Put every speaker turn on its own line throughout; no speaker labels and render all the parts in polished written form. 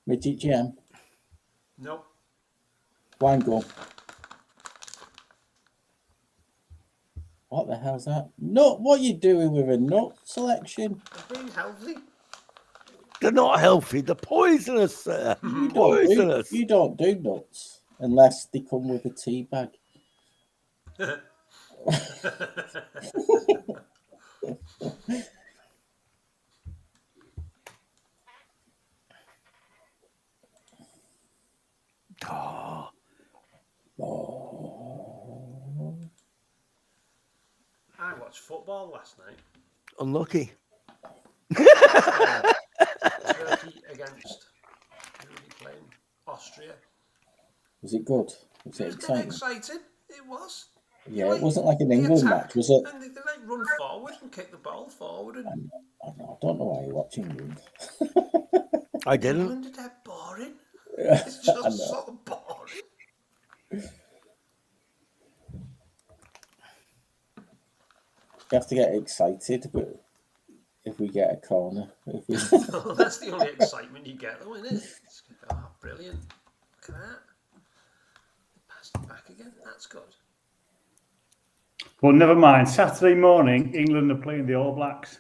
Midget Jam.
Nope.
Wine gum. What the hell's that? Nut? What are you doing with a nut selection?
They're being healthy.
They're not healthy. They're poisonous, sir. Poisonous.
You don't do nuts unless they come with a tea bag.
I watched football last night.
Unlucky.
Turkey against who were they playing? Austria.
Was it good? Was it
It was
exciting?
exciting. It was.
Yeah, it wasn't like an England match, was it?
And they like run forward and kick the ball forward. And
I don't know why you're watching England.
I didn't.
England are dead boring. It's just so boring.
You have to get excited, but if we get a corner,
Oh, that's the only excitement you get, though, isn't it? It's, oh, brilliant! Look at that. They passed it back again. That's good.
Well, never mind. Saturday morning, England are playing the All Blacks.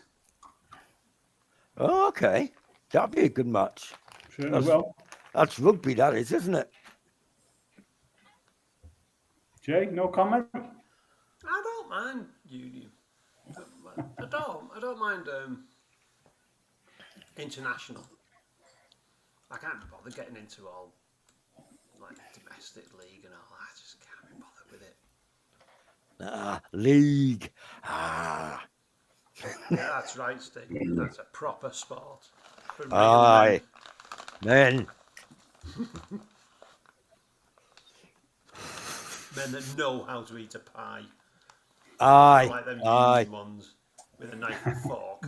Oh, okay. That'd be a good match.
Certainly will.
That's rugby, that is, isn't it?
Jay, no comment?
I don't mind you. I don't mind international. I can't be bothered getting into all like domestic league and all that. I just can't be bothered with it.
League.
Yeah, that's right, Steve. That's a proper sport. For real
Aye. Men.
men that know how to eat a pie.
Aye.
Like them union ones with a knife and fork.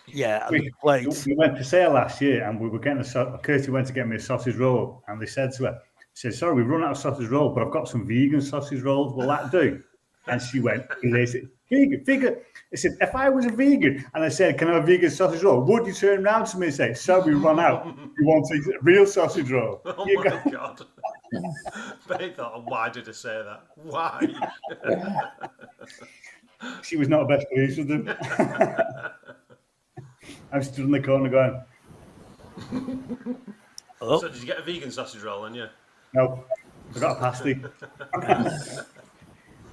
Yeah,
we went to sale last year and we were getting Kirsty went to get me a sausage roll and they said to her, sorry, we've run out of sausage roll, but I've got some vegan sausage rolls. Will that do? And she went, vegan. I said, if I was a vegan and I said, can I have a vegan sausage roll? Would you turn around to me and say, so we run out. You want a real sausage roll?
Oh my God. They thought, why did I say that? Why?
She was not best pleased with them. I stood in the corner going,
oh. So did you get a vegan sausage roll then, yeah?
No, I got a pasty.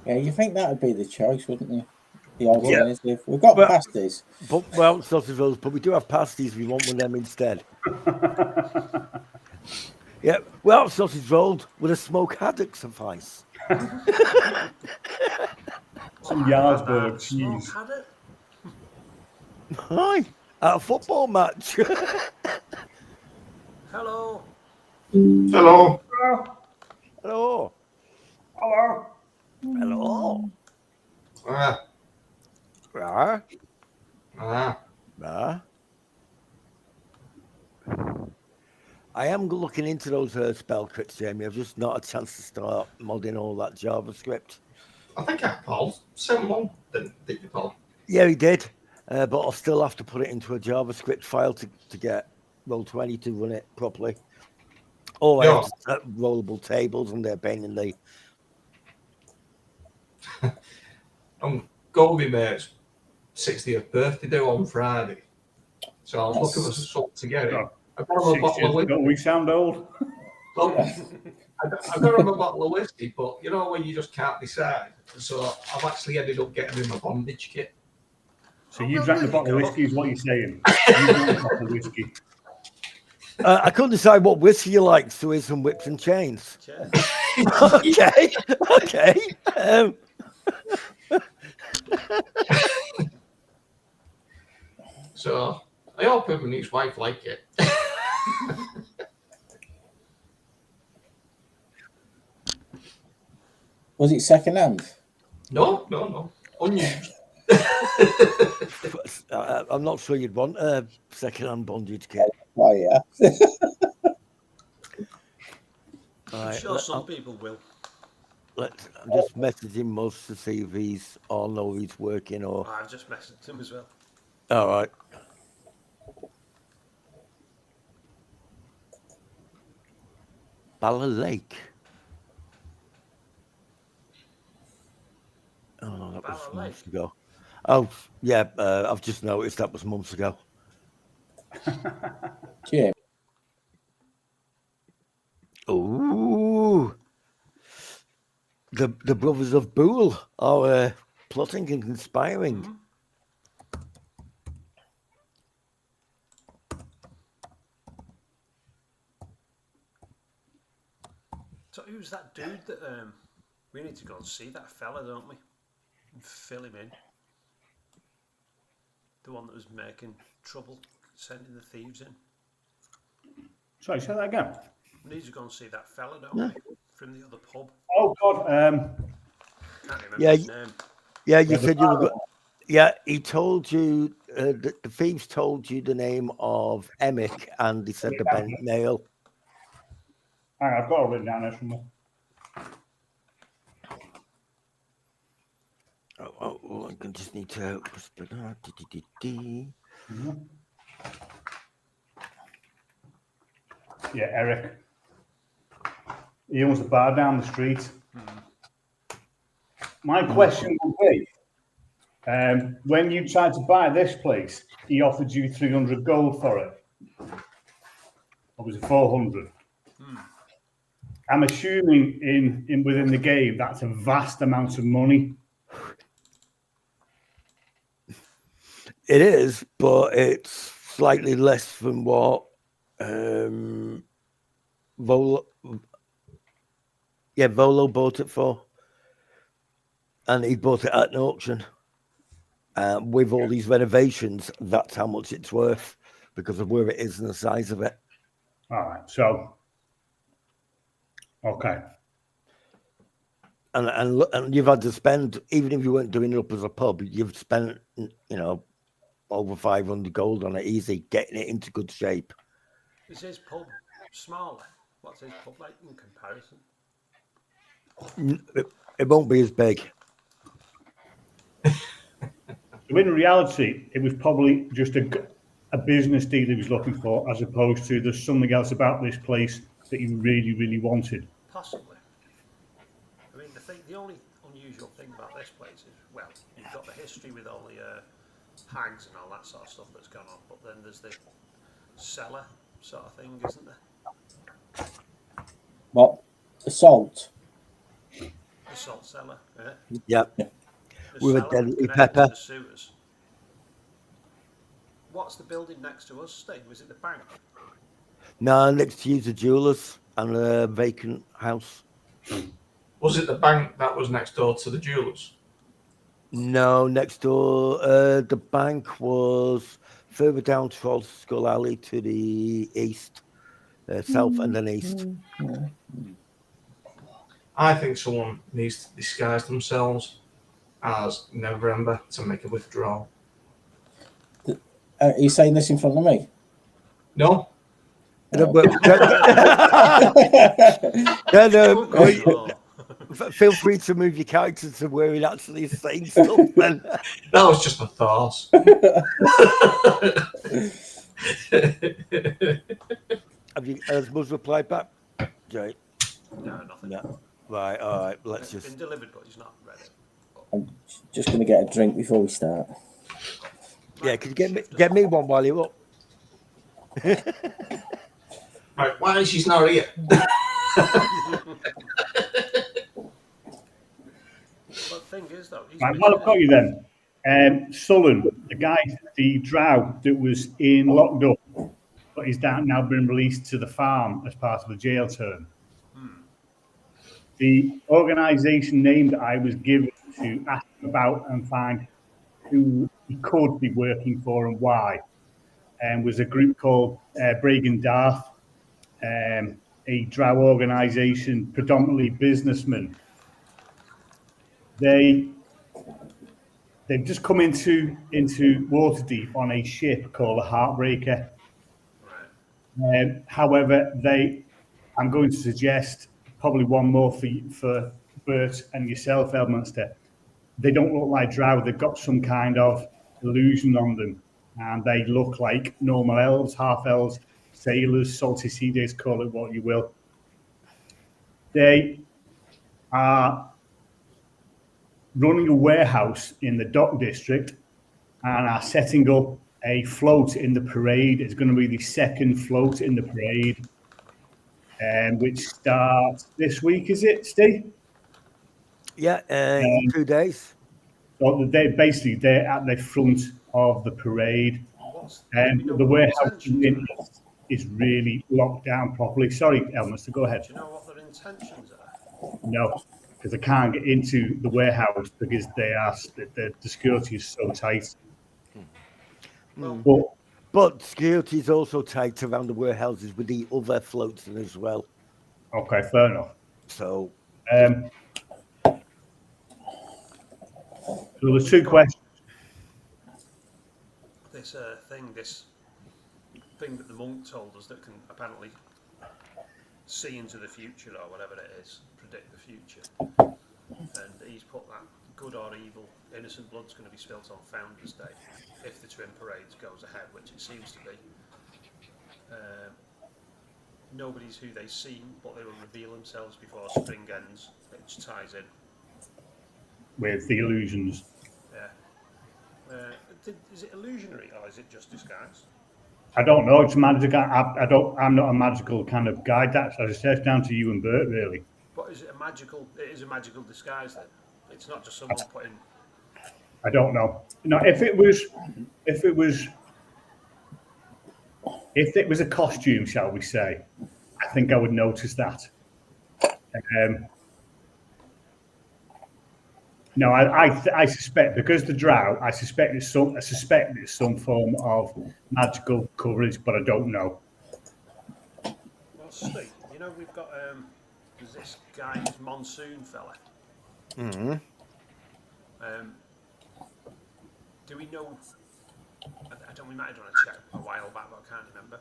Yeah, you think that would be the choice, wouldn't you? The alternative. Yeah. We've got pasties.
Well, sausage rolls, but we do have pasties. We want one of them instead. Yeah, well, sausage rolled with a smoked haddock suffice.
Some Jarlsberg cheese.
Hi, at a football match.
Hello.
Hello.
Hello.
Hello.
Hello. I am looking into those spell kits, Jamie. I've just not had a chance to start modding all that JavaScript.
I think Paul sent one, didn't you, Paul?
Yeah, he did. But I'll still have to put it into a JavaScript file to get Roll20 to run it properly. Or I have to set rollable tables and they're pain in the...
Goldie mate's 60th birthday do on Friday. So I was looking for something to get it. I got him a bottle of whiskey.
Don't we sound old?
Well, I got him a bottle of whiskey, but you know when you just can't decide. So I've actually ended up getting him a bondage kit.
So you drank the bottle of whiskey is what you're saying. You drank the bottle of whiskey.
I couldn't decide what whiskey you like, so here's some whips and chains. Okay.
So I hope him and his wife like it.
Was it second hand?
No. Unused.
I'm not sure you'd want a second-hand bondage kit.
Oh, yeah.
I'm sure some people will.
I'm just messaging Most to see if he's all know he's working or...
I've just messaged him as well.
All right. Bala Lake. Oh, that was
Bala
months
Lake.
ago. Oh, yeah, I've just noticed that was months ago.
Jim,
Ooh. The brothers of Boole are plotting and conspiring.
Mm-hmm. So who's that dude that we need to go and see that fella, don't we? And fill him in. The one that was making trouble, sending the thieves in.
Sorry, say that again.
We need to go and see that fella, don't
Yeah.
we? From the other pub.
Oh God,
Can't remember
Yeah,
his name.
Yeah, you
Yeah,
said you were good. Yeah, he told you, the thieves told you the name of Emick, and he said the bent nail.
hang on, I've got it written down there somewhere.
Oh, I just need to whisper that.
Yeah, Eric. He owns a bar down the street. My question would be, when you tried to buy this place, he offered you 300 gold for it. Or was it 400? I'm assuming in within the game that's a vast amount of money.
It is, but it's slightly less than what Volo bought it for. And he bought it at an auction. With all these renovations, that's how much it's worth because of where it is and the size of it.
All right, so okay.
And you've had to spend, even if you weren't doing it up as a pub, you've spent, over 500 gold on it easy, getting it into good shape.
Is his pub smaller? What's his pub like in comparison?
It won't be as big.
So in reality, it was probably just a business deal he was looking for, as opposed to there's something else about this place that he really, really wanted.
Possibly. I mean, the only unusual thing about this place is, well, you've got the history with all the hags and all that sort of stuff that's gone on, but then there's the cellar sort of thing, isn't there?
what? Assault.
The salt cellar,
Yep.
The
With a
cellar
deadly
connected
pepper.
to the sewers. What's the building next to us, Steve? Was it the bank?
No, next to you the jewelers and a vacant house.
Was it the bank that was next door to the jewellers?
No, next door, the bank was further down towards Skull Alley to the east, south and then east.
I think someone needs to disguise themselves as November to make a withdrawal.
Are you saying this in front of me?
No?
No, feel free to move your character to where it actually is saying stuff. Then.
That was just a thought.
Has Buzz replied back? Jay?
No, nothing.
No. Right, all right, let's
It's
just...
been delivered, but he's not read it.
I'm just going to get a drink before we start.
Yeah, could you get me one while you're up?
Right, why is she not here?
But the thing is, though, he's
Right, well, I've got you then. Sullen, the drow that was locked up, but he's now been released to the farm as part of the jail term. The organisation name that I was given to ask him about and find who he could be working for and why, was a group called Bregan Darth, a drow organisation, predominantly businessmen. They've just come into Waterdeep on a ship called the Heartbreaker. However, I'm going to suggest probably one more for Bert and yourself, Elminster. They don't look like drow. They've got some kind of illusion on them, and they look like normal elves, half elves, sailors, salty sea days, call it what you will. They are running a warehouse in the dock district and are setting up a float in the parade. It's going to be the second float in the parade, which starts this week, is it, Steve?
Yeah, in 2 days.
So they're at the front of the parade,
Do
and
we know
the
what
warehouse
intentions are?
is really locked down properly. Sorry, Elmas, go ahead.
Do you know what their intentions are?
No, because I can't get into the warehouse because the security is so tight.
Well,
But security is also tight around the warehouses with the other floats in as well.
Okay, fair enough.
So
So there's two questions.
this thing that the monk told us that can apparently see into the future or whatever it is, predict the future. And he's put that good or evil, innocent blood's going to be spilt on Founders Day if the Twin Parades goes ahead, which it seems to be. Nobody's who they've seen, but they will reveal themselves before spring ends, which ties in.
With the illusions.
Yeah. Is it illusionary or is it just disguise?
I don't know. It's magic. I'm not a magical kind of guy. That's, as I say, it's down to you and Bert, really.
But is it a magical? It is a magical disguise then. It's not just someone putting.
I don't know. No, if it was a costume, shall we say, I think I would notice that. No, I suspect because the drow. I suspect it's some form of magical coverage, but I don't know.
Well, Steve, you know we've got there's this guy, this Monsoon fella.
Mm-hmm.
Do we know? I don't. We might have done a check a while back, but I can't remember.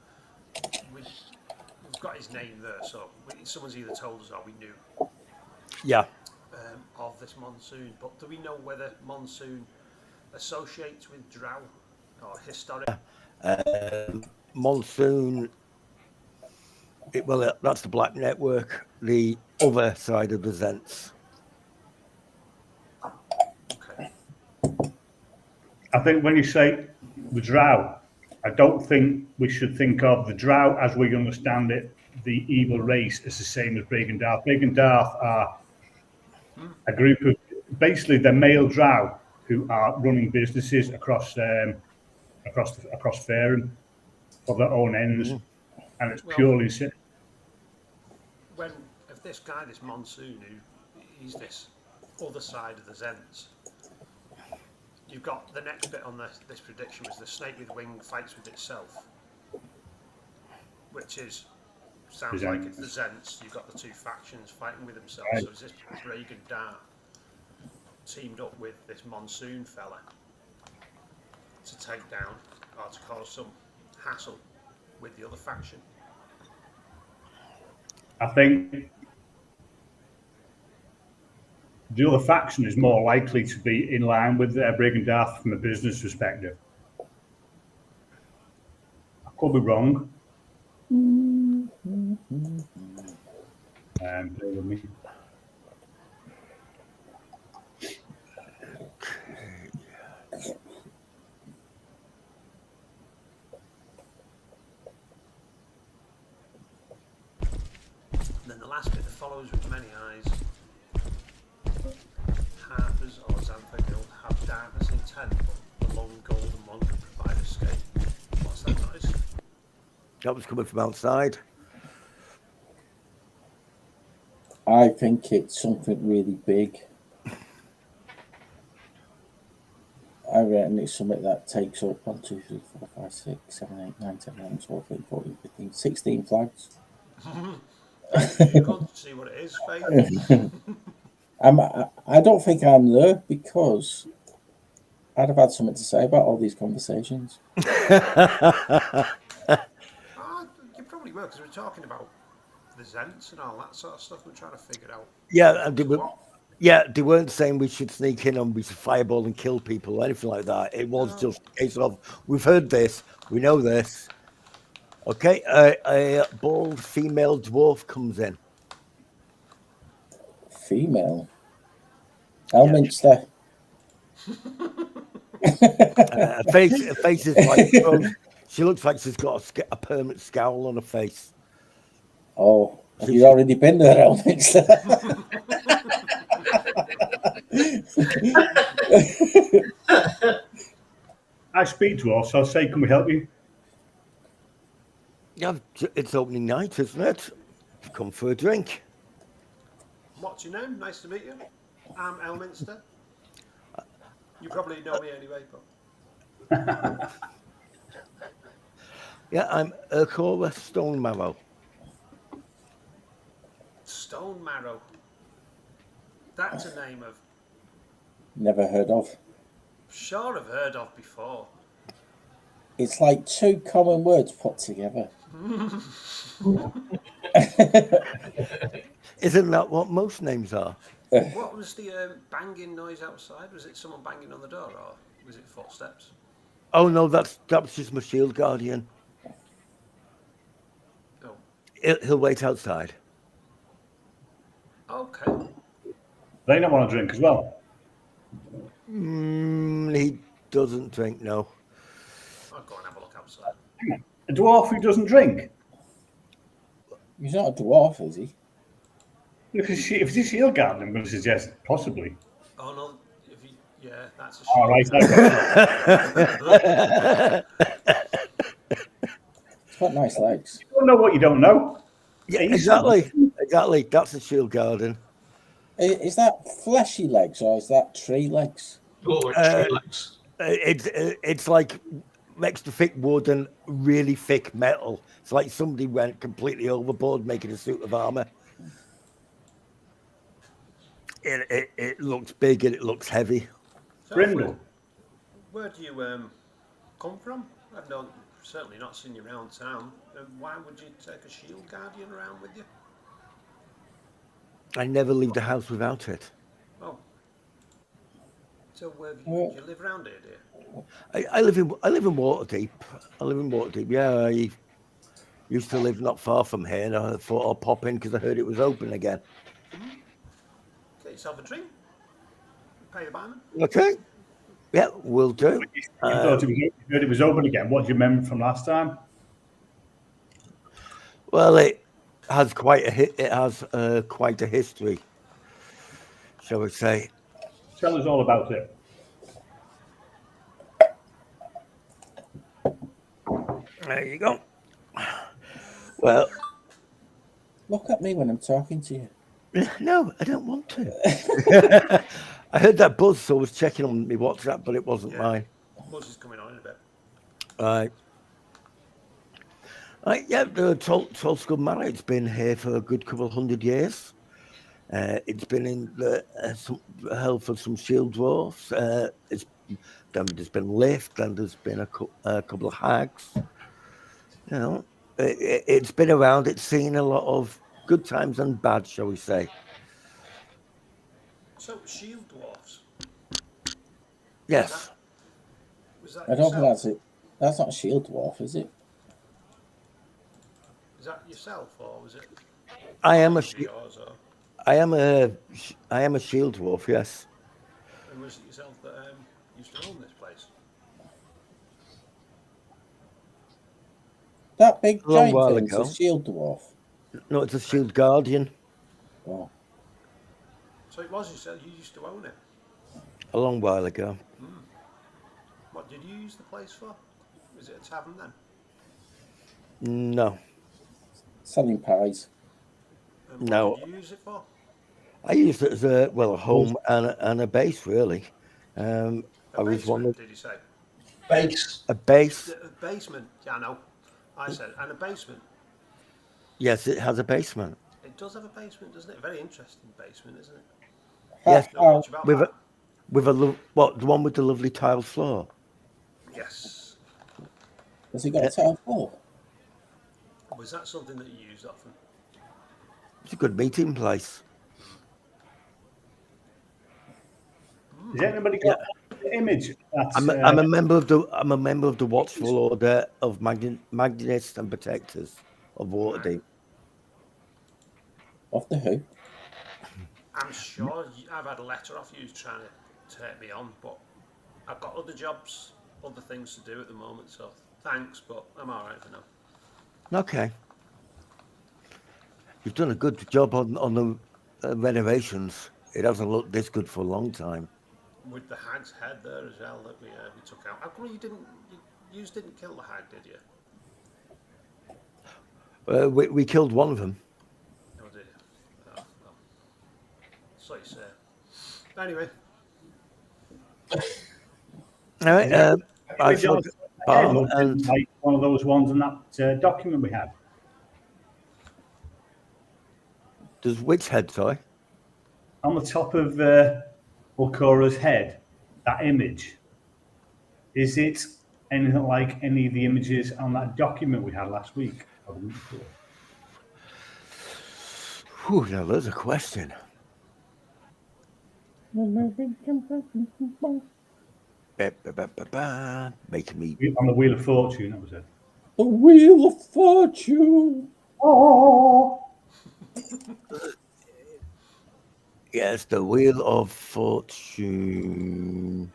We've got his name there, so someone's either told us or we knew.
Yeah.
Of this Monsoon, but do we know whether Monsoon associates with drow or historic?
Monsoon. That's the Black Network. The other side of the Zents.
Okay.
I think when you say the drow, I don't think we should think of the drow as we understand it, the evil race, as the same as Brigand Darth. Brigand Darth are a group of basically the male drow who are running businesses across Faerun for their own ends, and it's purely
If this guy, this Monsoon, he's this other side of the Zents, you've got the next bit on this prediction was the snake with wing fights with itself, which sounds like it's the Zents. You've got the two factions fighting with themselves. Right. So is this Brigand Darth teamed up with this Monsoon fella to take down or to cause some hassle with the other faction?
I think the other faction is more likely to be in line with Brigand Darth from a business perspective. I could be wrong. Bear with me.
And then the last bit that follows with many eyes. Harpers or Xantha Guild have darkness intent, but the long golden one can provide escape. What's that noise?
That was coming from outside.
I think it's something really big. I reckon it's something that takes up 1, 2, 3, 4, 5, 6, 7, 8, 9, 10, 11, 12, 13, 14, 15, 16 flags.
You can't see what it is, Faith.
I don't think I'm there because I'd have had something to say about all these conversations.
You probably were, because we're talking about the Zents and all that sort of stuff. We're trying to figure out.
They weren't saying we should sneak in and we should fireball and kill people or anything like that. It was just a case of we've heard this, we know this. Okay, a bald female dwarf comes in.
Female. Elminster.
Her face is like she looks like she's got a permanent scowl on her face.
Oh, have
She's-
you already been there, Elminster?
I speak to her, so I'll say, can we help you?
Yeah, it's opening night, isn't it? Come for a drink.
What's your name? Nice to meet you. I'm Elminster. You probably know me anyway, but
Yeah, I'm Urkora Stone Marrow.
Stone Marrow. That's a name I've
Never heard of.
sure have heard of before.
It's like two common words put together.
Isn't that what most names are?
What was the banging noise outside? Was it someone banging on the door, or was it footsteps?
Oh no, that's just my shield guardian.
Oh,
He'll wait outside.
okay.
They don't want to drink as well.
He doesn't drink, no.
I'll go and have a look outside.
A dwarf who doesn't drink.
He's not a dwarf, is he?
If it's a shield guard, I'm going to suggest possibly.
Oh no, if you, yeah, that's a shield.
All right.
He's got nice legs.
You don't know what you don't know.
Yeah,
He's-
exactly. That's a shield guardian.
Is that fleshy legs or is that tree legs?
Oh, it's legs.
It's like extra thick wood and really thick metal. It's like somebody went completely overboard making a suit of armor. It looks big and it looks heavy.
So
Brindle.
where do you come from? I've certainly not seen you around town. Why would you take a shield guardian around with you?
I never leave the house without it.
Oh. So where do
Well-
you live around here, dear?
I live in Waterdeep. I live in Waterdeep. Yeah, I used to live not far from here, and I thought I'd pop in because I heard it was open again.
Get yourself a drink. Pay the barman.
Okay. Yeah, will do.
You thought you heard it was open again. What do you remember from last time?
Well, it has quite a history, shall we say?
Tell us all about it.
There you go. Well,
Look at me when I'm talking to you.
no, I don't want to. I heard that buzz, so I was checking on my WhatsApp, but it wasn't
Yeah.
mine.
Buzz is coming on in a bit.
Right. Yeah, the Troll Skull Manor, it's been here for a good couple of 100 years. It's been in the held for some shield dwarfs. There's been lift, and there's been a couple of hags. You know, it's been around. It's seen a lot of good times and bad, shall we say?
So, shield dwarfs.
Yes.
Was that
I don't think
yourself?
that's it. That's not a shield dwarf, is it?
Is that yourself, or was it
I am a
yours, or
I am a shield dwarf. Yes.
and was it yourself that used to own this place?
That big
A long
giant
while
thing's
ago.
a shield dwarf.
No, it's a shield guardian.
Oh,
So it was yourself. You used to own it.
A long while ago.
What did you use the place for? Was it a tavern then?
No,
selling pies.
And what
No.
did you use it for?
I used it as a home and a base really. I
A
was one
basement,
of
did you say?
Base.
a base.
A basement. Yeah, I know. I said, and a basement.
Yes, it has a basement.
It does have a basement, doesn't it? A very interesting basement, isn't it?
Yes,
Know
How,
much about
with
that?
the one with the lovely tiled floor.
Yes.
has he got a tile floor?
Was that something that you used often?
It's a good meeting place.
Has anybody got the image? That's,
I'm a member of the Watchful Order of Magnanists and Protectors of Waterdeep.
Of the who?
I'm sure I've had a letter off you trying to take me on, but I've got other jobs, other things to do at the moment, so thanks, but I'm alright for now.
Okay. You've done a good job on the renovations. It hasn't looked this good for a long time.
With the hag's head there as well that we took out. How come you didn't kill the hag, did you?
We killed one of them.
Oh, did you? Oh, well. So you say. Anyway,
All right. I
Maybe
shall
head
depart
looked
and
like one of those ones in that document we had.
does which head, sorry?
On the top of Ulcora's head, that image, is it anything like any of the images on that document we had last week? Or the week before?
Whew, now there's a question. Making me.
On the Wheel of Fortune, that was it.
The Wheel of Fortune.
Oh,
Yes, the Wheel of Fortune.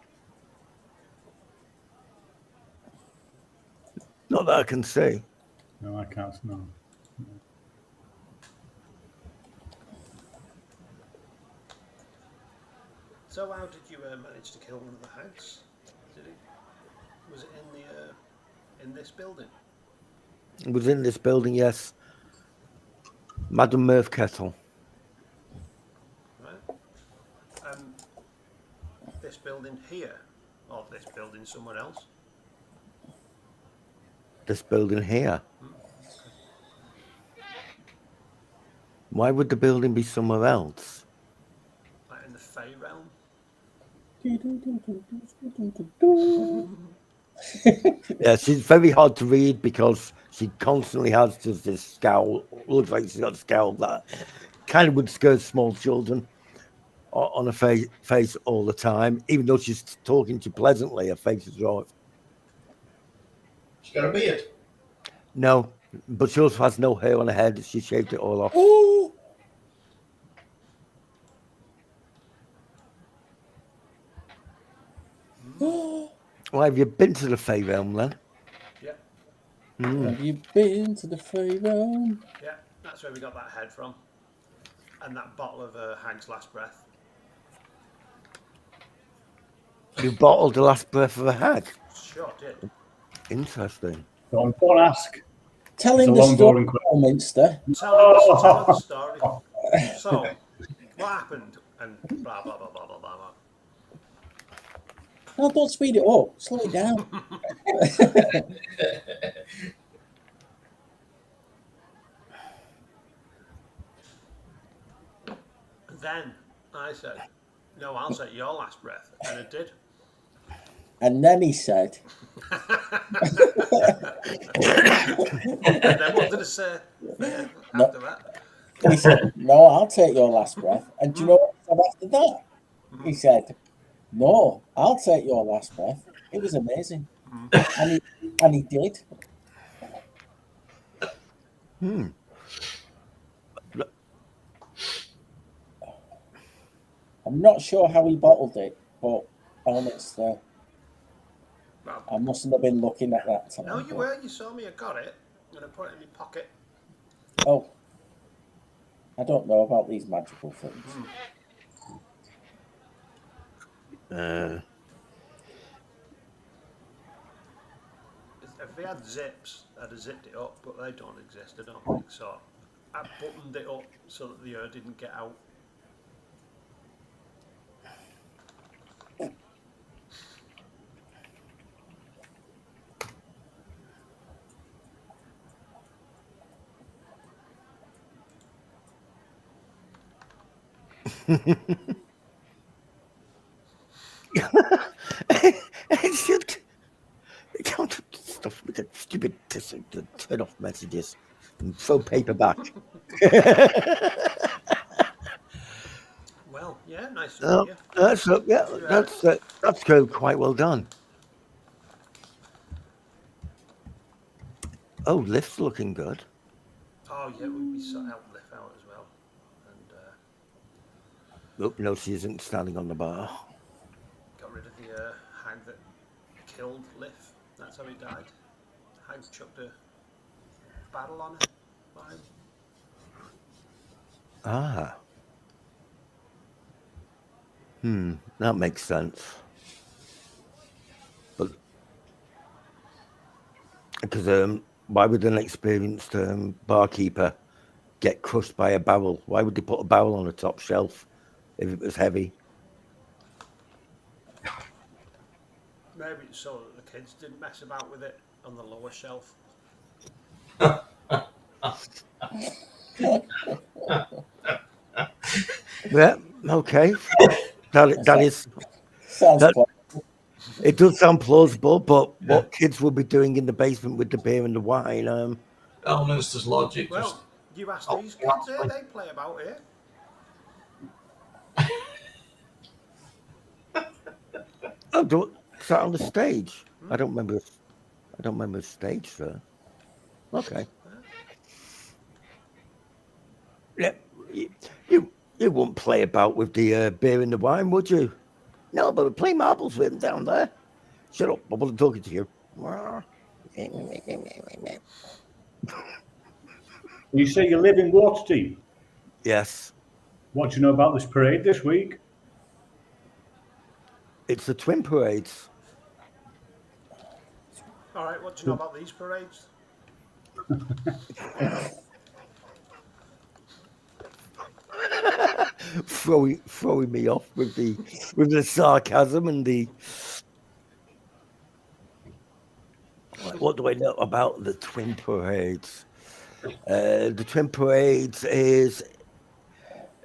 Not that I can see.
no, I can't. No.
so how did you manage to kill one of the hags? Was it in this building?
It was in this building, yes. Madam Merv Kettle.
Right. This building here, or this building somewhere else?
This building here. Why would the building be somewhere else?
Like in the Fey realm?
Yeah, she's very hard to read because she constantly has just this scowl. Looks like she's got a scowl that kind of would scare small children on her face all the time. Even though she's talking to you pleasantly, her face is right.
She's got a beard.
No, but she also has no hair on her head. She shaved it all off.
Oh,
Well, have you been to the Fey realm then?
Yeah.
have you been to the Fey realm?
Yeah, that's where we got that head from. And that bottle of Hag's Last Breath.
You bottled the last breath of a hag.
Sure did.
Interesting.
Don't ask.
Tell
It's
him
a
the
long, boring
story, Minster.
Tell her the story. So, what happened? And blah, blah, blah, blah, blah, blah, blah.
No, don't speed it up. Slow it down.
Then I said, no, I'll take your last breath. And it did.
And then he said,
And then what did I say after that?
he said, no, I'll take your last breath. And do you know what he said after that? He said, no, I'll take your last breath. It was amazing. And he did. I'm not sure how he bottled it, but honestly,
Well,
I mustn't have been looking at that time.
no, you
but-
were. You saw me. I got it. I'm going to put it in my pocket.
Oh, I don't know about these magical things.
If they had zips, I'd have zipped it up, but they don't exist, I don't think so. I buttoned it up so that the air didn't get out.
It's just count stuff with the stupid turn off messages and throw paper back.
Well, yeah, nice to meet you.
That's quite well done. Oh, lift's looking good.
Oh, yeah, we helped Liff out as well. And
Oh, no, she isn't standing on the bar.
Got rid of the hag that killed Liff. That's how he died. Hag chucked a barrel on him.
Ah. That makes sense. But because why would an experienced barkeeper get crushed by a barrel? Why would they put a barrel on the top shelf if it was heavy?
Maybe so that the kids didn't mess about with it on the lower shelf.
Yeah, okay. That is
Sounds
that.
plausible.
It does sound plausible, but what kids will be doing in the basement with the beer and the wine?
Elminster's logic.
Well, you ask
Oh,
these kids here, they play about here.
Oh, is that on the stage? I don't remember. I don't remember the stage, sir. Okay. Yeah, you wouldn't play about with the beer and the wine, would you? No, but we play marbles with them down there. Shut up! I wasn't talking to you.
You say you live in Waterdeep.
Yes,
What do you know about this parade this week?
it's the twin parades.
All right, what do you know about these parades?
throwing me off with the sarcasm and the. What do I know about the twin parades? The twin parades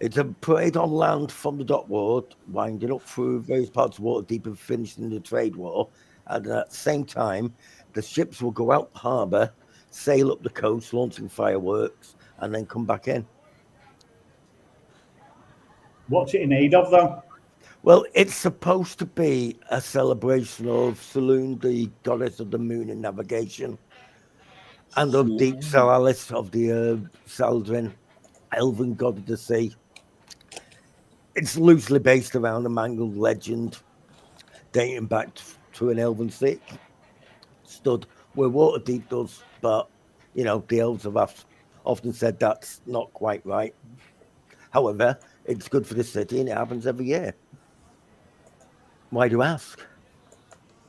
it's a parade on land from the dock ward, winding up through various parts of Waterdeep and finishing the trade war. And at the same time, the ships will go out the harbour, sail up the coast, launching fireworks, and then come back in.
What's it in aid of, though?
Well, it's supposed to be a celebration of Saloon, the goddess of the moon and navigation, and of Deep Salalis of the Saldrin, elven god of the sea. It's loosely based around a mangled legend dating back to an elven sick stood where Waterdeep does, but the elves have often said that's not quite right. However, it's good for the city and it happens every year. Why do you ask?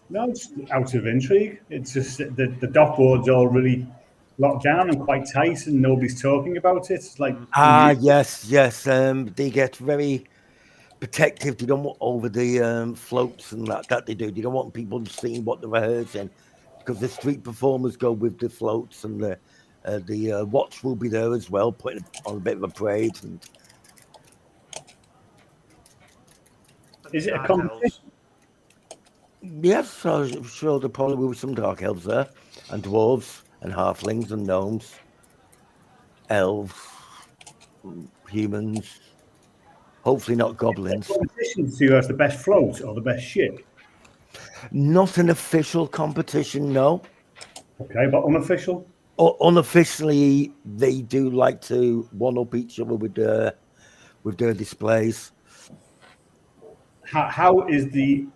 No, it's out of intrigue. It's just the dock board's all really locked down and quite tight, and nobody's talking about it. It's like
Yes. They get very protective. They don't want over the floats and that they do. They don't want people seeing what they're rehearsing because the street performers go with the floats and the watch will be there as well, putting on a bit of a parade. And
is it a
Dark
competition?
elves.
yes, I'm sure there probably will be some dark elves there, and dwarves, and halflings, and gnomes, elves, humans. Hopefully not goblins.
Competition to see who has the best float or the best ship.
Not an official competition, no.
Okay, but unofficial.
Unofficially, they do like to one up each other with their displays.
How is the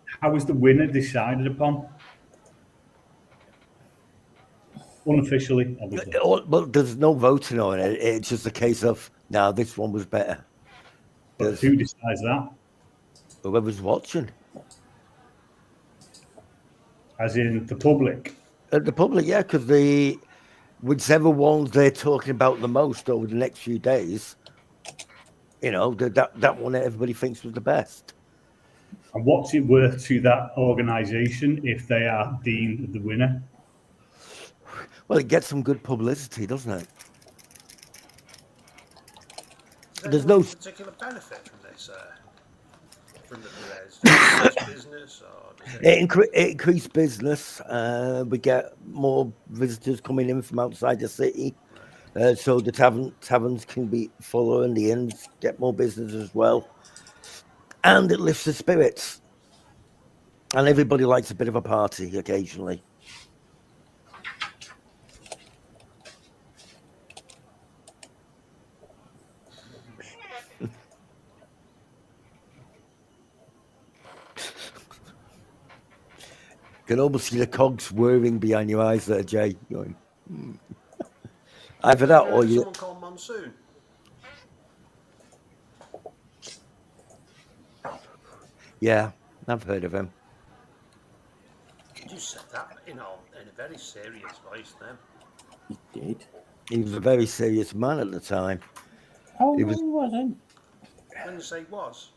winner decided upon? Unofficially, obviously.
Well, there's no voting on it. It's just a case of now this one was better.
But who decides that?
Whoever's watching.
As in the public.
The public, yeah, because whichever ones they're talking about the most over the next few days, that one that everybody thinks was the best.
And what's it worth to that organisation if they are deemed the winner?
Well, it gets some good publicity, doesn't it?
There's no particular benefit from this, from the parades. Does it business or does
it increased business. We get more visitors coming in from outside the city, so the taverns can be fuller and the inns get more business as well, and it lifts the spirits. And everybody likes a bit of a party occasionally. can almost see the cogs whirring behind your eyes there, Jay. Going, either that
You
or
heard of
you.
someone called Monsoon?
Yeah, I've heard of him.
You said that in a very serious voice then.
He did.
He was a very serious man at the time.
Oh,
He
no,
was-
he wasn't.
When you say was,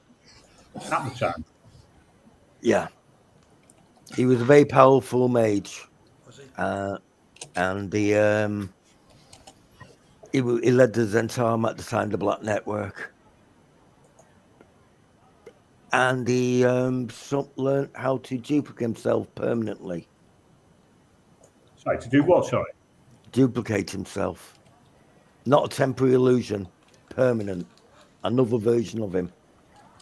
At the time.
Yeah, he was a very powerful mage,
was he?
and he led the Zentarum at the time, the Black Network, and he learned how to duplicate himself permanently.
Sorry, to do what? Sorry.
Duplicate himself, not a temporary illusion, permanent. Another version of him,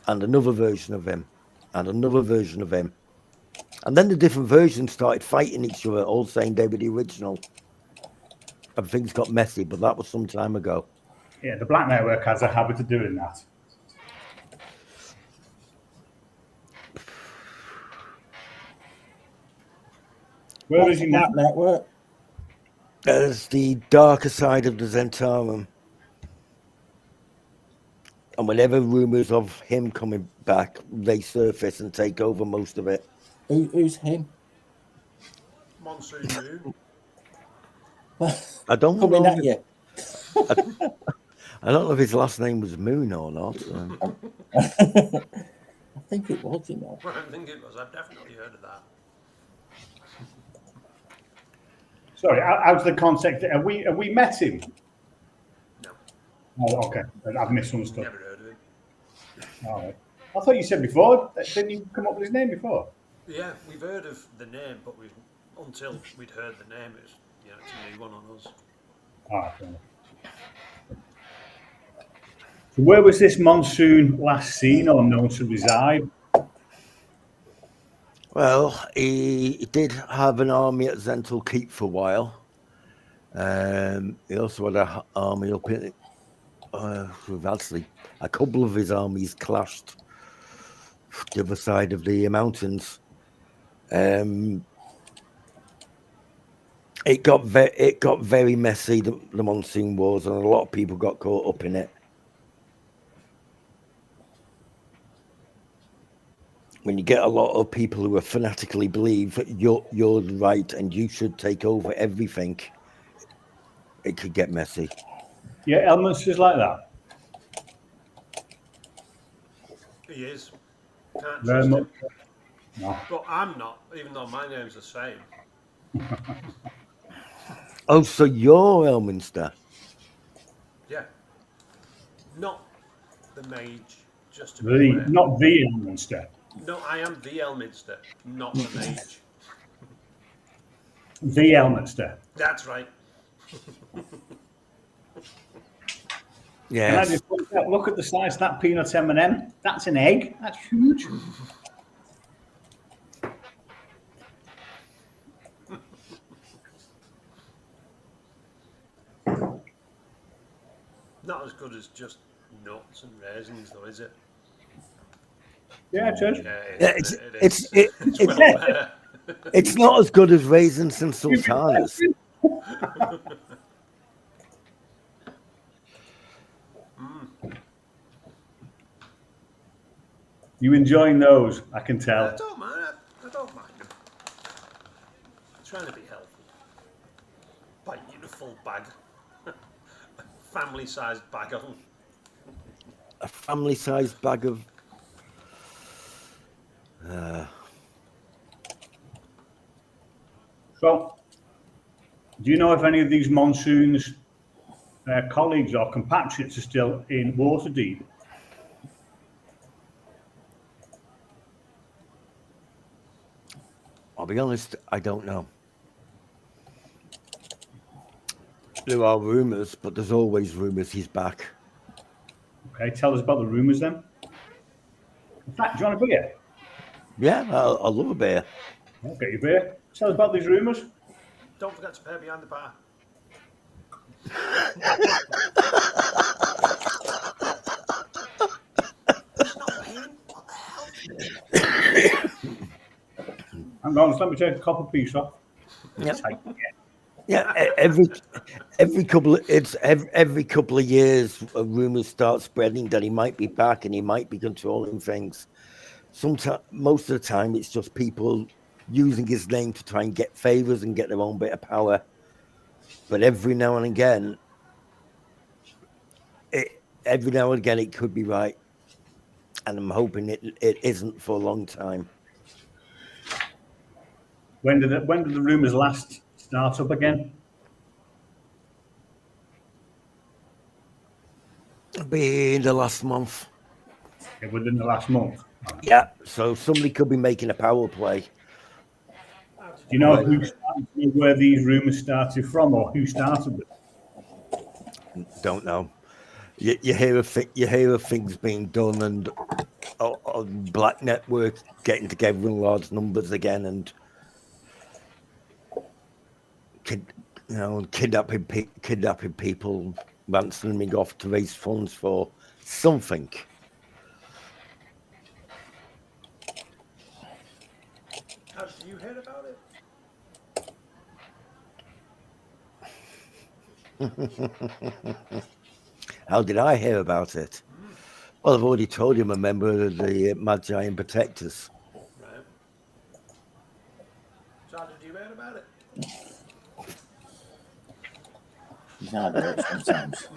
and another version of him, and another version of him. And then the different versions started fighting each other, all saying they were the original. And things got messy, but that was some time ago.
Yeah, the Black Network has a habit of doing that. Where
What's
is he
the
now?
Black Network?
There's the darker side of the Zentarum. And whenever rumours of him coming back, they surface and take over most of it.
Who's him?
Monsoon Moon.
I don't
Coming
know.
at you.
I don't know if his last name was Moon or not.
I think it was, you know.
I think it was. I've definitely heard of that.
Sorry, how's the context? Have we met him?
No,
Oh, okay. I've misunderstood.
never heard of him.
All right. I thought you said before. Didn't you come up with his name before?
Yeah, we've heard of the name, but until we'd heard the name, it's a new one on us.
All right. Fair enough. So where was this Monsoon last seen or known to reside?
Well, he did have an army at Zental Keep for a while. He also had an army up in. Actually, a couple of his armies clashed the other side of the mountains. It got very messy, the Monsoon Wars, and a lot of people got caught up in it. When you get a lot of people who are fanatically believe that you're right and you should take over everything, it could get messy.
Yeah, Elminster's like that.
He is. Can't
Very
trust
much.
him.
No.
But I'm not, even though my name's the same.
Oh, so you're Elminster?
Yeah. Not the mage, just to be clear.
Not the Elminster.
No, I am the Elminster, not the mage.
The Elminster.
That's right.
Can I
Yes.
just point out, look at the size of that peanut M&M. That's an egg. That's huge.
Not as good as just nuts and raisins, though, is it?
Yeah, Judge.
Yeah, it's well there.
It's not as good as raisins and sultanas.
You enjoying those? I can
I
tell.
don't mind. I don't mind them. I'm trying to be healthy. Bite you in a full bag. Family-sized bag of them.
A family-sized bag of.
So, do you know if any of these Monsoons colleagues or compatriots are still in Waterdeep?
I'll be honest, I don't know. There are rumours, but there's always rumours he's back.
Okay, tell us about the rumours then. In fact, do you want a beer?
Yeah, I love a beer.
I'll get you a beer. Tell us about these rumours.
Don't forget to pay behind the bar. It's not paying. What the hell?
Hang on, let me take a copper piece off.
Yeah.
Like,
Yeah, every couple of years, rumors start spreading that he might be back and he might be controlling things. Sometimes, most of the time, it's just people using his name to try and get favors and get their own bit of power. But every now and again, it could be right, and I'm hoping it isn't for a long time.
when did the rumors last start up again?
It'll be in the last month.
Yeah, within the last month.
Yeah, so somebody could be making a power play.
Do you know where these rumors started from, or who started them?
Don't know. You hear of things being done, and Black Network getting together in large numbers again, and kidnapping people, ransoming off to raise funds for something.
How did you hear about it?
How did I hear about it? Well, I've already told you I'm a member of the Magi and Protectors.
Right. So how did you hear about it?
He's hard work sometimes.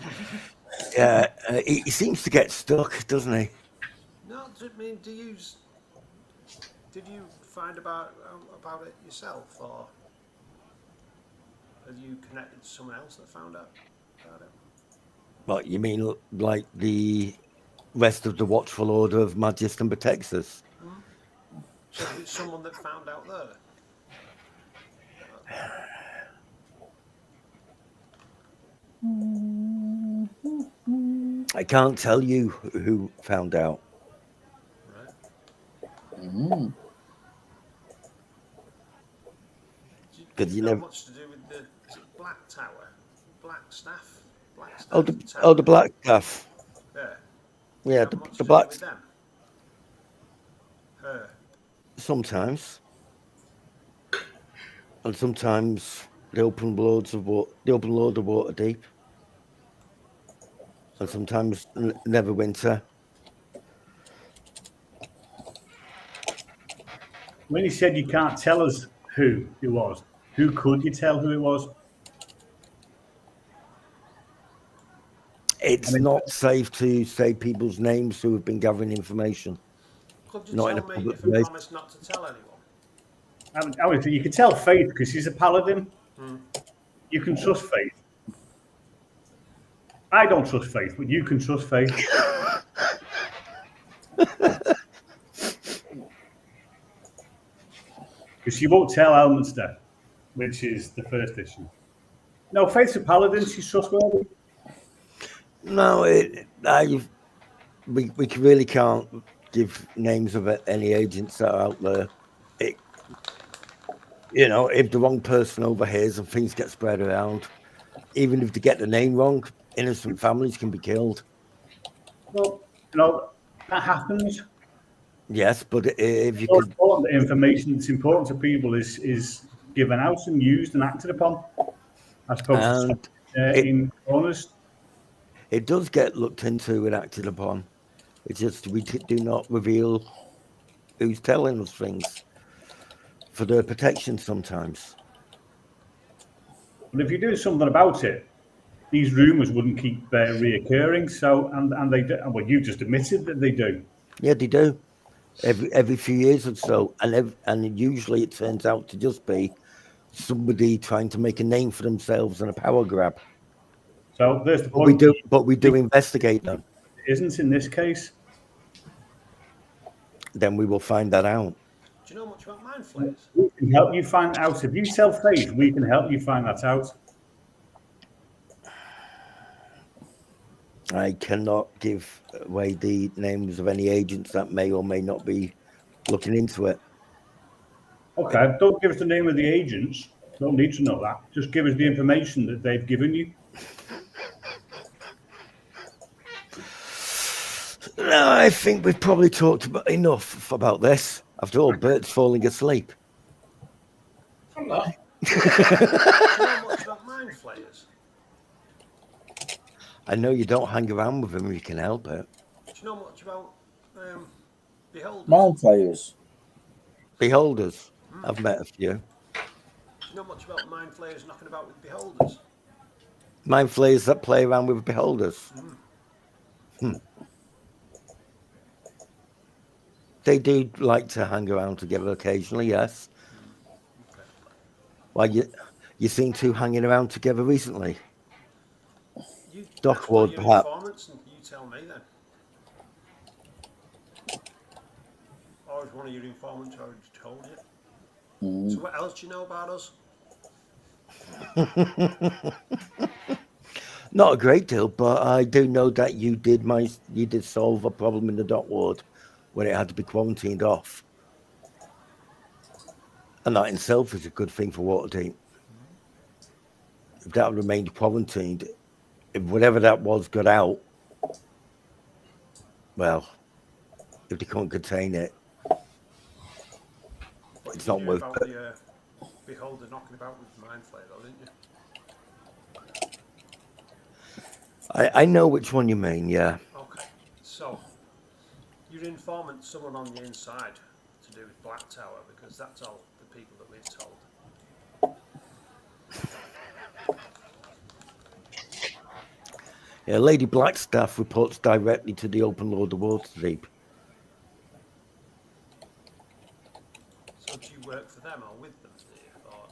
Yeah, he seems to get stuck, doesn't he?
No, I mean, did you find about it yourself, or have you connected to someone else that found out about it?
What, you mean like the rest of the Watchful Order of Magists and Protectors?
So it's someone that found out there.
I can't tell you who found out.
Right.
Mm.
Did you know
never...
much to do with the Black Tower, Black Staff,
Oh,
Tower?
the Black Staff. Yeah, the Black.
With them? Her.
Sometimes, and sometimes the Open Lord of Waterdeep, and sometimes Neverwinter.
When you said you can't tell us who it was, who could you tell who it was?
It's not safe to say people's names who have been gathering information.
Could you
Not
tell
in a
me
public
if I
place.
promise not to tell anyone?
I mean, you can tell Faith because she's a paladin. You can trust Faith. I don't trust Faith, but you can trust Faith. Because she won't tell Elminster, which is the first issue. No, Faith's a paladin. She's trustworthy.
No, we really can't give names of any agents that are out there. If the wrong person overhears and things get spread around, even if they get the name wrong, innocent families can be killed.
Well, that happens.
Yes, but if you
could... important the information that's important to people is given out and used and acted upon, as opposed to in corners.
It does get looked into and acted upon. It's just we do not reveal who's telling us things for their protection sometimes.
But if you do something about it, these rumours wouldn't keep reoccurring. So, and they do. Well, you just admitted that they do.
Yeah, they do. Every few years or so, and usually it turns out to just be somebody trying to make a name for themselves and a power grab.
So there's the point.
But we do investigate them.
It isn't in this case.
Then we will find that out.
Do you know much about mind flayers?
We can help you find out. If you tell Faith, we can help you find that out.
I cannot give away the names of any agents that may or may not be looking into it.
Okay, don't give us the name of the agents. Don't need to know that. Just give us the information that they've given you.
No, I think we've probably talked enough about this. After all, Bert's falling asleep.
I'm not.
Do you know much about mind flayers?
I know you don't hang around with them if you can help it.
Do you know much about beholders?
Mind flayers.
Beholders, I've met a few.
Do you know much about mind flayers knocking about with beholders?
Mind flayers that play around with beholders. They do like to hang around together occasionally, yes.
Okay.
Well, you seen two hanging around together recently.
You
Dock
ask one
Ward,
of your
perhaps.
informants and you tell me then. Or is one of your informants already told you?
Mm.
So what else do you know about us?
Not a great deal, but I do know that you did solve a problem in the dock ward when it had to be quarantined off. And that in itself is a good thing for Waterdeep. If that remained quarantined, if whatever that was got out, well, if they couldn't contain it,
But
it's
you
not
knew
worth
about
it.
the beholder knocking about with mind flayer though, didn't you?
I know which one you mean, yeah.
Okay. So your informant, someone on the inside to do with Black Tower, because that's all the people that we've told.
Yeah, Lady Blackstaff reports directly to the Open Lord of Waterdeep.
So do you work for them or with them, do you? Or...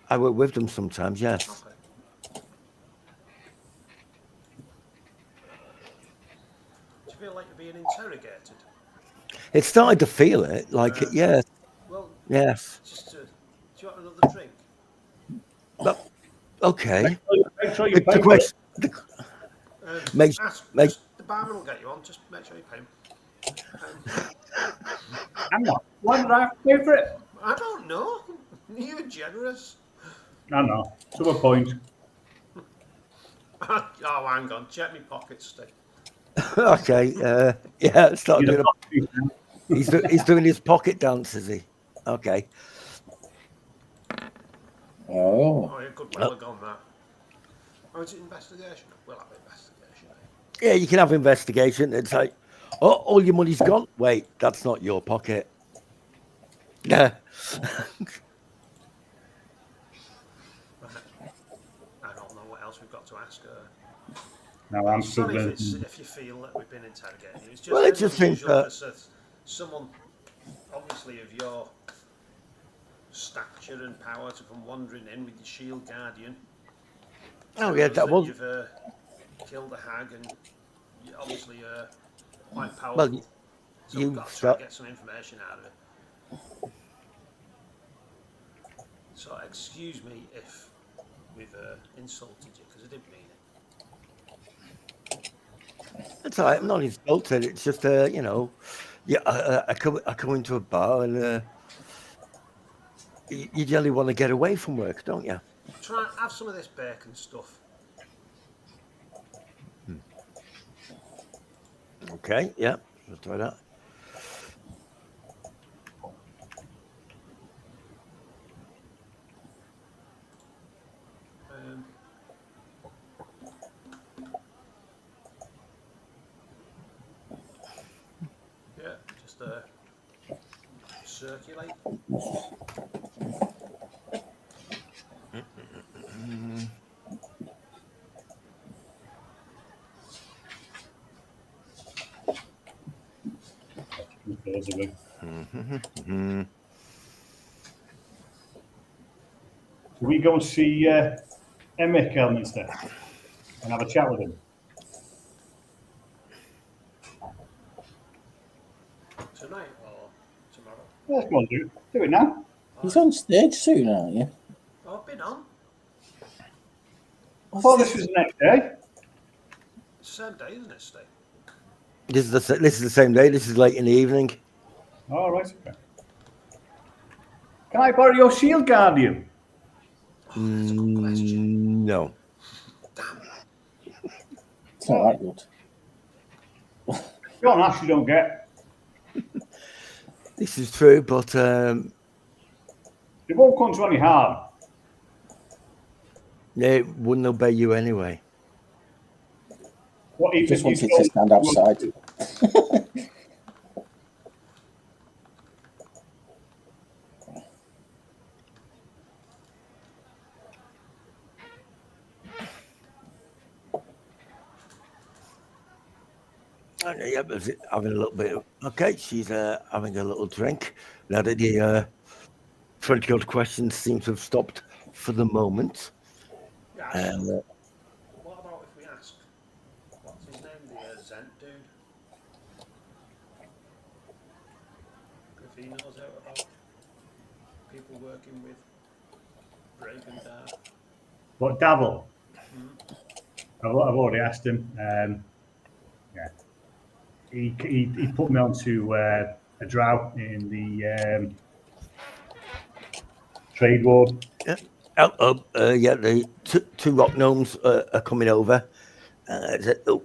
I work with them sometimes, yes.
Okay. Do you feel like you're being interrogated?
It started to feel it, like it, yes,
Well,
yes.
just do you want another drink?
But, okay.
Make sure you
The
pay for it.
question, Make-
Just the barman will get you on. Just make sure you pay him.
I'm not. Why did I have to pay for it?
I don't know. You're generous.
No. To a point.
Oh, hang on. Check me pockets, Steve.
okay, yeah, start
You'd
doing
have got to.
he's doing his pocket dance, is he? Okay.
Oh.
Oh, you could well have gone that. Oh, is it investigation? We'll have investigation.
Yeah, you can have investigation. It's like, oh, all your money's gone. Wait, that's not your pocket. Yeah.
I don't know what else we've got to ask her.
No, I'm
Sorry
struggling.
if you feel that we've been interrogating you. It's just,
Well, it just seems
unusual
that-
for someone, obviously, of your stature and power to come wandering in with your shield guardian.
Oh yeah, that was.
You've killed a hag and you're obviously quite powerful.
Well,
so
you
we've got to try
start-
and get some information out of it. So excuse me if we've insulted you, because I didn't mean it.
It's all right. I'm not insulted. It's just, yeah. I come into a bar and you generally want to get away from work, don't you?
Try and have some of this bacon stuff.
Okay. Yeah. Let's try that.
Yeah, just circulate.
We go and see Emick Elminster and have a chat with him.
Tonight or tomorrow?
Let's go and do it now.
He's on stage soon, aren't you?
Oh, I've been on.
Oh, this was the next day.
It's the same day, isn't it, Steve?
This is the same day. This is late in the evening.
All right. Okay. Can I borrow your shield guardian?
That's a good question.
No.
Damn.
It's not that good.
Don't ask, you don't get.
This is true, but
It won't come to any harm.
They wouldn't obey you anyway.
What
I
even
just
if you
wanted to stand outside.
Yeah, but having a little bit. Okay, she's having a little drink. Now that the 20 odd questions seem to have stopped for the moment.
Yeah, what about if we ask, what's his name, the Zent dude? If he knows out about people working with Break and Dart.
What, Davil? I've already asked him. Yeah. He put me onto a drought in the trade ward.
Yeah, the two rock gnomes are coming over.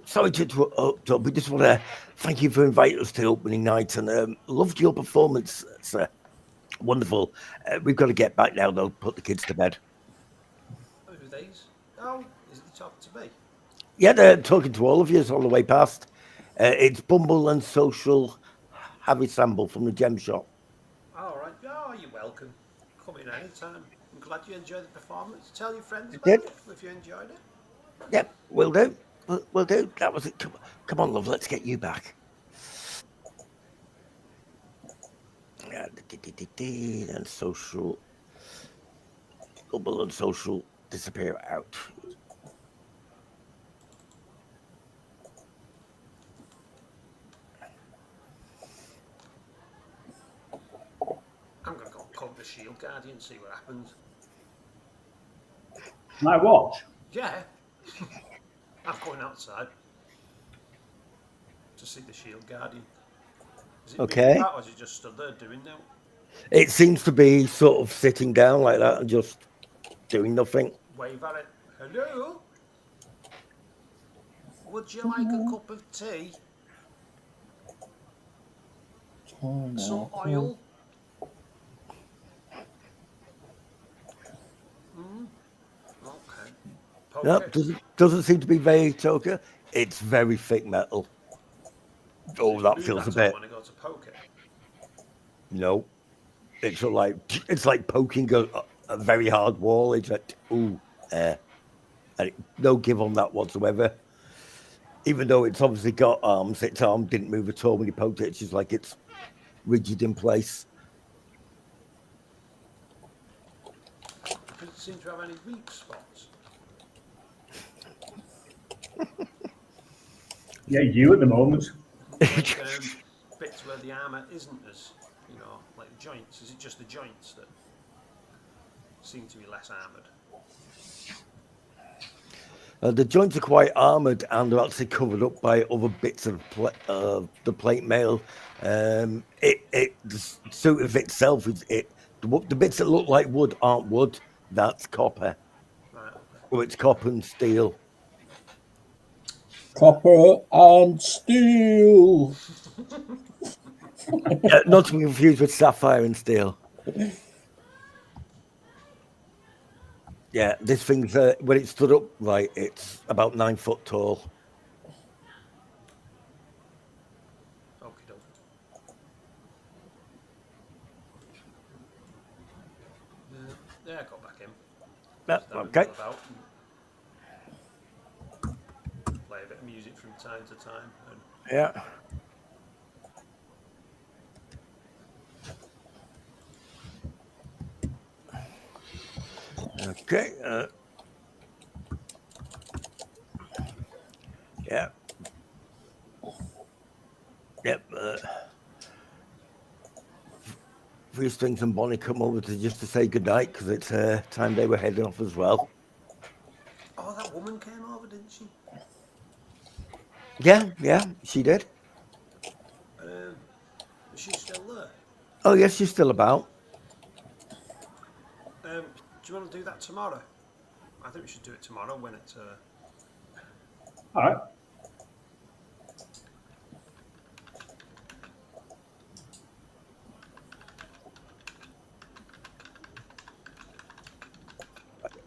Sorry to interrupt, we just want to thank you for inviting us to opening night and loved your performance. It's wonderful. We've got to get back now, though, put the kids to bed.
Who are these? Oh, is it talking to me?
Yeah, they're talking to all of you on the way past. It's Bumble and Social Harry Samble from the Gem Shop.
All right. Oh, you're welcome. Come in anytime. I'm glad you enjoyed the performance. Tell your friends
You
about
did?
it if you enjoyed it.
Yep, will do. Will do. That was it. Come on, love, let's get you back. Yeah, and Social. Bumble and Social disappear out.
I'm going to go call the Shield Guardian and see what happens.
My watch.
Yeah. I'm going outside to see the Shield Guardian. Is it moving
Okay.
about or is it just stood there doing now?
It seems to be sort of sitting down like that and just doing nothing.
Wave at it. Hello? Would you like a cup of tea? Some oil? Okay. Poke
No,
it.
doesn't seem to be very toker. It's very thick metal. Oh,
Does it
that
move
feels a
at all
bit.
when I go to poke it?
No, it's like poking a very hard wall. It's like and no give on that whatsoever. Even though it's obviously got arms, its arm didn't move at all when you poked it. It's just like it's rigid in place.
Does it seem to have any weak spots?
Yeah, you at the moment.
Like bits where the armour isn't as, like joints. Is it just the joints that seem to be less armoured?
The joints are quite armoured and they're actually covered up by other bits of the plate mail. The suit of itself is the bits that look like wood aren't wood. That's copper.
Right, okay.
Or it's copper and steel.
Copper and steel.
Not to be confused with sapphire and steel. Yeah, this thing's when it stood up right, it's about 9 foot tall.
Okie doke. Yeah, I got back in. Just have a
Okay.
mill about and play a bit of music from time to time. And
Yeah. Okay. Yeah. Yep. These things and Bonnie come over just to say goodnight because it's time they were heading off as well.
oh, that woman came over, didn't she?
Yeah, she did.
Is she still there?
Oh, yes, she's still about.
Do you want to do that tomorrow? I think we should do it tomorrow when it's.
All right.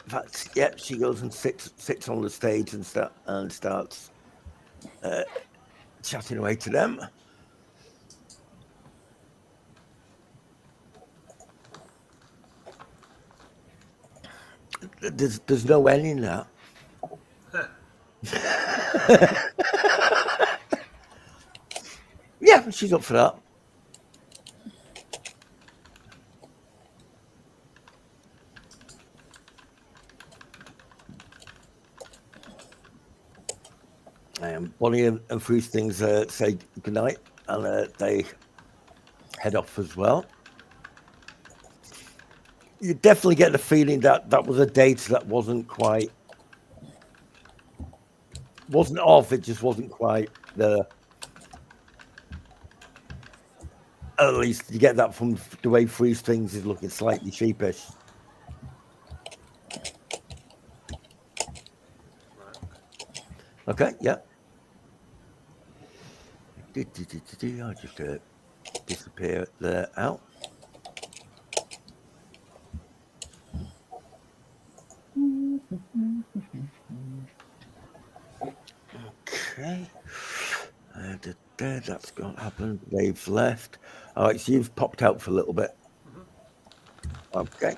In fact, yeah, she goes and sits on the stage and starts chatting away to them. There's no end in that. Yeah, she's up for that. Bonnie and Things say goodnight, and they head off as well. You definitely get the feeling that was a date that wasn't off. It just wasn't quite the. At least you get that from the way Things is looking slightly sheepish.
Right.
Okay, yeah. I'll just disappear there out. Okay. That's going to happen. They've left. All right, so you've popped out for a little bit. Okay.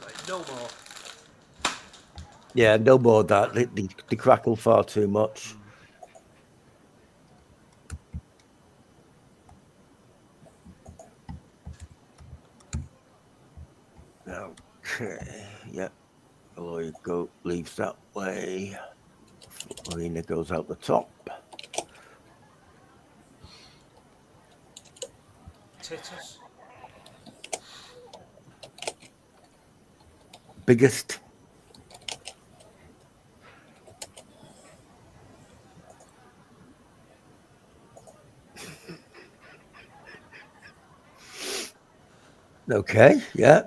Right, no more.
Yeah, no more of that. They crackle far too much. Okay. Yep. Aloy leaves that way. Marina goes out the top.
Titus.
Biggest. Okay, yeah.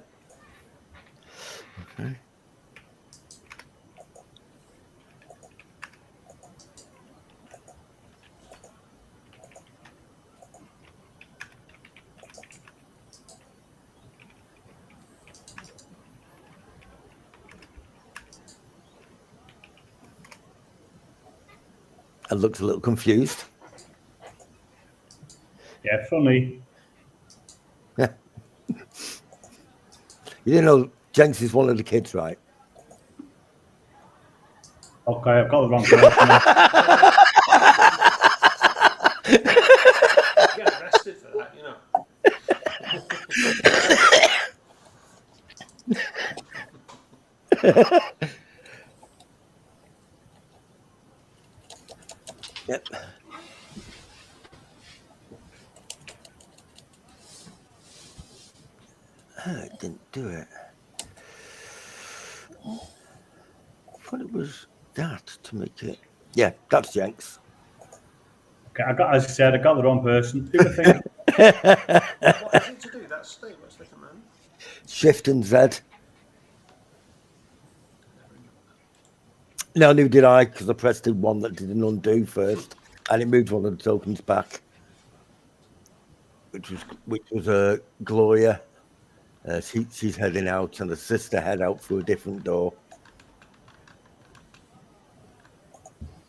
Okay. I looked a little confused.
Yeah, funny.
Yeah. You didn't know Jenks is one of the kids, right?
Okay, I've got the wrong person.
Get arrested for that, you know.
Yep. I didn't do it. I thought it was that to make it. Yeah, that's Jenks.
Okay, as I said, I got the wrong person. Who do I think?
What is it to do? What's the command?
Shift and Z. No, neither did I, because I pressed the one that did an undo first, and it moved one of the tokens back, which was Gloria. She's heading out, and the sister head out through a different door.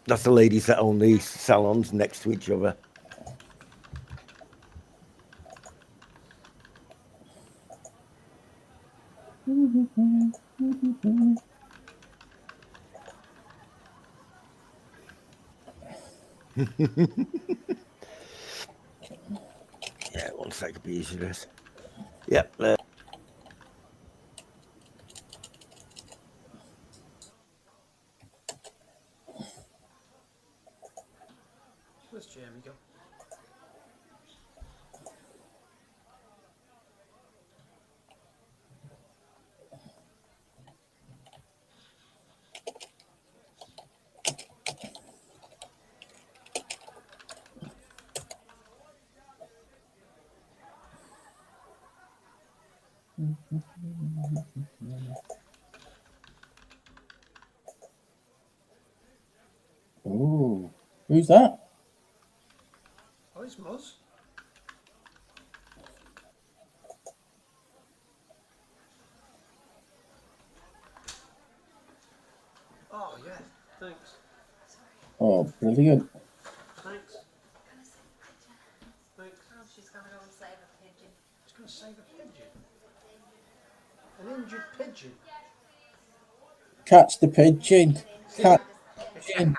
That's the ladies that own these salons next to each other. Yeah, one second, be easy this. Yep.
Where's Jamie go?
Ooh, who's that?
Oh, it's Muzz.
Oh, brilliant.
Thanks. Thanks.
Oh, she's going to go and save a pigeon.
It's going to save a pigeon. An injured pigeon.
Catch the pigeon. Catch the pigeon.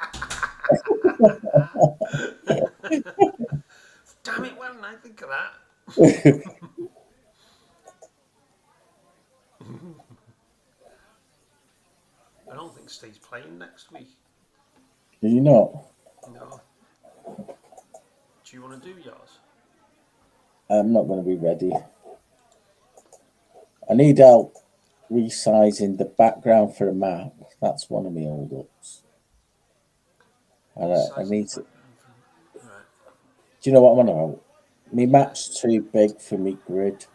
Damn it, why didn't I think of that? I don't think Steve's playing next week.
Are you not?
No. Do you want to do yours?
I'm not going to be ready. I need help resizing the background for a map. That's one of my hold ups. And I need to.
Right.
Do you know what I'm on about? My map's too big for me grid.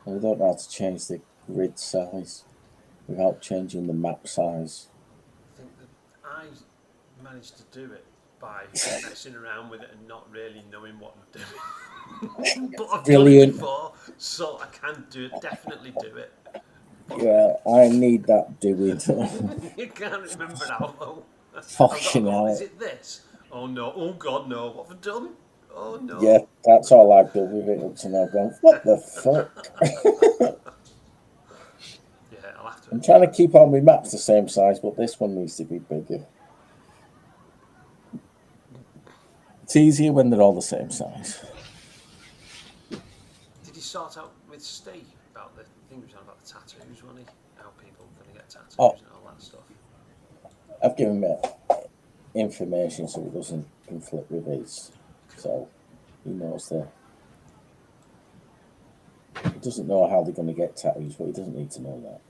And I don't know how to change the grid size without changing the map size.
I think that I managed to do it by messing around with it and not really knowing what I'm doing. But I've
Brilliant.
done it before, so I can do it. Definitely do it.
Yeah, I need that doing.
You can't remember now. Oh,
Fucking
is
hell.
it this? Oh no! Oh God, no! What have I done? Oh no!
Yeah, that's all I've done with it up to now. Going, what the fuck?
Yeah, I'll have to.
I'm trying to keep all my maps the same size, but this one needs to be bigger. It's easier when they're all the same size.
Did you sort out with Steve about the thing he was on about the tattoos, wasn't he? How people are going to get tattoos
Oh.
and all that stuff.
I've given him information so he doesn't conflict with his. So he knows that. He doesn't know how they're going to get tattoos, but he doesn't need to know that.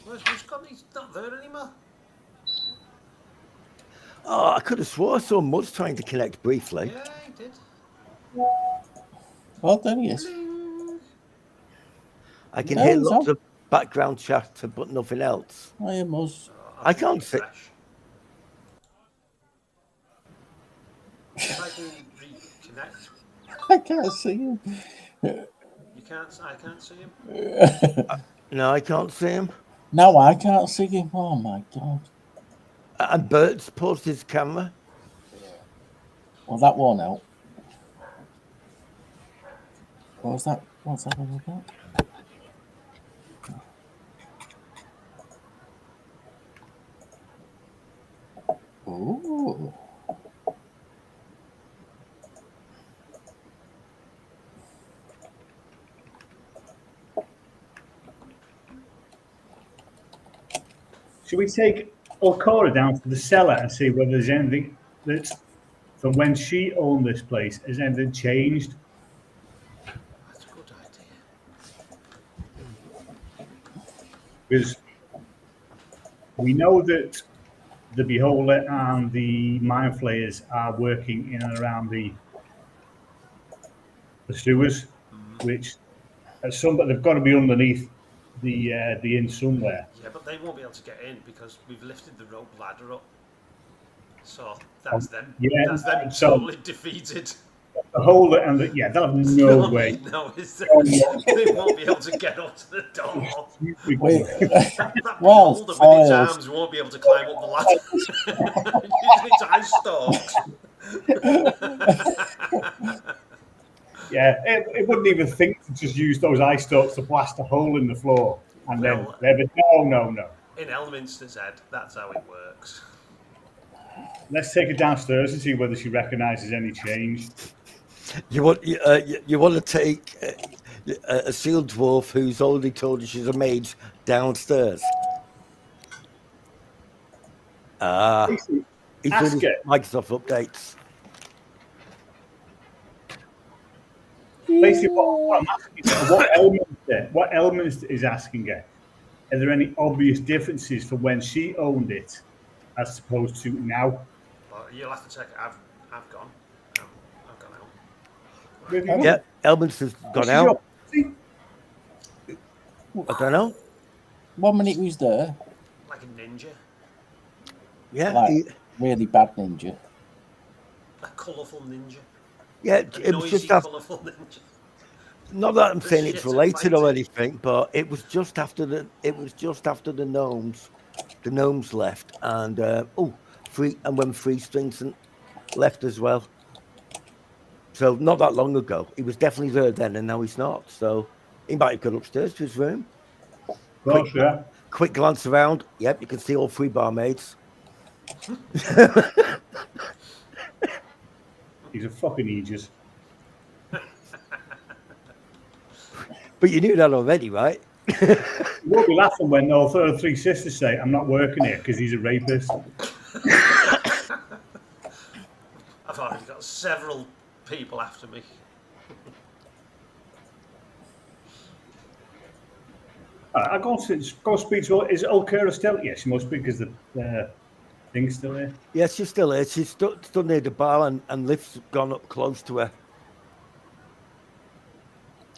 Where's Scott? He's not there anymore.
Oh, I could have swore I saw Mud's trying to connect briefly.
Yeah, he did.
Well, there he is.
Bling.
I can
No,
hear
he's
lots
on.
of background chatter, but nothing else.
I am us.
Oh,
I can't see.
refresh. If I can reconnect,
I can't see him.
you can't. I can't see him.
No, I can't see him.
No, I can't see him. Oh my god.
And Bert's paused his camera.
Well, that won't help. What's that all about? Ooh.
Should we take Alcora down to the cellar and see whether there's anything that's from when she owned this place? Has anything changed?
That's a good idea.
Because we know that the Beholder and the Mind Flayers are working in and around the sewers, which at some, but they've got to be underneath the inn somewhere.
Yeah, but they won't be able to get in because we've lifted the rope ladder up. So that's them.
Yeah,
That's them
so-
totally defeated.
The Beholder and the, yeah, they'll have no way.
No, it's they
Oh,
won't be able to get up to the door.
Wait.
That
Well,
beholder with its
foils.
arms won't be able to climb up the ladder. Using its eye stalks.
Yeah, it wouldn't even think to just use those eye stalks to blast a hole in the floor. And then, no.
In Elminster's head, that's how it works.
Let's take her downstairs and see whether she recognises any change.
You want to take a sealed dwarf who's already told you she's a mage downstairs. He's
Ask
doing
her.
Microsoft updates.
Basically, what I'm asking her, what elements is asking her? Are there any obvious differences from when she owned it as opposed to now?
Well, you'll have to check it. I've gone. I've gone out.
Where have you
Yeah, Elman's has gone out. I don't know.
1 minute he was there.
Like a ninja.
Yeah,
Like, really bad ninja.
A colourful ninja.
yeah.
A
It was
noisy,
just after.
colourful ninja.
Not that I'm
The
saying it's
shit
related or
fighting.
anything, but it was just after the gnomes left, and when Free Strings left as well. So not that long ago, he was definitely there then, and now he's not. So he might have gone upstairs to his room.
Well, yeah.
Quick glance around. Yep, you can see all three barmaids.
He's a fucking aegis.
But you knew that already, right?
You won't be laughing when all three sisters say, I'm not working here because he's a rapist.
I've already got several people after me.
I'll go speak to her. Is old Kira still? Yes, she must be because the thing's still here.
Yeah, she's still here. She's stood near the bar, and Liv's gone up close to her.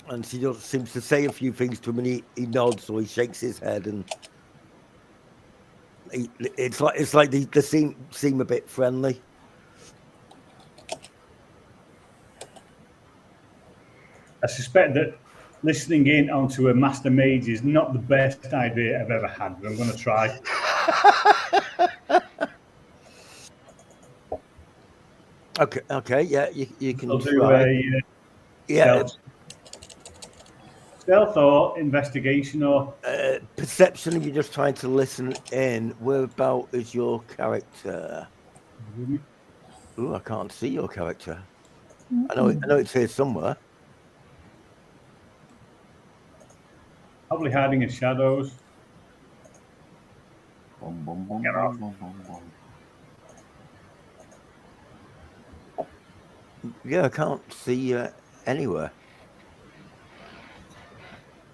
And she just seems to say a few things to him, and he nods, or he shakes his head, and it's like they seem a bit friendly.
I suspect that listening in onto a master mage is not the best idea I've ever had, but I'm going to try.
Okay, yeah, you can
I'll do
try.
stealth or investigation or
Perception. If you're just trying to listen in, whereabout is your character? Oh, I can't see your character. I know it's here somewhere.
probably hiding in shadows. Get off.
Yeah, I can't see you anywhere.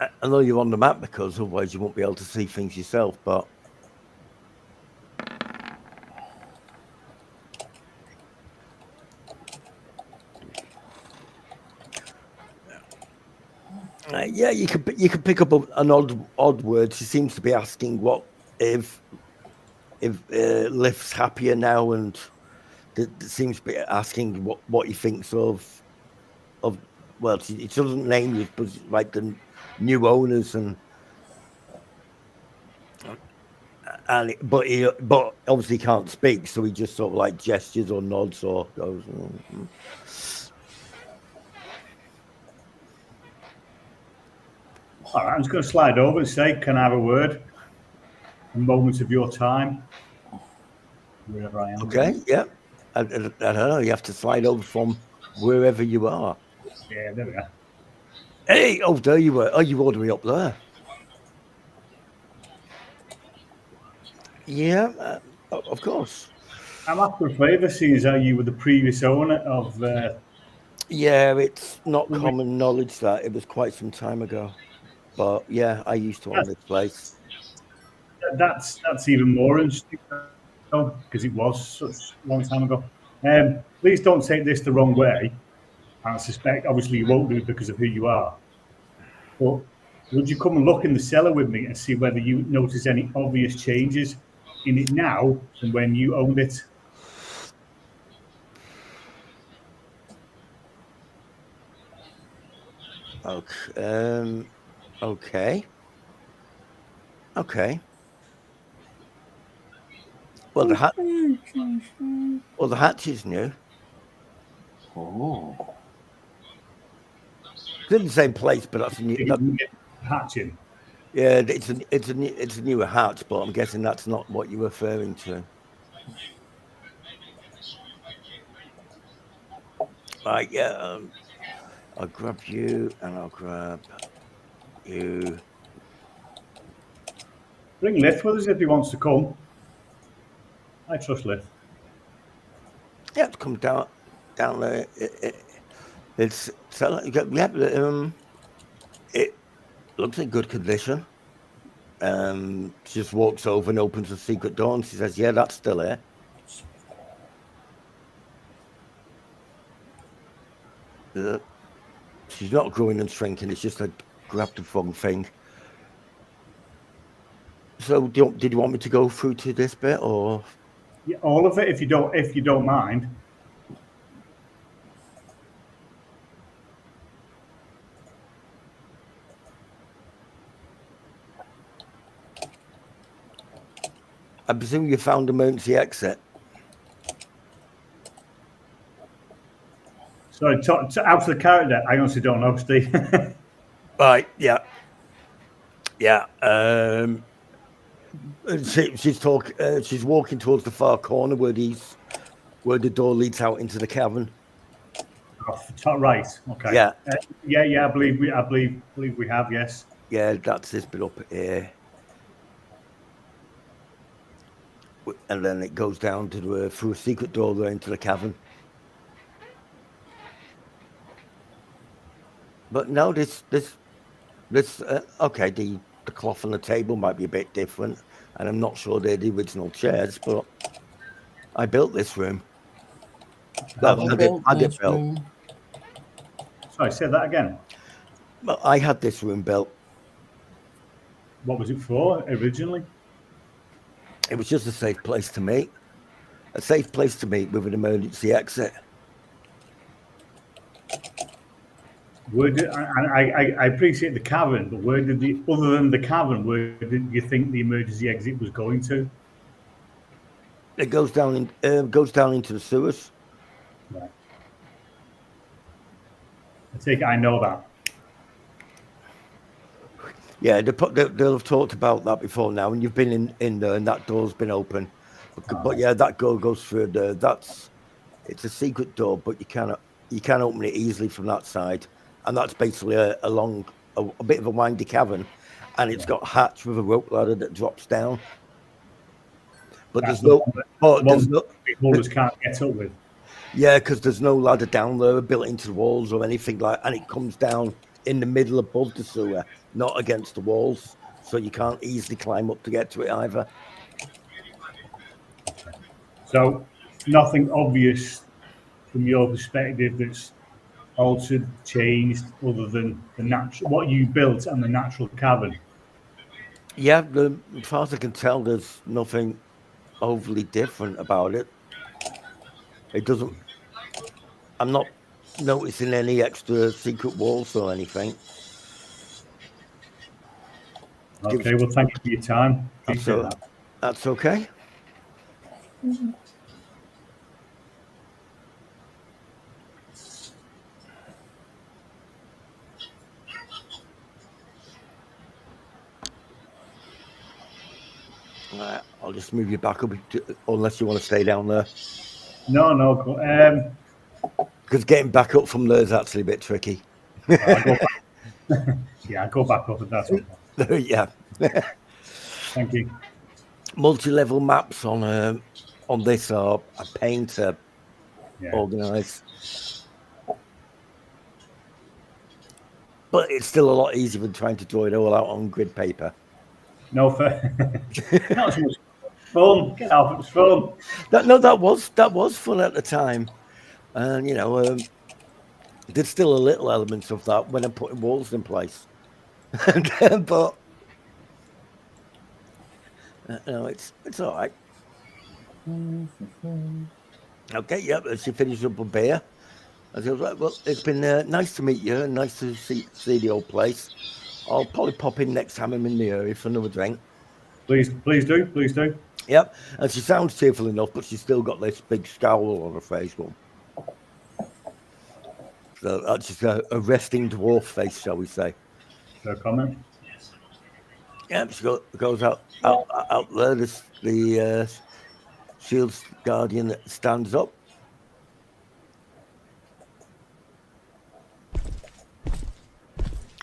I know you're on the map because otherwise you won't be able to see things yourself, but yeah, you can pick up an odd word. She seems to be asking what if Lift's happier now, and seems to be asking what he thinks of. Well, it doesn't name you, but like the new owners but obviously can't speak, so he just sort of like gestures or nods or goes.
All right, I'm just going to slide over and say, can I have a word? A moment of your time. Wherever I am.
Okay, yeah. I don't know. You have to slide over from wherever you are.
Yeah, there we are.
Hey, oh, there you were. Oh, you all the way up there. Yeah, of course.
I'm after a favour, seeing as how you were the previous owner of.
Yeah, it's not common knowledge that it was quite some time ago. But yeah, I used to own this place.
That's even more interesting because it was such a long time ago. Please don't take this the wrong way. I suspect, obviously, you won't do it because of who you are. But would you come and look in the cellar with me and see whether you notice any obvious changes in it now than when you owned it?
Okay. Okay. Well, the hatch is new.
Oh.
It's in the same place, but that's a new
hatching.
Yeah, it's a newer hatch, but I'm guessing that's not what you're referring to. Right, yeah. I'll grab you and I'll grab you.
Bring Lith with us if he wants to come. I trust Lith.
Yeah, to come down there. It looks in good condition. She just walks over and opens the secret door and she says, "Yeah, that's still there." She's not growing and shrinking. It's just a grabbed the wrong thing. So, did you want me to go through to this bit, or
yeah, all of it, if you don't mind?
I presume you found emergency exit.
Sorry, out of the character, I honestly don't know, Steve.
Right, yeah. Yeah. She's walking towards the far corner where the door leads out into the cavern.
Top right. Okay.
Yeah.
Yeah. I believe we have. Yes.
Yeah, that's this bit up here. And then it goes down to through a secret door there into the cavern. But no, this okay, the cloth on the table might be a bit different, and I'm not sure they're the original chairs, but I built this room. Well, I did build.
Sorry, say that again.
Well, I had this room built.
What was it for originally?
It was just a safe place to meet. A safe place to meet with an emergency exit.
I appreciate the cavern, but other than the cavern, where did you think the emergency exit was going to?
It goes down into the sewers.
Right. I take it I know that.
Yeah, they'll have talked about that before now, and you've been in there, and that door's been open. But yeah, that door goes through there. It's a secret door, but you can't open it easily from that side, and that's basically a bit of a windy cavern, and it's got a hatch with a rope ladder that drops down. But there's no
holders can't get up with.
Yeah, because there's no ladder down there built into the walls or anything like, and it comes down in the middle above the sewer, not against the walls, so you can't easily climb up to get to it either.
So nothing obvious from your perspective that's altered, changed, other than the natural what you built and the natural cavern.
Yeah, as far as I can tell, there's nothing overly different about it. It doesn't. I'm not noticing any extra secret walls or anything.
Okay, well, thank you for your time. Appreciate that.
That's okay. I'll just move you back up, unless you want to stay down there.
No.
Because getting back up from there is actually a bit tricky.
I go back up, and that's okay.
Yeah.
Thank you.
Multi-level maps on this are a pain to organise. But it's still a lot easier than trying to draw it all out on grid paper.
No, not so much fun. Get off, it was fun.
That was fun at the time. And, there's still a little elements of that when I'm putting walls in place. But, no, it's all right. Okay, yep, as you finish up a beer. I was like, well, it's been nice to meet you and nice to see the old place. I'll probably pop in next time I'm in the area for another drink.
Please do.
Yep, and she sounds cheerful enough, but she's still got this big scowl on her face. Well, so that's just a resting dwarf face, shall we say?
No comment.
Yep, she goes out there. The Shield's Guardian stands up.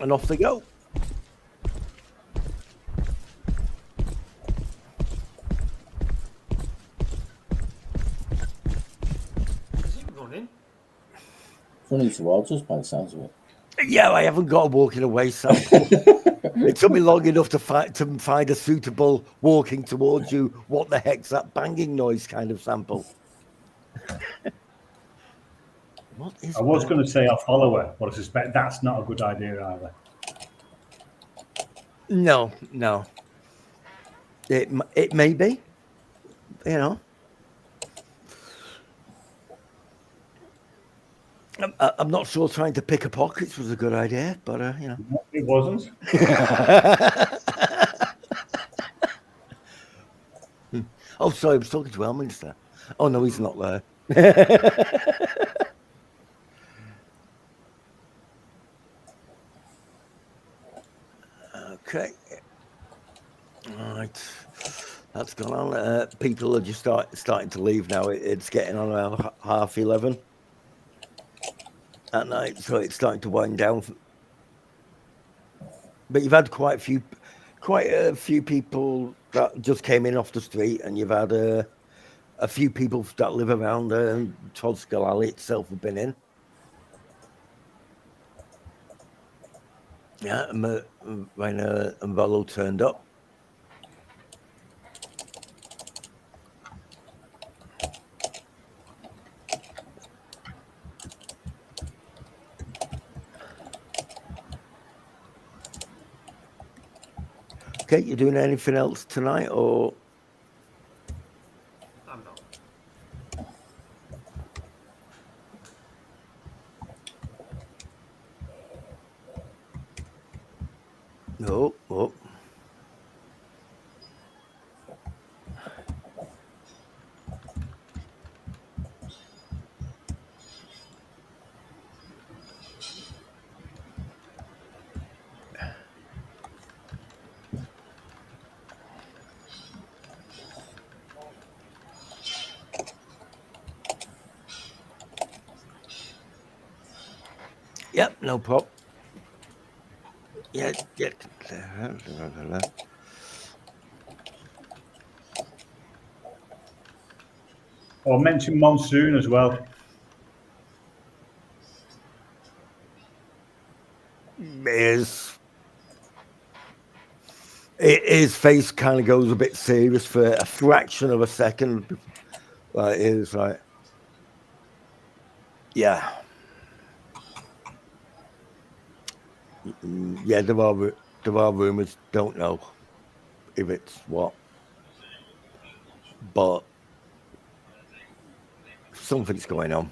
And off they go.
Running towards us by the sounds of it.
Yeah, I haven't got a walking away sample. It took me long enough to find a suitable walking towards you. What the heck's that banging noise kind of sample?
I was going to say I'll follow her, but I suspect that's not a good idea either.
No. It may be, I'm not sure trying to pick a pockets was a good idea, but
It wasn't.
sorry, I was talking to Elminster. Oh no, he's not there. Okay. Right. That's gone on. People are just starting to leave now. It's getting on around 11:30 at night, so it's starting to wind down. But you've had quite a few people that just came in off the street, and you've had a few people that live around Trodskull Alley itself have been in. Yeah, and Rainer and Volo turned up. Okay, you doing anything else tonight, or?
I'm not.
No. Oh. Yep, no problem. Yeah.
Or mention monsoon as well.
His face kind of goes a bit serious for a fraction of a second. Like, it's like, yeah. Yeah, there are rumors. Don't know if it's what, but something's going on.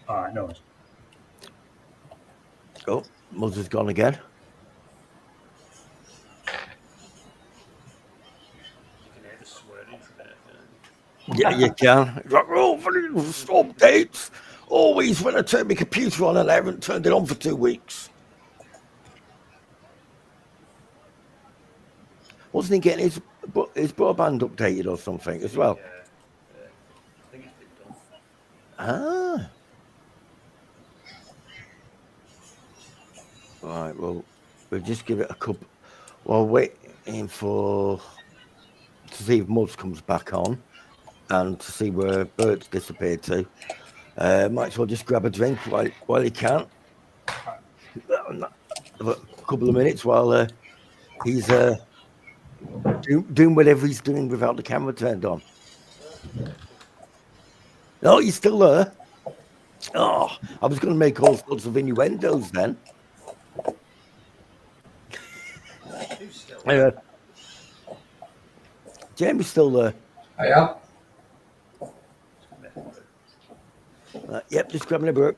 All right, no.
Oh, Mother's gone again.
You can hear the swearing from it.
Yeah, you can. It's like, oh, updates. Always when I turn my computer on and I haven't turned it on for 2 weeks. Wasn't he getting his broadband updated or something as well?
Yeah. I think it's been done.
Ah. Right, well, we'll just give it a couple. Well, waiting to see if Muzz comes back on and to see where Bert's disappeared to. Might as well just grab a drink while he can. A couple of minutes while he's doing whatever he's doing without the camera turned on. Oh, he's still there. Oh, I was going to make all sorts of innuendos then.
Who's still there?
Jamie's still there.
I am.
Yep, just grabbing a brew.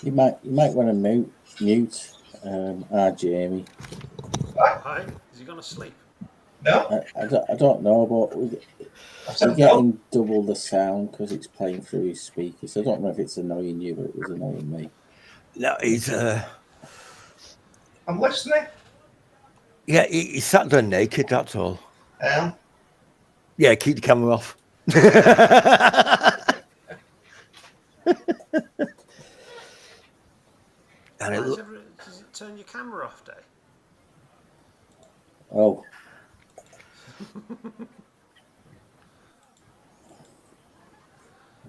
You might want to mute our Jamie.
Why? Is he gonna sleep?
No,
I don't know, but
I've said
we're
no.
getting double the sound because it's playing through his speakers. I don't know if it's annoying you, but it was annoying me.
No, he's
I'm listening.
yeah, he sat there naked. That's all.
Um,
Yeah, keep the camera off. And
Does it turn your camera off, Dave?
Oh. I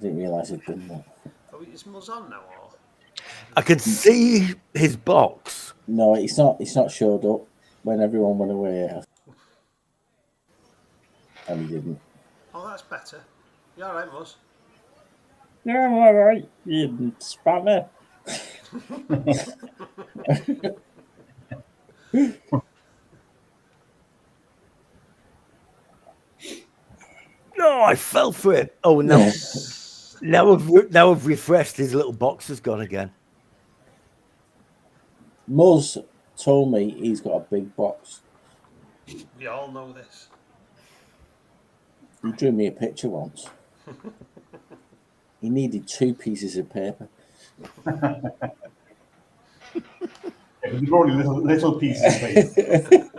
didn't realise it'd done that.
Oh, is Muzz on now, or?
I can see his box.
No, it's not. It's not showed up when everyone went away, and he didn't.
Oh, that's better. You all right, Muzz?
Yeah, I'm all right. You spanner.
No, I fell for it. Oh no! now I've refreshed. His little box has gone again.
Muzz told me he's got a big box.
We all know this.
He drew me a picture once. He needed 2 pieces of paper.
They've only little pieces of paper.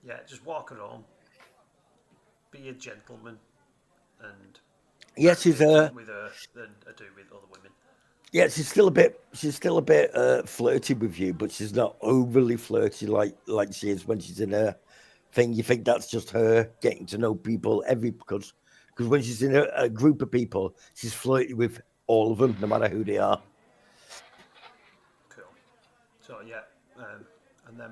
Yeah, just walk her home. Be a gentleman, and
Yes, she's
with her than I do with other women.
yeah, she's still a bit flirty with you, but she's not overly flirty like she is when she's in her thing. You think that's just her getting to know people because when she's in a group of people, she's flirty with all of them, no matter who they are.
Cool. So yeah, and then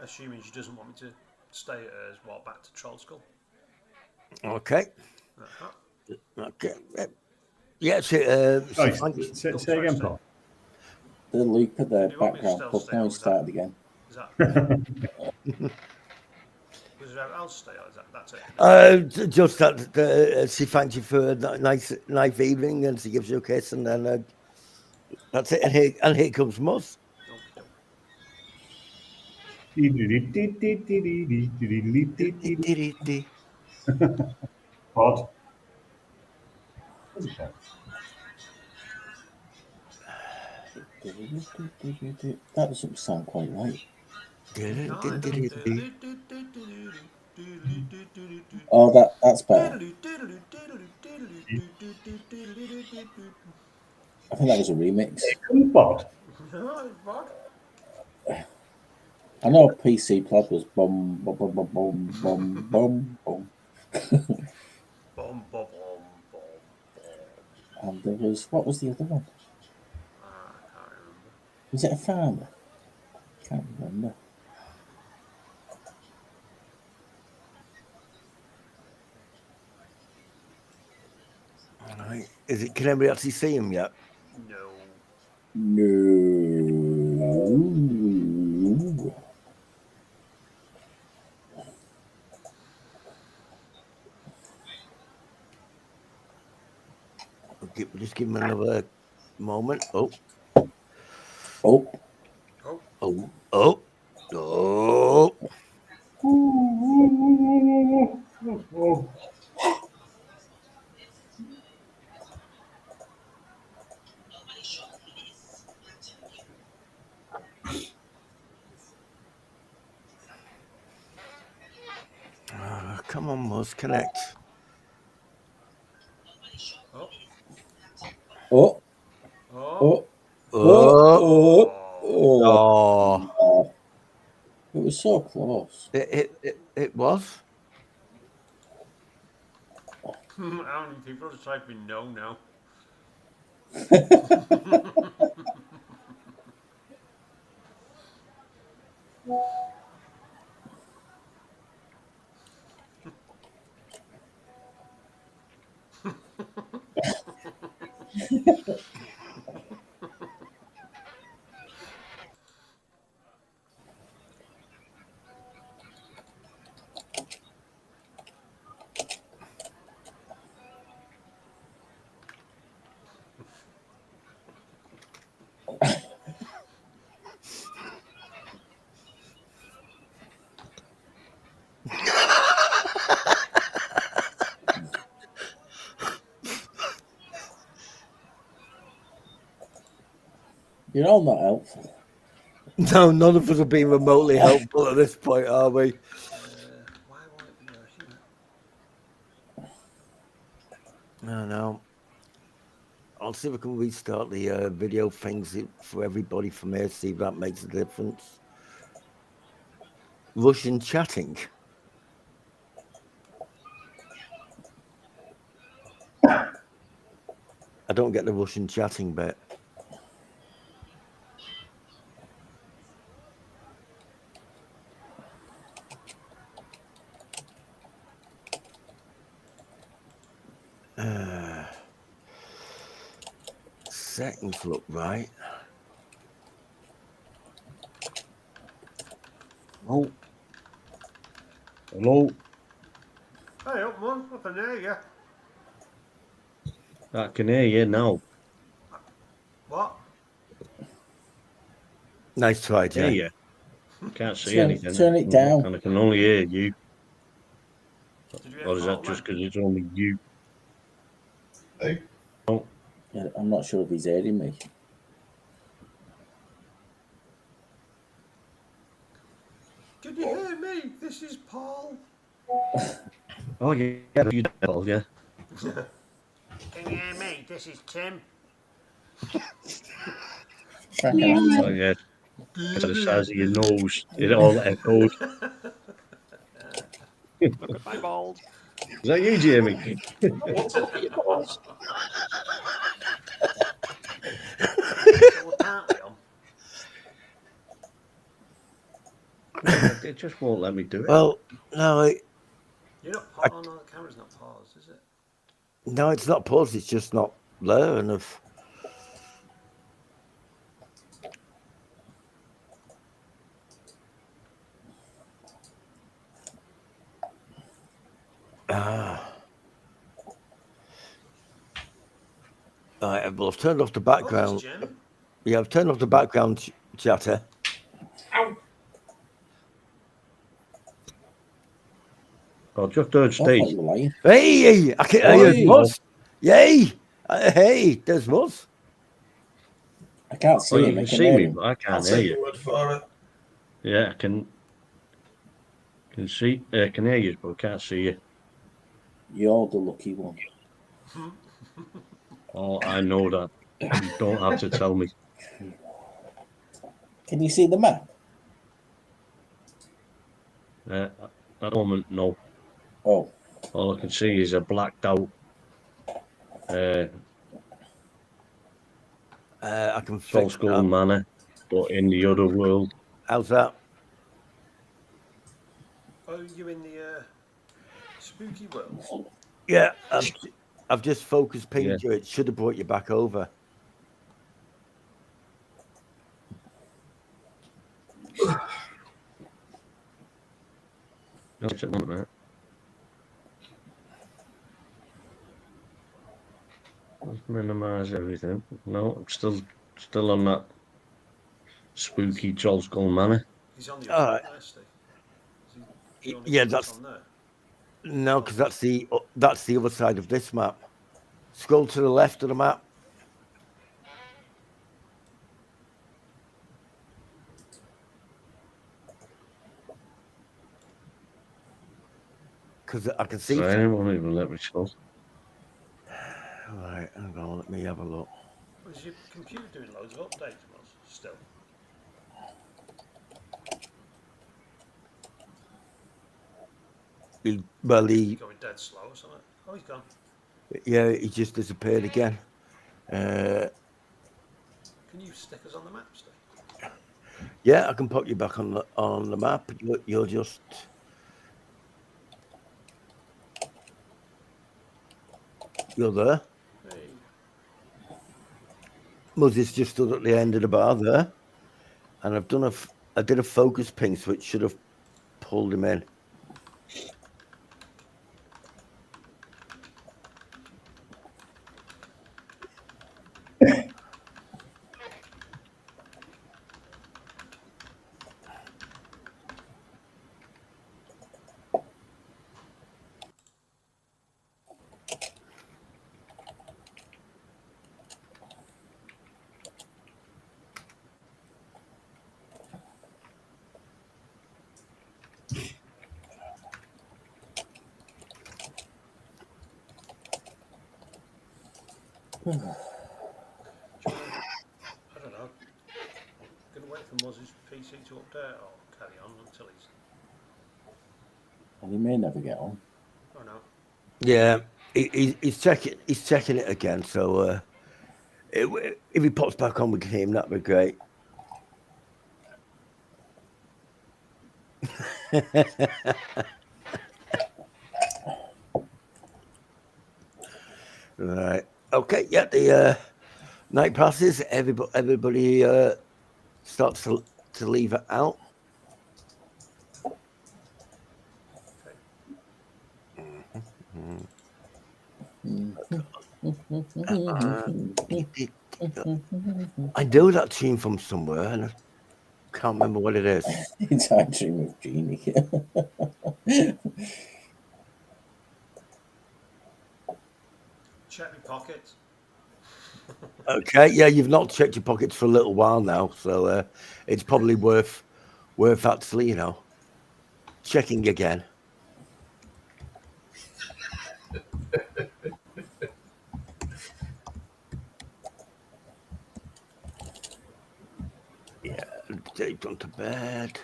assuming she doesn't want me to stay at hers, walk back to Troll Skull.
Okay.
Uh-huh.
Okay. Yeah. Say
again, Paul.
The loop at the
Do you want me to
background.
still
But
stay,
now
or
he
was
started again.
Is that? Was there else stay, or is that's it?
Just that she thanks you for a nice evening, and she gives you a kiss, and then that's it. And here comes Muzz.
Pod.
That doesn't sound quite right. Oh, that's better. I think that was a remix.
Pod.
I know PC Plod was bum bum bum bum bum bum bum bum.
Bum, bum, bum,
And there was, what was the other one?
I can't remember.
Was it a farmer? Can't remember.
All right. Is it? Can anybody actually see him yet?
No.
No.
just give him another moment. Oh,
Oh.
Oh,
oh, oh, oh. Come on, Muzz, connect.
oh,
Oh.
oh,
Oh. Oh.
oh.
Oh.
Oh,
It was so close.
it was.
How many people are typing no now?
You're all not helpful.
No, none of us are being remotely helpful at this point, are we?
Why won't it be here?
No, no. I'll see if I can restart the video things for everybody from here, see if that makes a difference. Russian chatting. I don't get the Russian chatting bit. Settings look right.
Oh. Hello.
Hey, up, man. I can hear you.
I can hear you now.
What?
Nice try,
Hear
Jay.
you. Can't see anything.
Turn it down.
And I can only hear you.
Did you
Or is that
get
just because it's only you?
Hey.
Oh,
Yeah, I'm not sure if he's hearing me.
Can you hear me? This is Paul.
oh yeah, you Paul, yeah.
Can you hear me? This is Tim.
Oh yeah. To the size of your nose, it all echoed.
My balls.
Is that you, Jamie?
What's up with your balls?
So we can't be on.
It just won't let me do it.
Well, no,
You're not paused. Oh, no, the camera's not paused, is it?
no, it's not paused. It's just not there enough. All right, well, I've turned off the
Oh,
background.
it's Jim.
Yeah, I've turned off the background chatter.
Oh, just heard
I thought
Steve.
you were lying.
Hey, I can
Hey.
hear Muzz. Yay! Hey, there's Muzz.
I can't
Oh,
see
you
him. I
can
can
see
hear
me,
him.
but I
I'll
can't hear
take
you.
your word for it.
Yeah, I can see. I can hear you, but I can't see you.
You're the lucky one.
Oh, I know that. You don't have to tell me.
Can you see the map?
At the moment, no.
Oh.
All I can see is a blacked out.
I can
Soul
fix
School
that.
Manor, but in the other world.
How's that?
Are you in the spooky world?
Yeah, I've just focus pinged
Yeah.
you. It should have brought you back over.
No, it's not that. Minimise everything. No, I'm still on that spooky Troll Skull Manor.
He's on your
All
right there, Steve. Is he the only
Yeah,
one that's
that's
on there?
no, because that's the other side of this map. Scroll to the left of the map. Because I can see.
Right, won't even let me scroll.
All right, hang on, let me have a look.
Was your computer doing loads of updates, was still?
He
Going dead slow or something? Oh, he's gone.
he just disappeared again.
Can you stick us on the map, Steve?
Yeah, I can put you back on the map. You're just. You're there.
Hey.
Muzzy's just stood at the end of the bar there, and I did a focus ping, so it should have pulled him in.
I don't know. I'm going to wait for Muzzy's PC to update or carry on until he's.
And he may never get on.
Oh no.
Yeah, he's checking it again. So if he pops back on with him, that'd be great. Right. Okay. Yeah. The night passes. Everybody starts to leave it out. I know that tune from somewhere, and I can't remember what it is.
It's I Dream of Jeannie.
Check my pockets.
Okay. Yeah, you've not checked your pockets for a little while now, so it's probably worth actually, checking again. Yeah, they've gone to bed.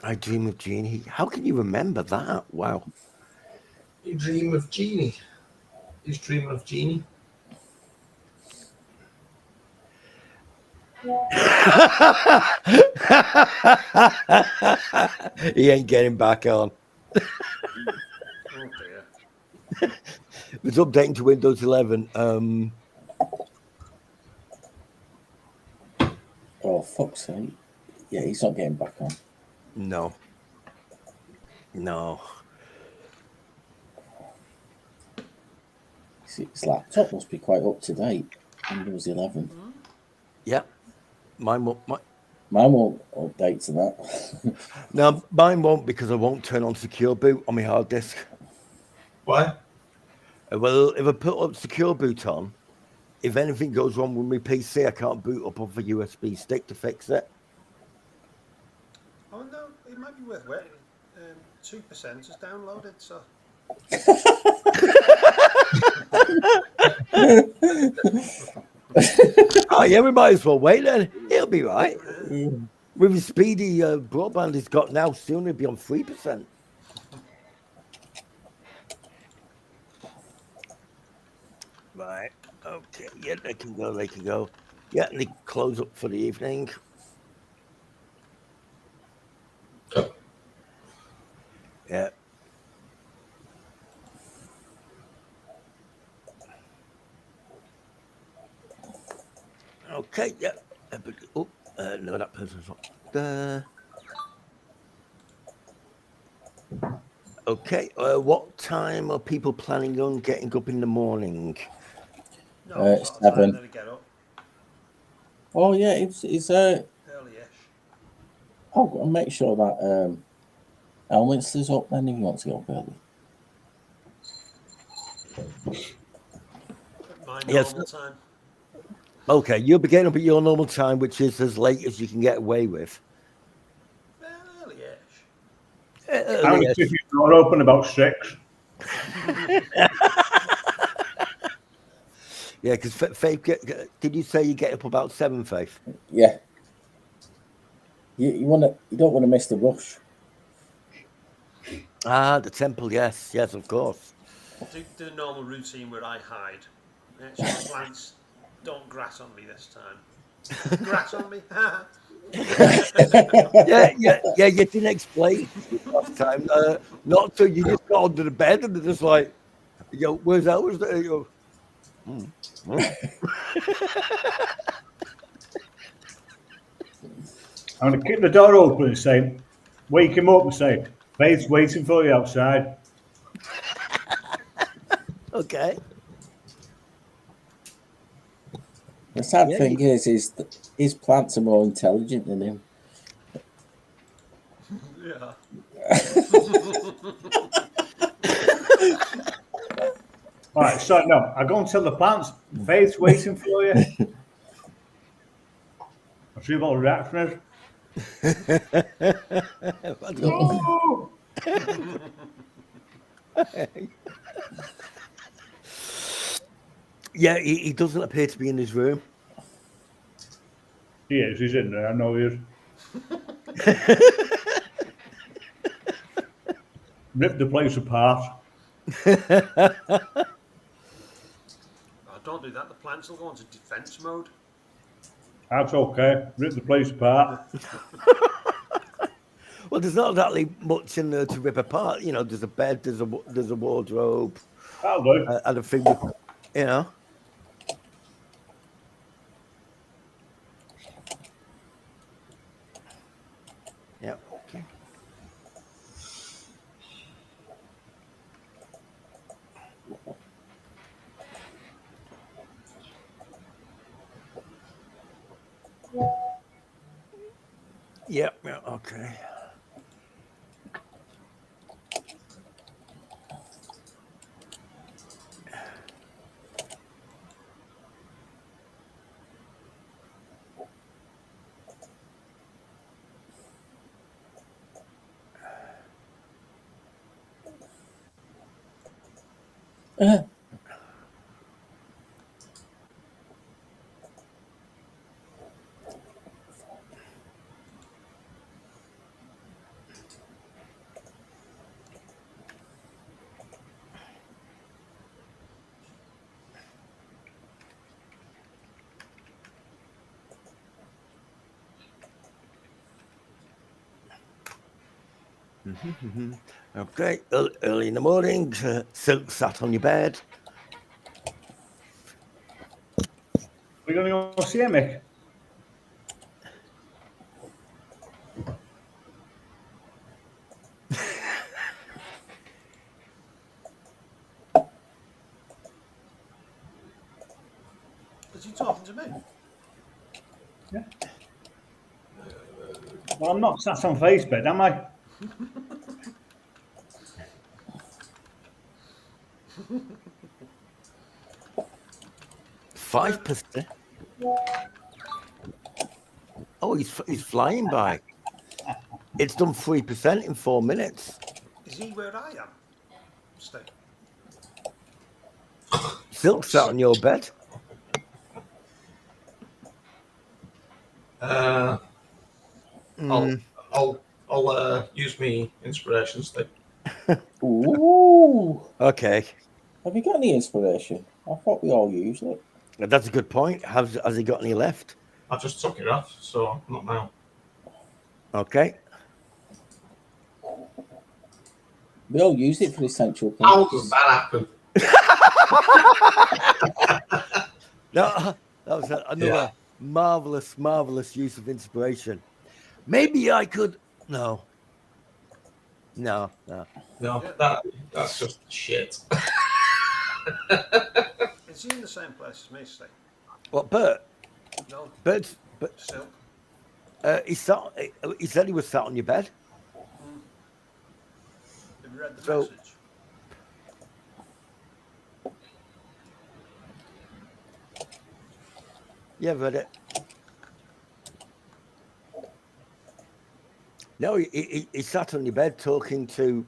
I Dream of Jeannie. How can you remember that? Wow.
You dream of Jeannie. He's dreaming of Jeannie.
He ain't getting back on.
Oh dear.
It's updating to Windows 11.
Oh, fuck's sake. Yeah, he's not getting back on.
No.
His laptop must be quite up to date. Windows 11.
Yeah. Mine won't
update to that.
No, mine won't, because I won't turn on secure boot on my hard disk.
Why?
Well, if I put up secure boot on, if anything goes wrong with my PC, I can't boot up off a USB stick to fix it.
Oh no, it might be worth waiting. 2% is downloaded, so.
Oh yeah, we might as well wait then. It'll be right. With the speedy broadband he's got now, soon it'll be on 3%. Right. Okay. Yeah, they can go. Yeah, and they close up for the evening. Yeah. Okay. Yeah. No, that person's not there. Okay, what time are people planning on getting up in the morning?
No, sort of
7.
time then I get up.
Oh yeah, it's
Early-ish.
I'll make sure that Elminster's up then if you want to go up early.
At my
Yes.
normal time.
Okay, you'll be getting up at your normal time, which is as late as you can get away with.
Early-ish.
I'm
Early-ish.
if you're not open about 6.
Yeah, because Faith, did you say you get up about 7, Faith?
Yeah. You don't want to miss the rush.
Ah, the temple, yes, of course.
Do the normal routine where I hide. Make sure the plants don't grass on me this time. Grass on me?
Yeah, you didn't explain last time. Not so you just got under the bed and they're just like, where's that? Where's that? You go,
I'm going to kick the door open and say, wake him up and say, Faith's waiting for you outside.
Okay.
The sad thing is his plants are more intelligent than him.
Yeah.
All right, so no, I go and tell the plants, Faith's waiting for you. I see about reaction is.
Yeah, he doesn't appear to be in his room.
He is, he's in there, I know he is. Rip the place apart.
Oh, don't do that. The plants will go into defense mode.
That's okay. Rip the place apart.
Well, there's not exactly much in there to rip apart. There's a bed, there's a wardrobe,
That'll do.
and a thing with, Yeah. Okay. Yeah. Okay. Okay, early in the morning, Silk sat on your bed.
We're going to go see him, Mick.
Is he talking to me?
Yeah. Well, I'm not sat on Faith's bed, am I?
%5. Oh, he's flying by. It's done 3% in 4 minutes.
Is he where I am? Stay.
Silk sat on your bed.
I'll use me inspiration stick.
Ooh.
Okay.
Have you got any inspiration? I thought we all used it.
That's a good point. Has he got any left?
I just took it off, so not now.
Okay.
We all use it for essential things.
How does that happen?
No, that was another Marvelous use of inspiration. Maybe I could. No.
No,
Yeah.
that's just shit.
Is he in the same place as me, Steve?
What, Bert?
No,
But
Silk.
he said he was sat on your bed.
Have you read the
So-
message?
Yeah, read it. No, he sat on your bed talking to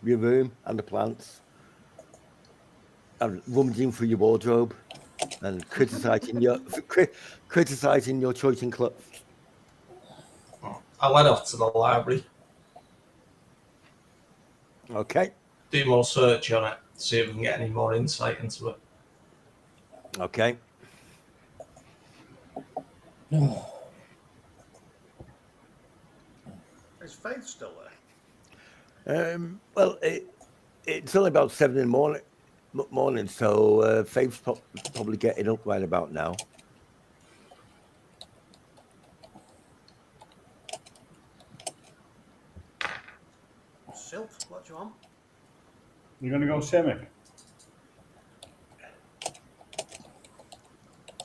your room and the plants, and rummaging through your wardrobe, and criticizing your choice in clothes.
I'll head off to the library,
Okay.
do more search on it, see if we can get any more insight into it.
Okay.
Is Faith still there?
Well, it's only about 7 in the morning, so Faith's probably getting up right about now.
Silk, what do you want?
You're going to go Simic?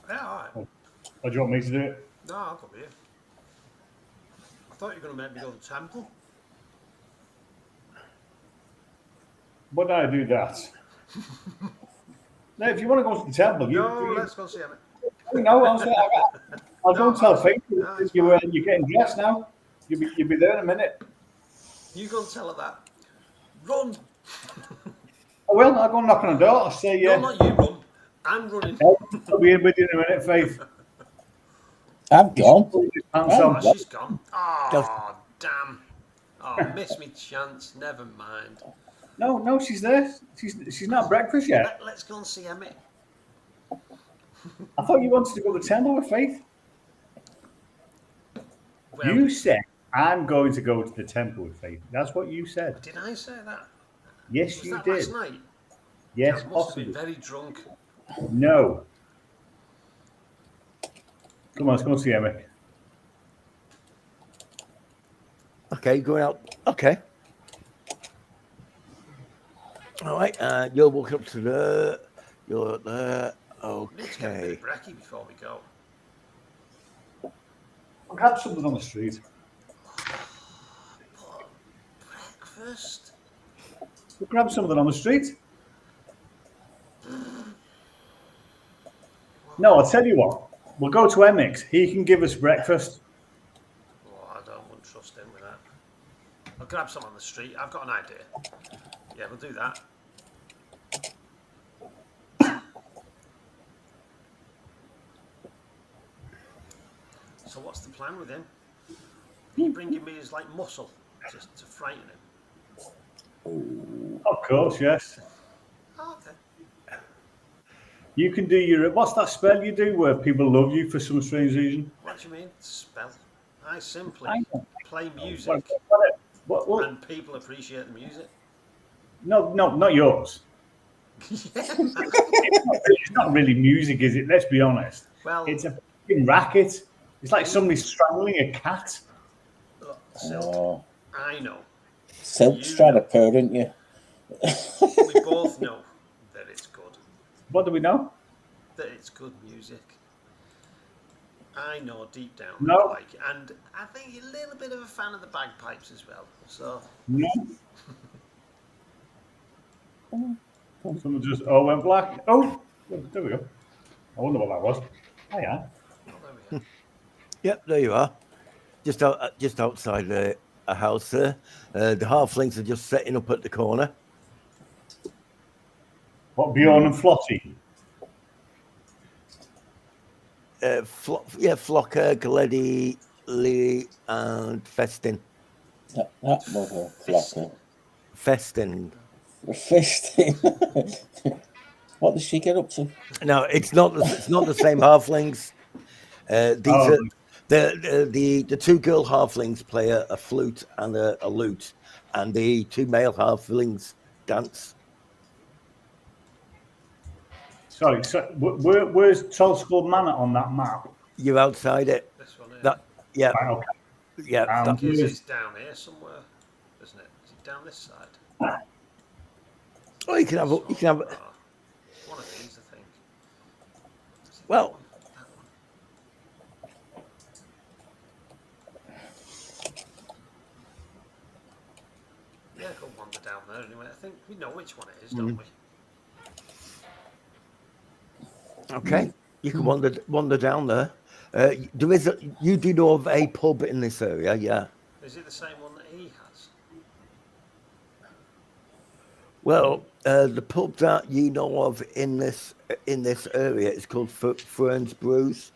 Yeah, alright.
Or do you want me to do it?
No, I'll come here. I thought you were going to make me go to the temple.
Why did I do that? No, if you want to go to the temple,
Let's go see him.
No, I'll go and tell Faith
No, it's
you're
fine.
getting dressed now. You'll be there in a minute.
You go and tell her that. Run!
Oh, well, I'll go and knock on the door. I'll say,
No, not you run. I'm running.
I'll be in with you in a minute, Faith.
I'm gone.
Oh, she's gone. Oh, damn. Oh, missed me chance. Never mind.
No, she's there. She's not breakfast yet.
Let's go and see Emmett.
I thought you wanted to go to the temple with Faith.
Well,
You said, I'm going to go to the temple with Faith. That's what you said.
did I say that?
Yes,
Was
you
that
did.
last night?
Yes,
I must have
possibly.
been very drunk.
No. Come on, let's go and see Emma.
Okay, going out. Okay. All right. You're walking up to the. You're there.
We need to get a bit
Okay.
of brekkie before we go.
I'll grab something on the street.
But breakfast?
We'll grab something on the street. No, I'll tell you what. We'll go to Emmix. He can give us breakfast.
Oh, I wouldn't trust him with that. I'll grab some on the street. I've got an idea. Yeah, we'll do that. So what's the plan with him? Are you bringing me as like muscle just to frighten him?
Of course, yes.
Oh, okay.
You can do your. What's that spell you do where people love you for some strange reason?
What do you mean? Spell. I simply
I know.
play music
What?
and people appreciate the music.
No, not yours. It's not really music, is it? Let's be honest.
Well,
It's a fucking racket. It's like somebody strangling a cat.
look, Silk,
Oh,
I know.
Silk's trying to parent you.
We both know that it's good.
What do we know?
That it's good music. I know deep down
No.
that you like it, and I think you're a little bit of a fan of the bagpipes as well. So
No. Someone just went black. Oh, there we go. I wonder what that was. Hiya.
oh, there we go.
Yep, there you are. Just outside a house there. The halflings are just setting up at the corner.
What, Bjorn and Flotty?
Flocker, Galedi, Lee, and Festin.
That mother flocker.
Festin.
Fisting. What does she get up to?
No, it's not the same halflings. These are the two girl halflings play a flute and a lute, and the two male halflings dance.
Sorry, so where's Trollskull Manor on that map?
You're outside it.
This one here.
That yeah,
Right, okay.
yeah.
I
That,
think it's down here somewhere, isn't it? Is it down this side?
oh, you can have
This
you can have.
one? Oh, one of these, I think. Is it
Well-
that one? That one. Yeah, go wander down there anyway. I think we know which one it is, don't we?
Okay, you can wander down there. There is you do know of a pub in this area, yeah.
Is it the same one that he has?
Well, the pub that you know of in this area is called Fern's Brews.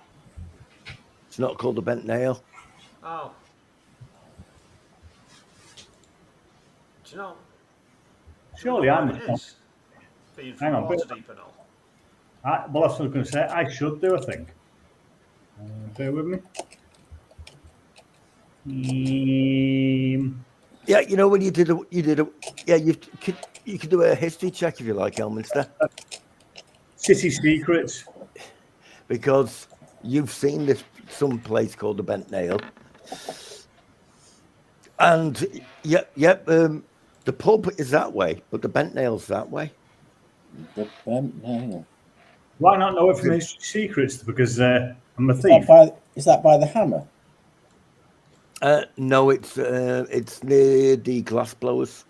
It's not called the Bent Nail.
Oh. Do you know?
Surely
where
I'm.
it is? Being
Hang
from
on,
Waterdeep and all.
Well, that's what I was going to say. I should do, I think. Bear with me.
Yeah, you know when you did yeah, you could do a history check if you like, Elminster,
City Secrets.
because you've seen this some place called the Bent Nail, and the pub is that way, but the Bent Nail's that way.
The Bent Nail.
Why not know it from History Secrets? Because I'm a
Is
thief.
that by the hammer?
No, it's near the glass blowers.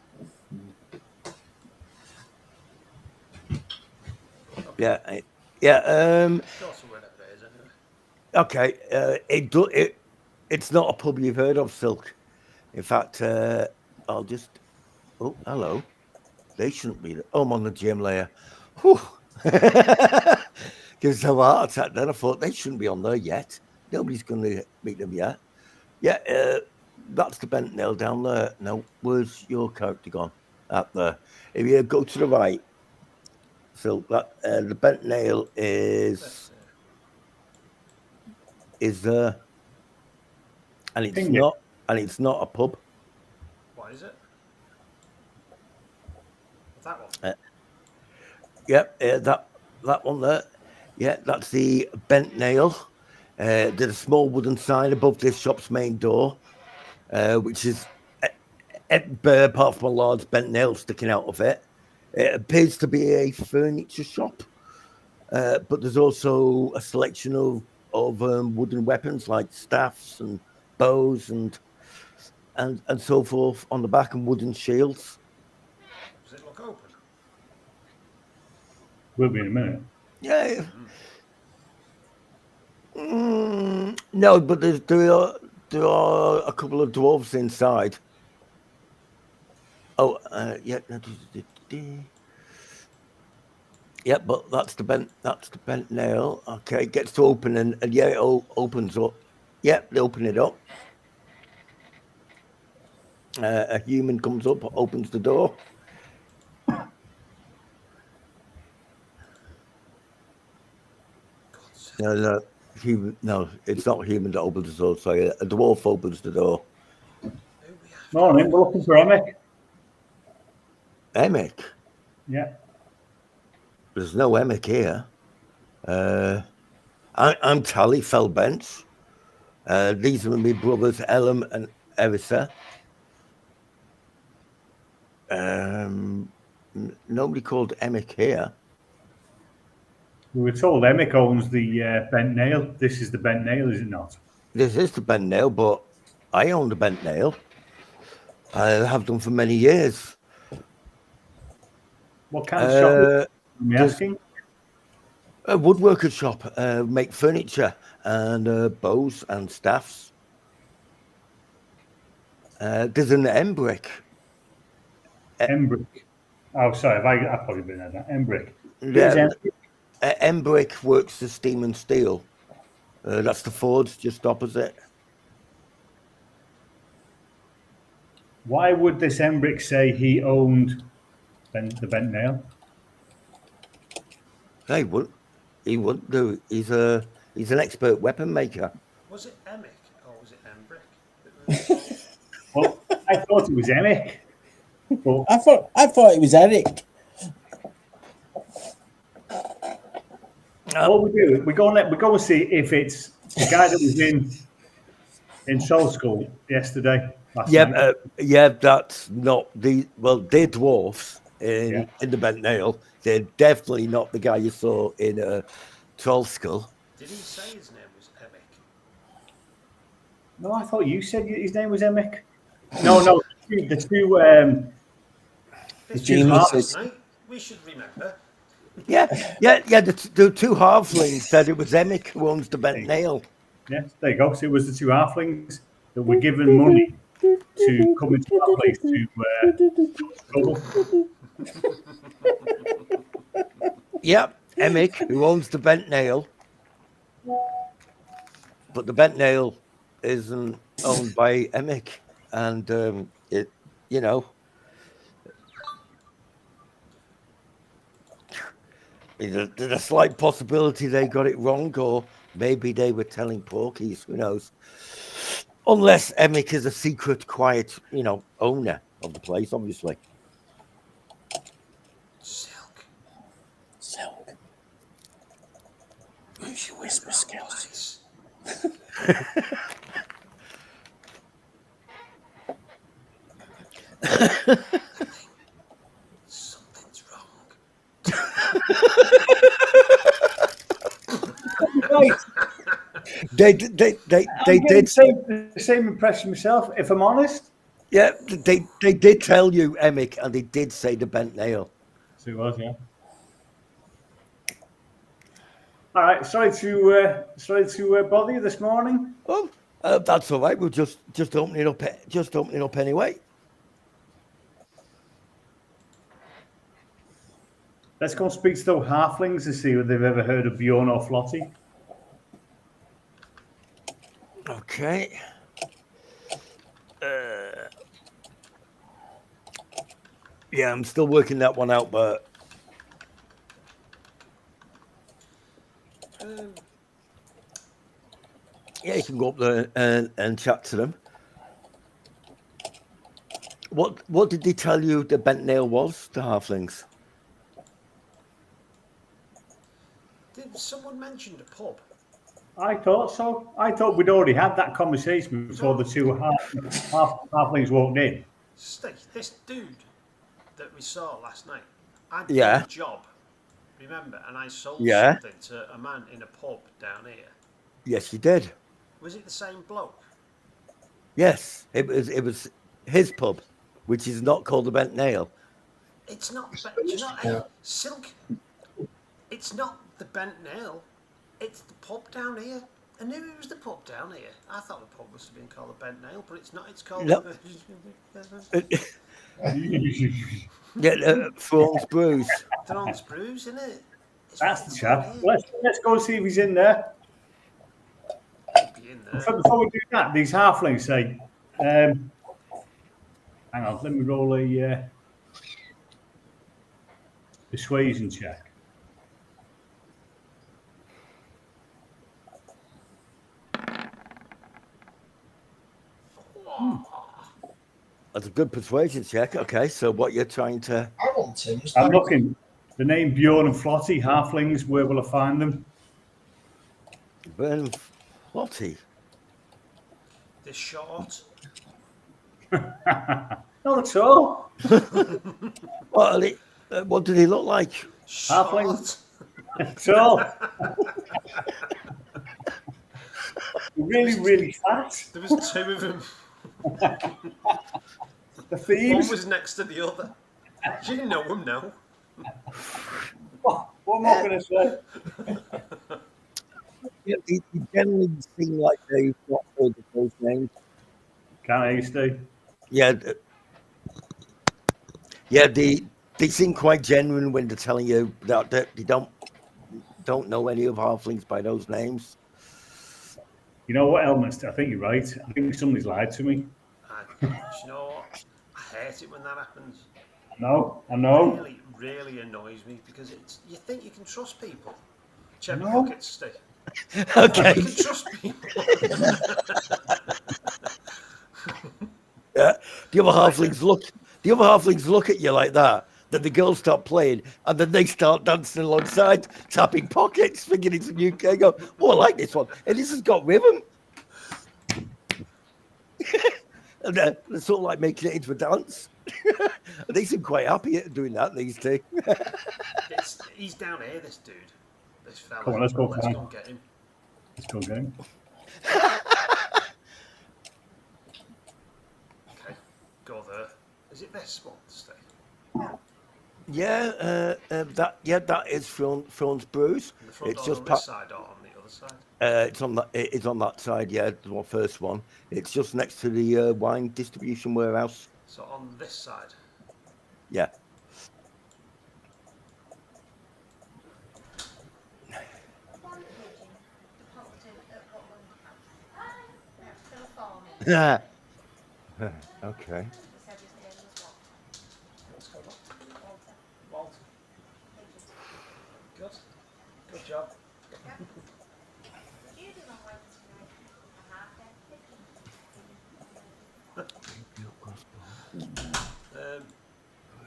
Yeah.
Go to wherever it is anyway.
Okay. It's not a pub you've heard of, Silk. In fact, I'll just. Oh, hello. They shouldn't be. Oh, I'm on the gym layer. Whew. Gives a heart attack. Then I thought they shouldn't be on there yet. Nobody's going to meet them yet. Yeah, that's the Bent Nail down there. Now, where's your character gone? Up there. If you go to the right, so that the Bent Nail is there, and it's not a pub.
What is it? That one.
Yep, that one there. Yeah, that's the Bent Nail. There's a small wooden sign above this shop's main door, which is apart from a large bent nail sticking out of it. It appears to be a furniture shop, but there's also a selection of wooden weapons like staffs and bows and so forth on the back, and wooden shields.
Does it look open?
Will be in a minute.
Yeah. No, but there are a couple of dwarves inside. Oh, yeah. Yeah, but that's the bent nail. Okay, it gets to open and yeah, it opens up. Yeah, they open it up. A human comes up, opens the door. No, it's not human that opens the door. Sorry, a dwarf opens the door.
Morning, we're looking for Emic.
Emic?
Yeah.
There's no Emic here. I'm Tally Fellbent. These are my brothers, Elam and Erisa. Nobody called Emic here.
We were told Emic owns the Bent Nail. This is the Bent Nail, is it not?
This is the Bent Nail, but I own the Bent Nail. I have done for many years.
What kind of shop are you asking?
A woodworker shop. Make furniture and bows and staffs. There's an Embrick.
Embrick. Oh, sorry, I've probably been at that. Embrick.
Yeah. Embrick works the steam and steel. That's the forge just opposite.
Why would this Embrick say he owned the Bent Nail?
He wouldn't do. He's an expert weapon maker.
Was it Emic or was it Embrick?
Well, I thought it was Emic. But
I thought it was Eric.
What we do, we go and see if it's the guy that was in Soul School yesterday. Last night.
Yeah, that's not they're dwarfs in the Bent Nail. They're definitely not the guy you saw in Troll Skull.
Did he say his name was Emic?
No, I thought you said his name was Emic. No, the two
geniuses.
We should remember.
Yeah. The two halflings said it was Emic who owns the Bent Nail.
Yeah, there you go. So it was the two halflings that were given money to come into that place to trouble.
Yeah, Emic who owns the Bent Nail, but the Bent Nail isn't owned by Emic, and there's a slight possibility they got it wrong, or maybe they were telling porkies. Who knows? Unless Emic is a secret, quiet, owner of the place, obviously.
Silk.
Use your whisper skills.
Something's wrong.
They did
the same impression myself, if I'm honest.
Yeah, they did tell you Emic, and they did say the Bent Nail.
So it was, yeah. All right, sorry to bother you this morning.
Oh, that's all right. We're just opening up anyway.
Let's go and speak to those halflings and see if they've ever heard of Bjorn or Flotty.
Okay. Yeah, I'm still working that one out, but yeah, you can go up there and chat to them. What did they tell you the Bent Nail was, the halflings?
Did someone mention the pub?
I thought so. I thought we'd already had that conversation before the two halflings walked in.
Steve, this dude that we saw last night, I did a job, remember, and I sold something to a man in a pub down here.
Yes, you did.
Was it the same bloke?
Yes, it was his pub, which is not called the Bent Nail.
It's not. Silk. It's not the Bent Nail. It's the pub down here. I knew it was the pub down here. I thought the pub must have been called the Bent Nail, but it's not. It's called.
No. Thorns Brews.
Thorns Brews, isn't it?
That's the chap. Let's go and see if he's in there.
Be in there.
Before we do that, these halflings say, hang on, let me roll a persuasion check.
That's a good persuasion check. Okay, so what you're trying to...
I'm looking. The name Bjorn and Flotty, halflings, where will I find them?
Bjorn and Flotty?
They're short.
Not at all.
What do they look like?
Halflings. At all. Really, really fat.
There was two of them.
The thieves.
One was next to the other. You didn't know him now.
What am I going to say?
Yeah, they generally seem like they've not heard of those names.
Can't hear you, Steve.
Yeah, they seem quite genuine when they're telling you that they don't know any of halflings by those names.
You know what, Elmas? I think you're right. I think somebody's lied to me.
You know what? I hate it when that happens.
I know.
It really annoys me because you think you can trust people. Check my pockets, Steve.
Okay.
You can trust people.
Yeah. The other halflings look at you like that. Then the girls start playing, and then they start dancing alongside, tapping pockets, thinking it's a new UK. Go, oh, I like this one. And this has got rhythm. And they're sort of like making it into a dance. They seem quite happy at doing that, these two.
He's down here, this dude. This fella.
Come on, let's go
Let's
find
go
him.
and get him.
Let's go get him.
Okay, go there. Is it this one, Steve?
Yeah, that is Thrones Brews.
In the front
It's
door
just
on this side or on the other side?
it's on that side. Yeah, the first one. It's just next to the wine distribution warehouse.
So on this side.
Yeah.
One pigeon deposited at Rutland House. That's still forming.
Yeah. Okay.
He said his name was what?
What's going on?
Walter.
Walter.
Pigeon.
Good job.
Yeah. What do you do on Wednesday night? A half-dead pigeon.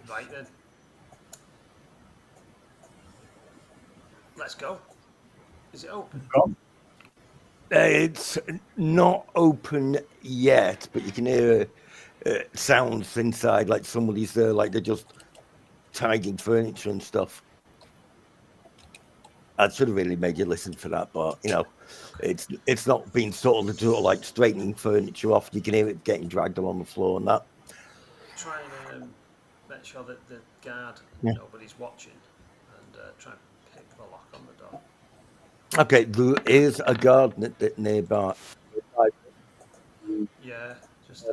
Right then. Let's go. Is it open?
It's not open yet, but you can hear sounds inside, like somebody's there, like they're just tidying furniture and stuff. I should have really made you listen for that, but you know, it's not being sort of like straightening furniture off. You can hear it getting dragged along the floor and that.
Try and make sure that the guard,
Yeah.
nobody's watching, and try and pick the lock on the door.
Okay, there is a garden nearby.
Yeah, just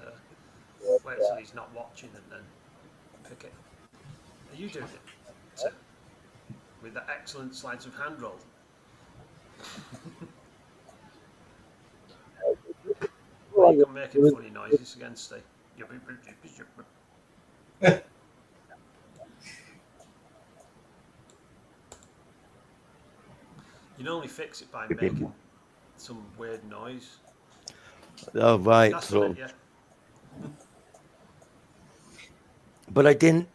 wait till he's not watching and then pick it. Are you doing it? Tim? With the excellent sleight of hand roll. You're making funny noises again, Steve. You can only fix it by making some weird noise.
Oh right,
That's
so
it, yeah.
but I didn't.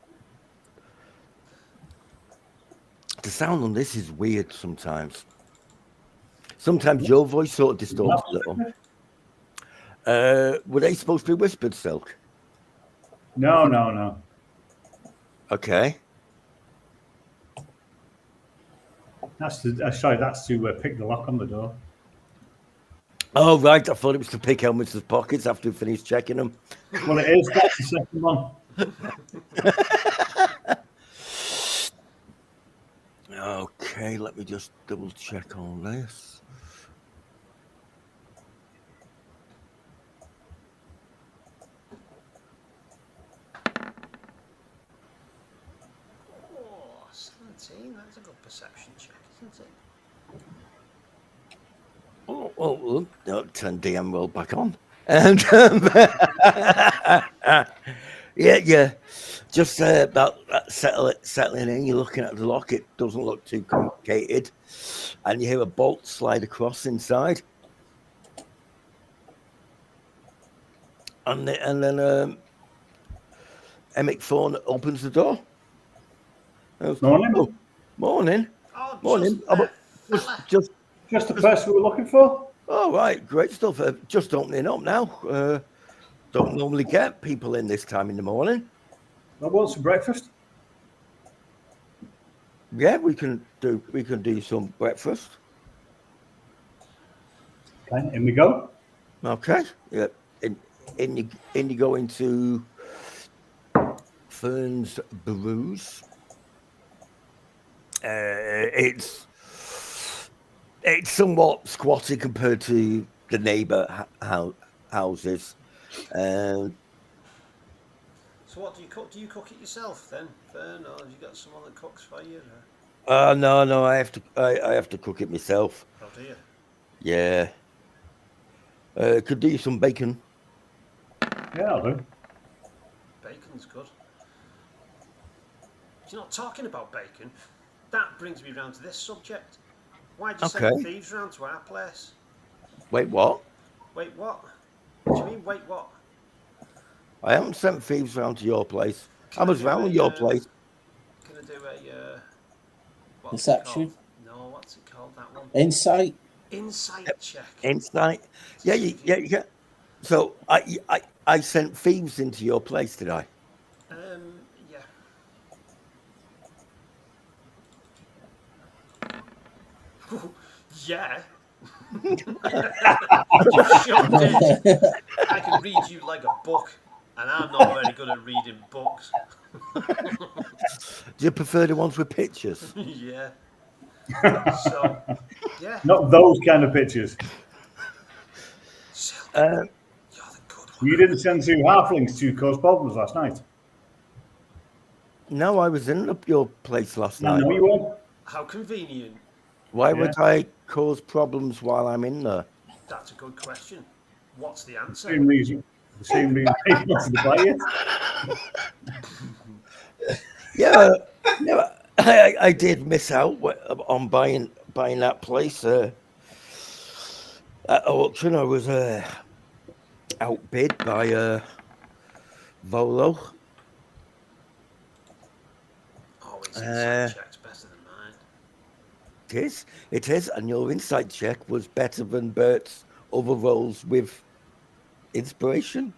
The sound on this is weird sometimes. Sometimes your voice sort of distorts a little. Were they supposed to be whispered, Silk?
No.
Okay.
That's to pick the lock on the door.
Oh right, I thought it was to pick Helmut's pockets after we finished checking them.
Well, it is. That's the second one.
Okay, let me just double check on this.
Oh, 17, that's a good perception check, isn't it?
Oh, turn DM roll back on. And yeah. Just about settling in. You're looking at the lock. It doesn't look too complicated, and you hear a bolt slide across inside, and then Emmett Thorne opens the door.
Morning.
Oh, morning.
Oh,
Morning.
Just,
Just the person we were looking for.
Oh, right, great stuff. Just opening up now. Don't normally get people in this time in the morning.
I want some breakfast.
Yeah, we can do some breakfast.
Okay, in we go.
Okay. Yeah. In you go into Fern's Brews. It's somewhat squatty compared to the neighbour houses.
So what do you cook? Do you cook it yourself then, Fern, or have you got someone that cooks for you?
No, I have to cook it myself.
Oh, do you?
Yeah. Could do some bacon.
Yeah, I'll do.
Bacon's good. You're not talking about bacon. That brings me round to this subject. Why'd you send thieves round to our place?
Wait, what?
Wait, what? What do you mean, wait, what?
I haven't sent thieves round to your place. I was round your place.
going to do a what's
Deception?
it called? No, what's it called? That one.
Insight?
Insight check.
Insight. Yeah, yeah. So I sent thieves into your place, did I?
Yeah. Yeah. You sure did. I can read you like a book, and I'm not very good at reading books.
Do you prefer the ones with pictures?
Yeah. So, yeah.
Not those kind of pictures.
Silk,
Uh,
you're the good one.
You didn't send 2 halflings to cause problems last night.
No, I was in your place last
I
night.
know you were.
How convenient.
Why
Yeah.
would I cause problems while I'm in there?
That's a good question. What's the answer?
Same reason. The same reason he wanted to buy it.
Yeah, I did miss out on buying that place. At auction, I was outbid by Volo.
Always insight check's better than mine.
It is, and your insight check was better than Bert's other rolls with inspiration.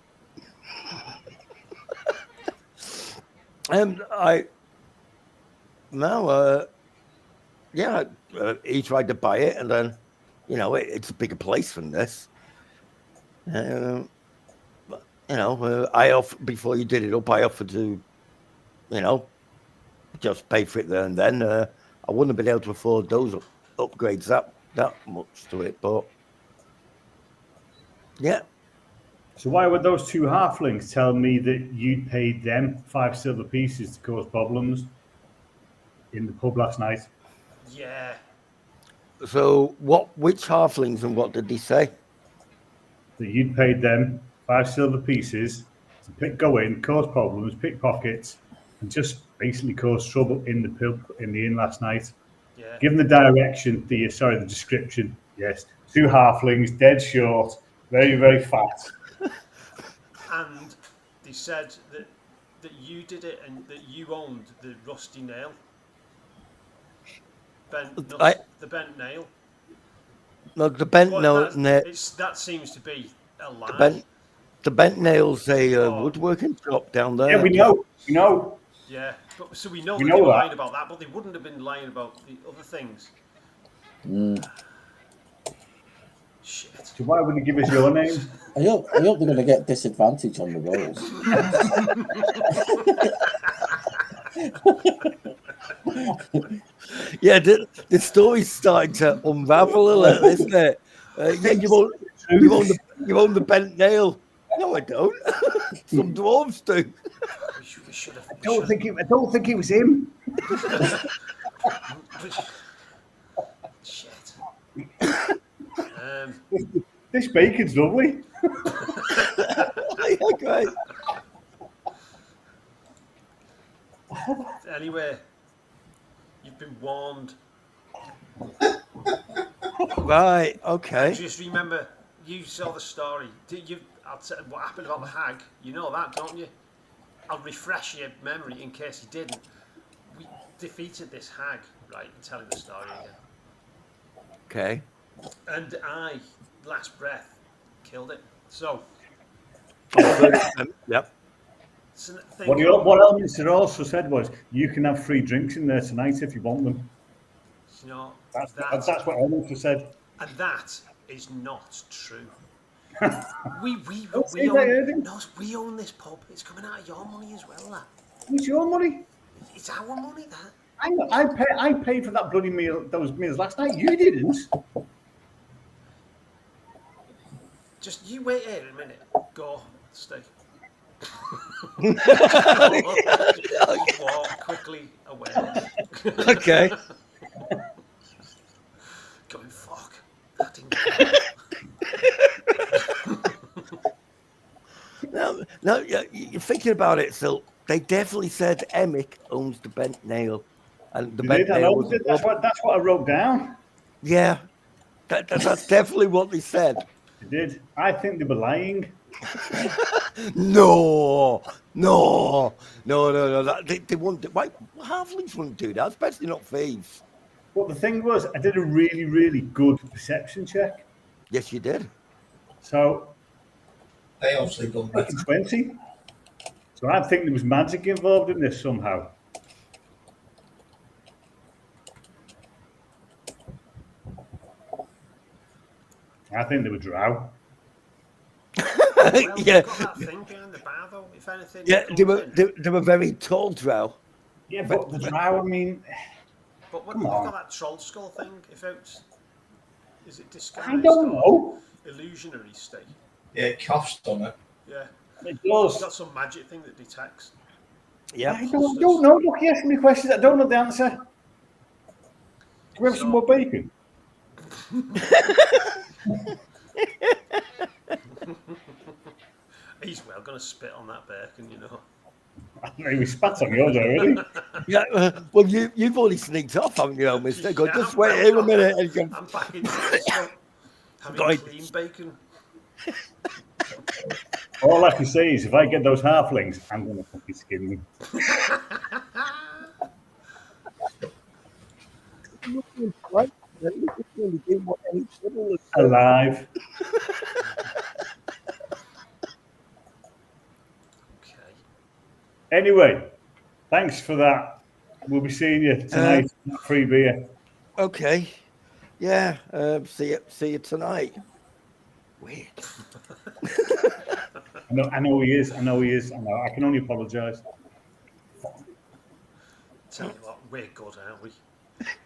He tried to buy it, and then, it's a bigger place than this. I offered, before you did it up, I offered to, just pay for it there and then. I wouldn't have been able to afford those upgrades that much to it, but yeah.
So why would those 2 halflings tell me that you'd paid them 5 silver pieces to cause problems in the pub last night?
Yeah.
So which halflings and what did they say?
That you'd paid them 5 silver pieces to go in, cause problems, pickpockets, and just basically cause trouble in the pub in the inn last night.
Yeah.
Given the direction, the description, yes, 2 halflings, dead short, very, very fat.
And they said that you did it and that you owned the rusty nail. The bent nail.
No, the bent nail.
That seems to be a lie.
The bent nail's a woodworking shop down there.
Yeah, we know.
Yeah, but so we know that they were lying about that, but they wouldn't have been lying about the other things. Shit.
So why would he give us your name?
I hope they're going to get disadvantage on the rolls.
Yeah, the story's starting to unravel a little, isn't it? Yeah, you own the bent nail. No, I don't. Some dwarves do.
I don't think it was him.
Shit.
This bacon's lovely.
Okay.
Anyway, you've been warned.
Right. Okay.
Just remember, you saw the story. I'll tell what happened about the hag. You know that, don't you? I'll refresh your memory in case you didn't. We defeated this hag, right? And telling the story again.
Okay.
And I, last breath, killed it. So.
Yep.
What Elminster also said was, you can have free drinks in there tonight if you want them.
You know,
that's what Elminster said.
And that is not true. we own this pub. It's coming out of your money as well, that.
It's your money.
It's our money, that.
I paid for that bloody meal, those meals last night. You didn't.
Just you wait here a minute. Go, stay. Walk quickly away.
Okay.
Going, fuck. That didn't
No, you're thinking about it, so they definitely said Emic owns the bent nail. And the bent nail
that's what I wrote down.
Yeah. That's definitely what they said.
They did. I think they were lying.
No. They wouldn't. Why halflings wouldn't do that, especially not thieves.
But the thing was, I did a really, really good perception check.
Yes, you did.
So
They obviously done
I'm thinking
better.
20. So I think there was magic involved in this somehow. I think they were drow.
Well,
Yeah.
you've got that thing behind the bar, though. If anything
Yeah,
comes
they were
in.
they were very tall drow.
Yeah, but the drow, I mean,
But what
come
you've
on.
got that troll skull thing. If it's is it
I
disguised
don't
or
know.
illusionary state?
Yeah, it coughs on it.
Yeah.
It
You've
does.
got some magic thing that detects.
Yeah.
I don't know. Look, you asking me questions. I don't know the answer. Can we have some more bacon?
He's well going to spit on that bacon, you know.
I mean, we spat on yours already.
Yeah. Well, you've already sneaked off, haven't you, Mister? Go,
Yeah,
just
I'm
wait
well
here a
gone.
minute. And you can...
I'm back in Tesco having
Go ahead.
clean bacon.
All I can say is, if I get those halflings, I'm going to fucking skin them. Alive.
Okay.
Anyway, thanks for that. We'll be seeing you tonight. Free beer.
Okay. Yeah. See you tonight. Weird.
I know he is. I know he is. I know. I can only apologise.
Tell you what, we're good, aren't we?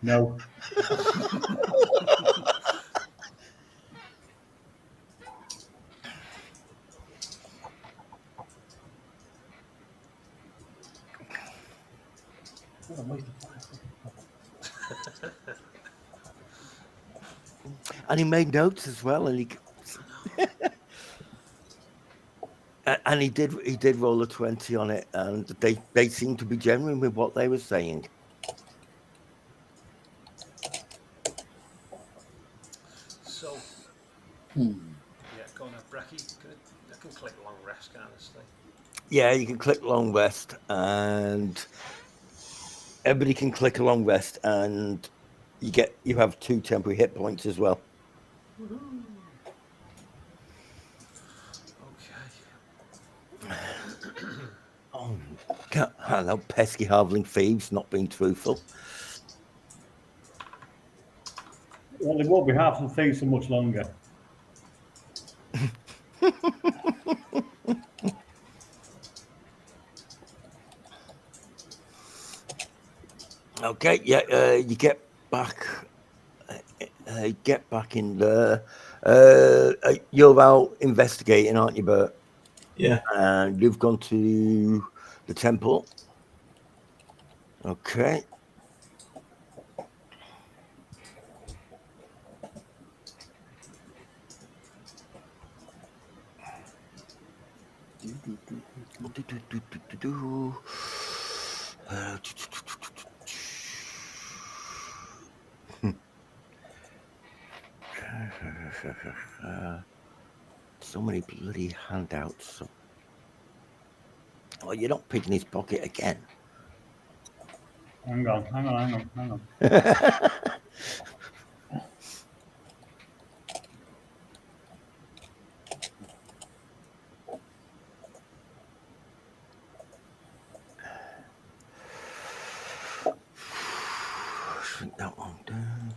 No.
And he made notes as well, and he and he did roll a 20 on it, and they seemed to be genuine with what they were saying.
So,
Hmm.
yeah, go on, Brecky. I can click long rest, can't I, Steve?
Yeah, you can click long rest, and everybody can click a long rest, and you have 2 temporary hit points as well.
Woohoo! Okay.
Oh, hello, pesky halfling thieves, not being truthful.
Well, they won't be half the thing so much longer.
Okay, yeah, you get back in there. You're out investigating, aren't you, Bert?
Yeah.
And you've gone to the temple. Okay. So many bloody handouts. Oh, you're not picking his pocket again.
Hang on.
Shrink that one down.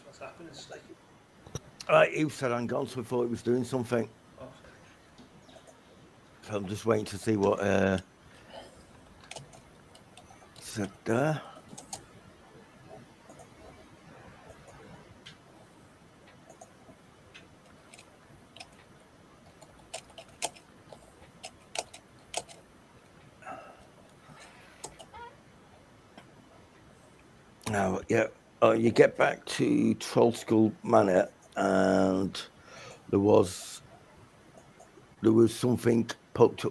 What's happening, Steve?
He said hang on, so I thought he was doing something.
Oh,
So I'm just waiting to see what said there. Now, yeah, you get back to Troll School Manor, and there was something poked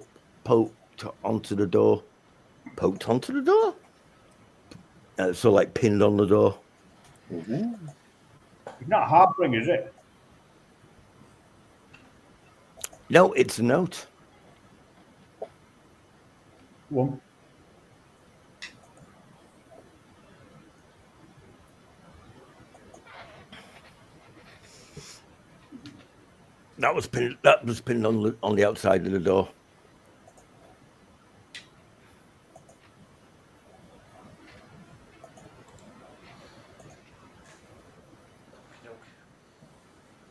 onto the door. Poked onto the door? So like pinned on the door.
Ooh.
It's not Heartbring, is it?
No, it's a note.
One.
That was pinned on the outside of the door.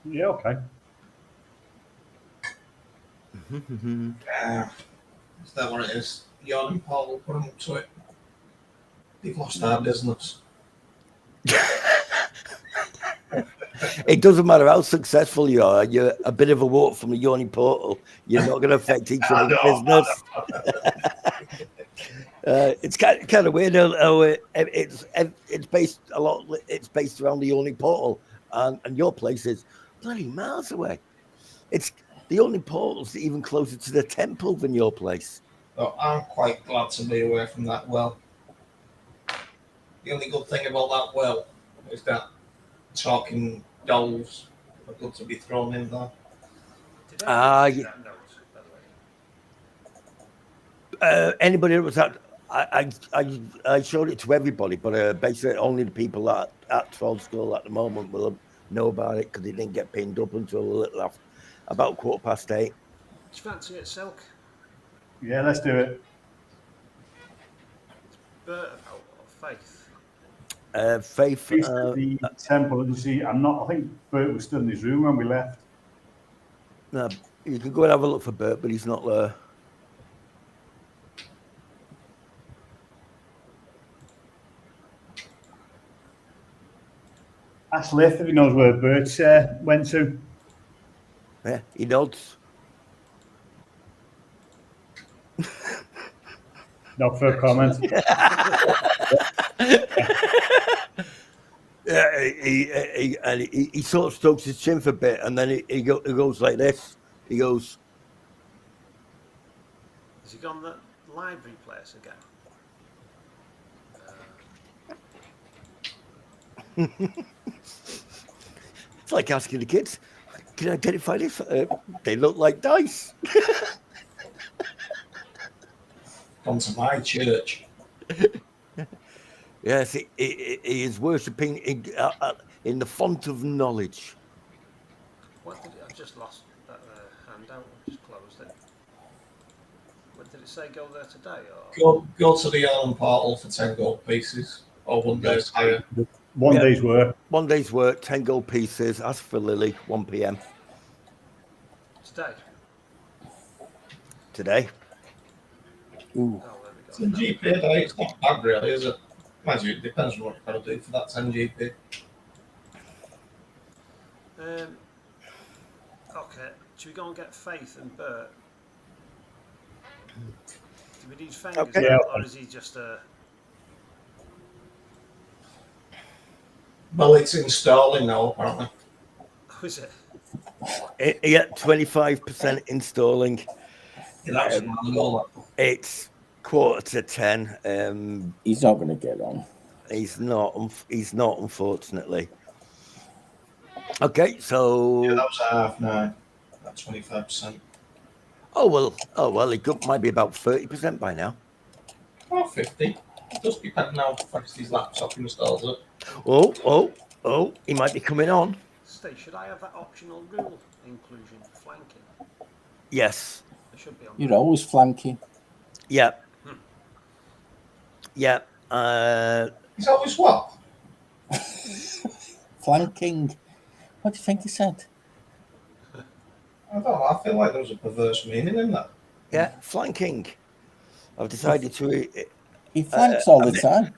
Yeah, okay.
Is that what it is? Jan and Paul will put them up to it. They've lost our business.
It doesn't matter how successful you are. You're a bit of a walk from the yawning portal. You're not going to affect each other's business. It's kind of weird. How it's based a lot. It's based around the yawning portal, and your place is bloody miles away. It's the yawning portal's even closer to the temple than your place.
So I'm quite glad to be away from that well. The only good thing about that well is that talking dolls are good to be thrown in there.
Did I see that note, by the way?
Anybody that was at, I showed it to everybody, but basically only the people at Troll School at the moment will know about it because it didn't get pinned up until a little after, about 8:15.
Do you fancy it, Silk?
Yeah, let's do it.
Bert about or Faith?
Faith.
Feast at the temple. You see, I think Bert was still in his room when we left.
No, you can go and have a look for Bert, but he's not there.
Ask Lith if he knows where Bert went to.
Yeah, he nods.
Not for a comment.
Yeah, he sort of strokes his chin for a bit, and then he goes like this. He goes,
Has he gone the library place again?
it's like asking the kids, can I identify this? They look like dice.
Come to my church.
Yes, he is worshipping in the font of knowledge.
What did it? I've just lost that handout. I've just closed it. What did it say? Go there today, or
Go to the Island portal for 10 gold pieces, or 1 day's hire.
One day's work.
1 day's work, 10 gold pieces. Ask for Lily, 1 p.m.
today?
today.
Ooh.
Oh, there we
It's
go.
a GP day. It's not bad, really, is it? Mind you, it depends on what you're going to do for that 10 GP.
Okay, should we go and get Faith and Bert? Do we need Feng
Okay.
as well, or is he just a...
Well, it's installing now, apparently.
Oh, is it?
Yeah, 25% installing.
Yeah, that was a while ago, that.
It's 9:45.
He's not going to get on.
He's not, unfortunately. Okay, so
Yeah, that was at 9:30. At 25%.
oh well, it might be about 30% by now.
Or 50. It does depend how fast his laptop installs it.
Oh, he might be coming on.
Steve, should I have that optional rule inclusion, flanking?
Yes.
It should be on.
You're always flanking.
Yeah. Yeah.
He's always what?
Flanking. What do you think he said?
I don't know. I feel like there was a perverse meaning in that.
Yeah, flanking. I've decided to.
He flanks all the time.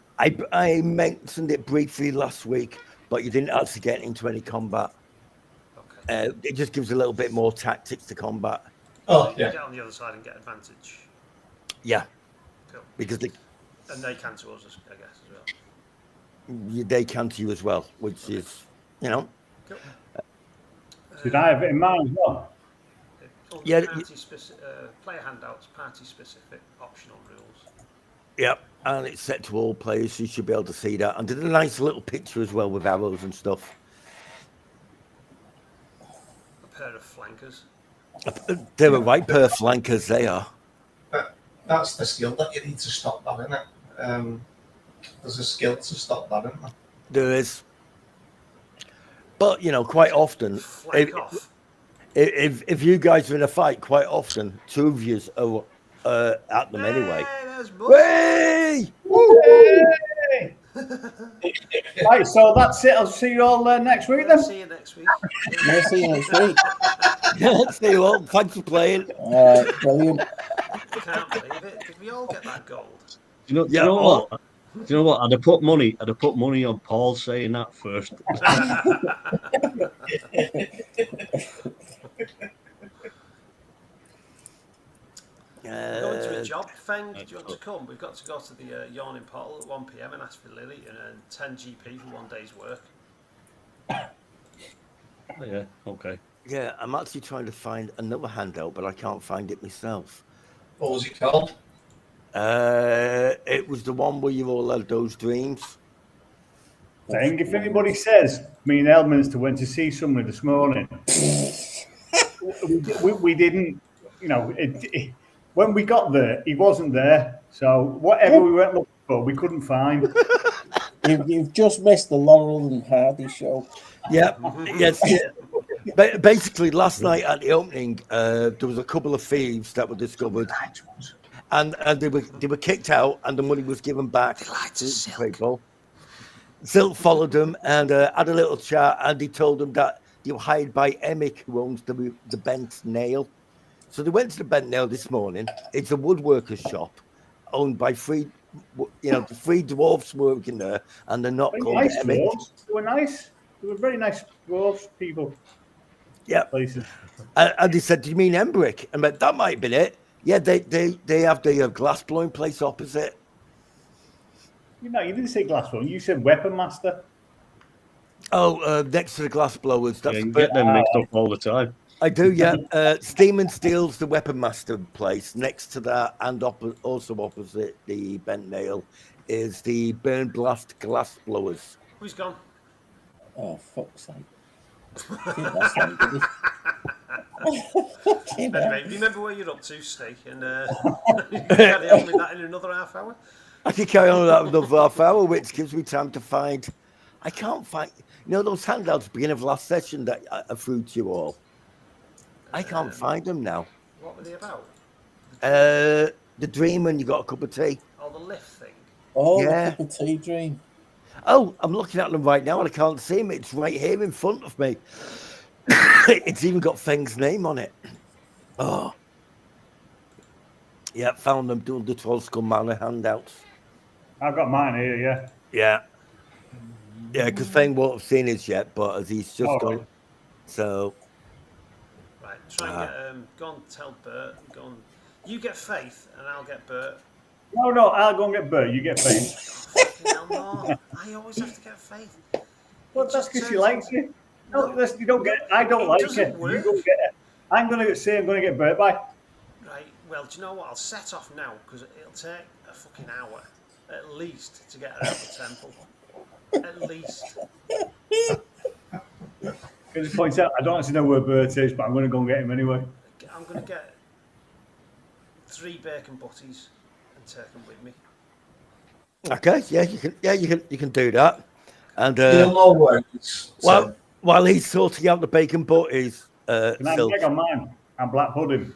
I mentioned it briefly last week, but you didn't actually get into any combat.
Okay.
It just gives a little bit more tactics to combat.
Oh,
You
yeah.
get on the other side and get advantage.
Oh, Yeah,
Cool.
because
And they can to us, I guess, as well.
they,
Well,
they can to you as well, which is, you know,
Cool.
Should I have it in mind as well?
Under
Yeah,
player handouts, party specific, optional rules.
yeah, and it's set to all players, so you should be able to see that. And did a nice little picture as well with arrows and stuff.
A pair of flankers.
They're a right pair of flankers, they are.
That's the skill that you need to stop that, isn't it? There's a skill to stop that, isn't there?
There is. But, you know, quite often,
Flank off.
if you guys are in a fight, quite often, two of you are at them anyway.
Hey, there's Buzz.
Hey!
Hey! Right, so that's it. I'll see you all next week then.
See you next week.
We'll see you next week.
See you all. Thanks for playing.
All right, brilliant.
Can't believe it. Did we all get that gold?
Do you know what? Do you know what? I'd have put money on Paul saying that first.
Going to a job, Feng. Do you want to come? We've got to go to the Yawning Portal at 1 PM and ask for Lily and 10 GP for 1 day's work.
Yeah, okay.
Yeah, I'm actually trying to find another handout, but I can't find it myself.
What was it called?
It was the one where you all had those dreams.
Saying if anybody says me and Elminster went to see somebody this morning, we didn't, you know, when we got there, he wasn't there. So whatever we went looking for, we couldn't find.
You've just missed the Laurel and Hardy show.
Yeah, yes. Yeah. Basically, last night at the opening, there was a couple of thieves that were discovered, and they were kicked out, and the money was given back to people. Silk followed them and had a little chat, and he told them that they were hired by Emick, who owns the Bent Nail. So they went to the Bent Nail this morning. It's a woodworker's shop owned by three dwarfs working there, and they're not called
Nice
Emick.
dwarves. They were nice. They were very nice dwarves people.
Yeah.
Places.
And they said, "Do you mean Embrick?" And went, that might have been it. Yeah, they have the glass blowing place opposite.
You know, you didn't say glass one. You said weapon master.
Oh, next to the glass blowers. That's
Yeah, you get them mixed up all the time.
I do, yeah. Steam and Steel's the weapon master place. Next to that, and also opposite the Bent Nail, is the Burn Blast glass blowers.
Who's gone?
Oh, fuck's sake. I think that's not good.
Anyway, remember where you're up to, Steve, and you can carry on with that in another half hour.
I can carry on with that another half hour, which gives me time to find. I can't find. You know those handouts at the beginning of last session that I threw to you all. I can't find them now.
What were they about?
The dream when you got a cup of tea.
Oh, the lift thing.
Oh,
Yeah.
the cup of tea dream.
Oh, I'm looking at them right now and I can't see them. It's right here in front of me. It's even got Feng's name on it. Oh. Yeah, found them doing the 12 Skull Manor handouts.
I've got mine here, yeah.
Yeah. Yeah, because Feng won't have seen his yet, but as he's just gone.
Right.
So.
Right, try and get, go and tell Bert, go on. You get Faith and I'll get Bert.
No, I'll go and get Bert. You get Faith.
Hell no, I always have to get Faith.
Well, that's because she likes you. No, listen, you don't get. I don't like it. You go get it. I'm going to get Bert. Bye.
Right. Well, do you know what? I'll set off now because it'll take a fucking hour at least to get her out of the temple. At least.
Can I just point out, I don't actually know where Bert is, but I'm going to go and get him anyway.
I'm going to get 3 bacon butties and take them with me.
Okay, yeah, you can do that. And
You'll know where it's.
while he's sorting out the bacon butties,
Can I have egg on mine and black pudding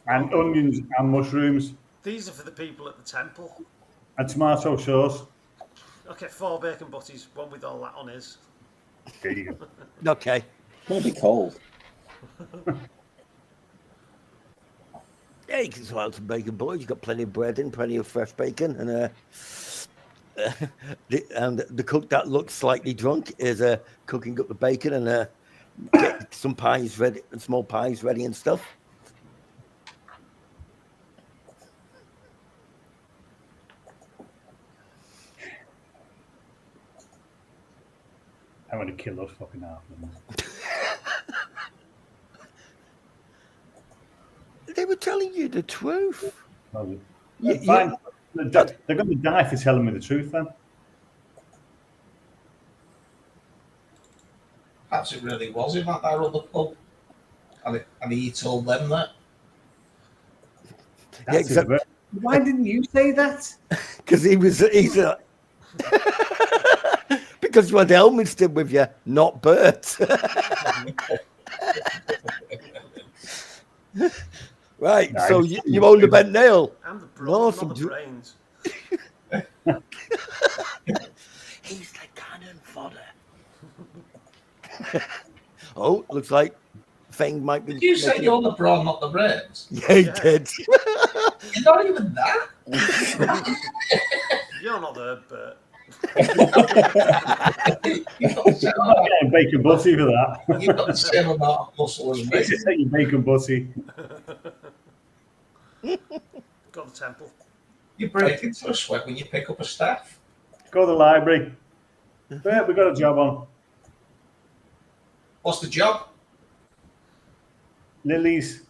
and onions and mushrooms
These are for the people at the temple.
and tomato sauce?
Okay, 4 bacon butties, one with all that on his.
There you go.
Okay.
It'll be cold.
Yeah, you can sort out some bacon butties. You've got plenty of bread in, plenty of fresh bacon, and the cook that looks slightly drunk is cooking up the bacon and getting some pies ready, and small pies ready and stuff.
already kill those fucking half of them.
They were telling you the truth.
Well,
You-
fine. They're going to die for telling me the truth then.
Perhaps it really was him at that other pub. And he told them that.
Yeah, exactly.
Why didn't you say that?
Because he's a because you had Elminster with you, not Bert. Right,
No,
so
it's-
you own the bent nail.
I'm the
No,
brawn, not
some
the
dr-
brains.
He's the cannon fodder. Oh, looks like Feng might be.
Did you say
making
you're the brawn, not the brains?
Yeah, he
Yeah.
did.
You're not even that.
You're not the Bert.
You've got the same
I'm not getting bacon butty for that.
You've got the same amount of muscle as me.
Just take your bacon butty.
Got the temple.
You break into a sweat when you pick up a staff.
Go to the library. Yeah, we got a job on.
What's the job?
Lily's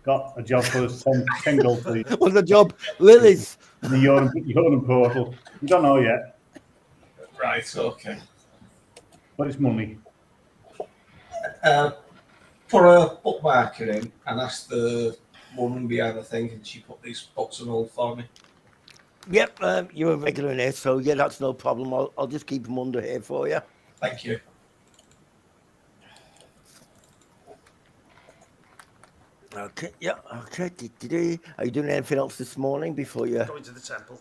got a job for us, 10 gold, please.
What's the job? Lilies.
The Jordan portal. You don't know yet,
Right, okay.
but it's money.
Put a bookmarker in and ask the woman behind the thing, and she put these books on hold for me.
Yep, you're a regular in here, so yeah, that's no problem. I'll just keep them under here for you.
Thank you.
Okay, yeah, okay. Are you doing anything else this morning before you?
Going to the temple.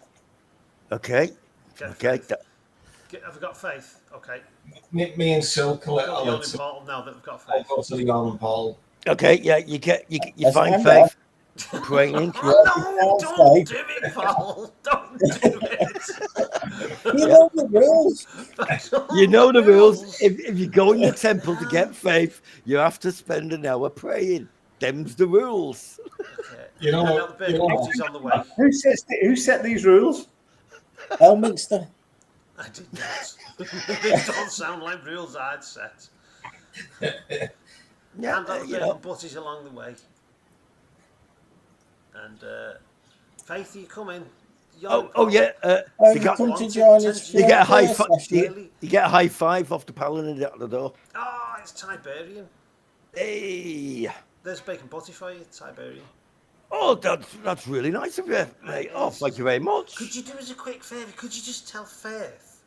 Okay,
Get
okay.
faith. Have we got faith? Okay.
Me and Silk will
Got the only portal now that we've got
I'll
faith.
go to the Yarn Paul.
Okay, yeah, you
Let's
find
find
faith, praying.
Oh, no, don't
faith.
do it, Paul. Don't do it.
You know the rules.
That's all
You know the rules.
rules.
If you go in the temple to get faith, you have to spend an hour praying. Them's the rules.
Okay.
You know
And
what-
now the
you know
bacon
what?
butty's on the way.
Who set these rules?
Elminster.
I did not. These don't sound like rules I'd set.
Yeah,
And the
you
bacon
know.
butty's along the way. And Faith, you come in.
Oh yeah.
Oh,
You
you
got-
come to join us.
You get a high
prayer
five.
session.
You get a high five off the paladin at the door.
Oh, it's Tiberian.
Hey.
There's bacon butty for you, Tiberian.
Oh, that's really nice of you, mate. Oh, thank you very much.
Could you do us a quick favour? Could you just tell Faith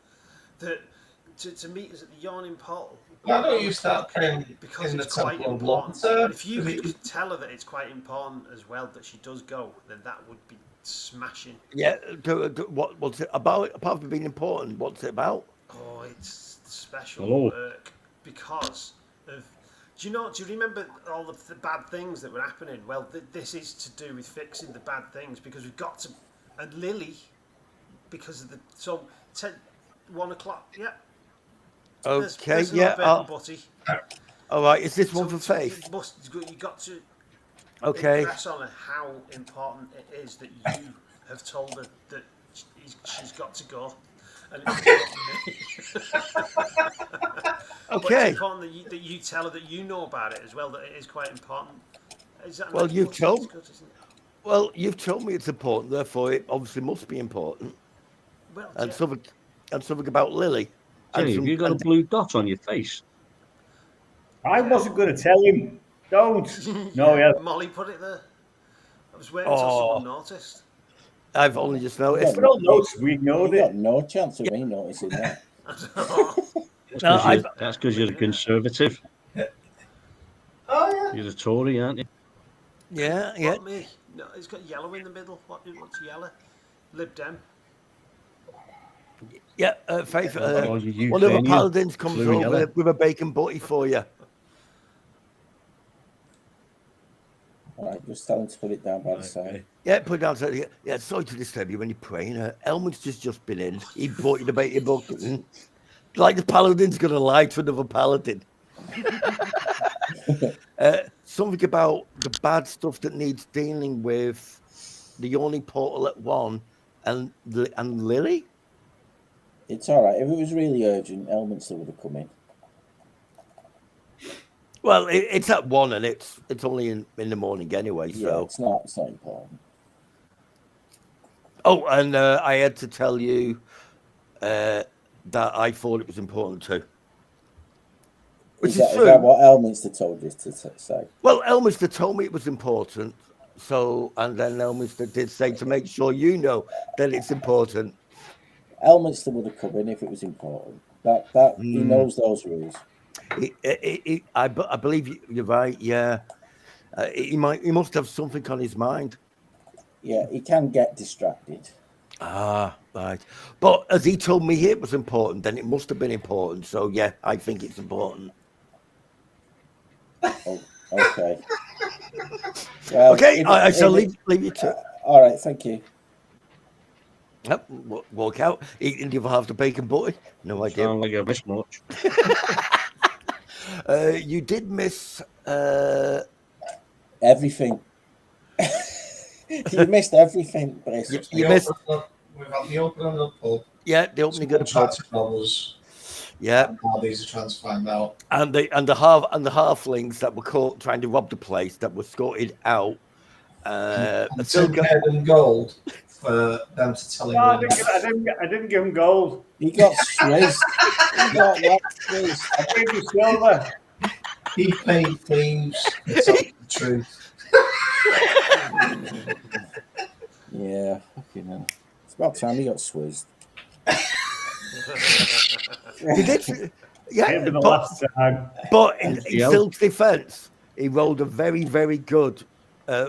that to meet us at the Yawning Portal?
Why don't you start praying
Because
in the
it's quite
temple of
important.
water?
And if you could tell her that it's quite important as well that she does go, then that would be smashing.
Yeah. What's it about? Apart from being important, what's it about?
Oh, it's special
Hello.
work because of. Do you remember all the bad things that were happening? Well, this is to do with fixing the bad things because we've got to. And Lily, because of the 1 o'clock. Yeah.
Okay.
There's
Yeah.
no bacon butty.
All right. Is this one for
So
faith?
you got to
Okay.
impress on her how important it is that you have told her that she's got to go. And it's important But
Okay.
it's important that you tell her that you know about it as well, that it is quite important. Is that
Well,
not
you've
important?
told-
It's good, isn't it?
Well, you've told me it's important, therefore it obviously must be important.
Well,
And
yeah.
something about Lily. And
Jenny, have
some-
you got a
and-
blue dot on your face?
I wasn't going to tell him. Don't. No, yeah.
Molly put it there. I was waiting until someone noticed.
I've only just noticed.
We don't know. We ignored
You got
it.
no chance of me noticing that.
That's because you're a conservative.
Oh, yeah.
You're a Tory, aren't you?
Yeah, yeah.
What, me? No, it's got yellow in the middle. What's yellow? Lib Dem.
Yeah, Faith,
Oh, you
one of the
Ukrainian.
paladins comes
Blue and
over
yellow.
with a bacon butty for you.
All right, just tell him to put it down by the
Okay.
side.
Yeah, put it down. Yeah, sorry to disturb you when you're praying. Elman's just been in. He brought you the bacon butty. Like the paladin's going to lie to another paladin. Something about the bad stuff that needs dealing with the Yawning Portal at 1 and Lily.
It's all right. If it was really urgent, Elminster would have come in.
Well, it's at 1 and it's only in the morning anyway.
Yeah,
So
it's not important.
oh, and I had to tell you that I thought it was important too, which is
Is
true.
that what Elminster told you to say?
Well, Elminster told me it was important. So, and then Elminster did say to make sure you know that it's important.
Elminster would have come in if it was important. That he knows those rules.
I believe you're right. Yeah, he must have something on his mind.
Yeah, he can get distracted.
Ah, right. But as he told me it was important, then it must have been important. So yeah, I think it's important.
Oh, okay. Well,
Okay, I shall leave you to.
All right, thank you.
Yep, walk out, eating the other half the bacon butty. No idea.
Sound like a bit much.
You did miss.
Everything. You missed everything, Brice.
You missed.
We've had the opening of the pub.
Yeah, the opening of the pub.
Brothers.
Yeah,
And how these are trying to find out.
and the halflings that were caught trying to rob the place that were escorted out.
And Tim paid them gold for them to tell him.
No, I didn't give him gold.
He got swizzed. He got swizzed.
I gave him silver.
He paid thieves to tell the truth.
Yeah, fucking hell. It's about time he got swizzed.
He did. Yeah,
It'd be the last time.
but in Silk's defense, he rolled a very, very good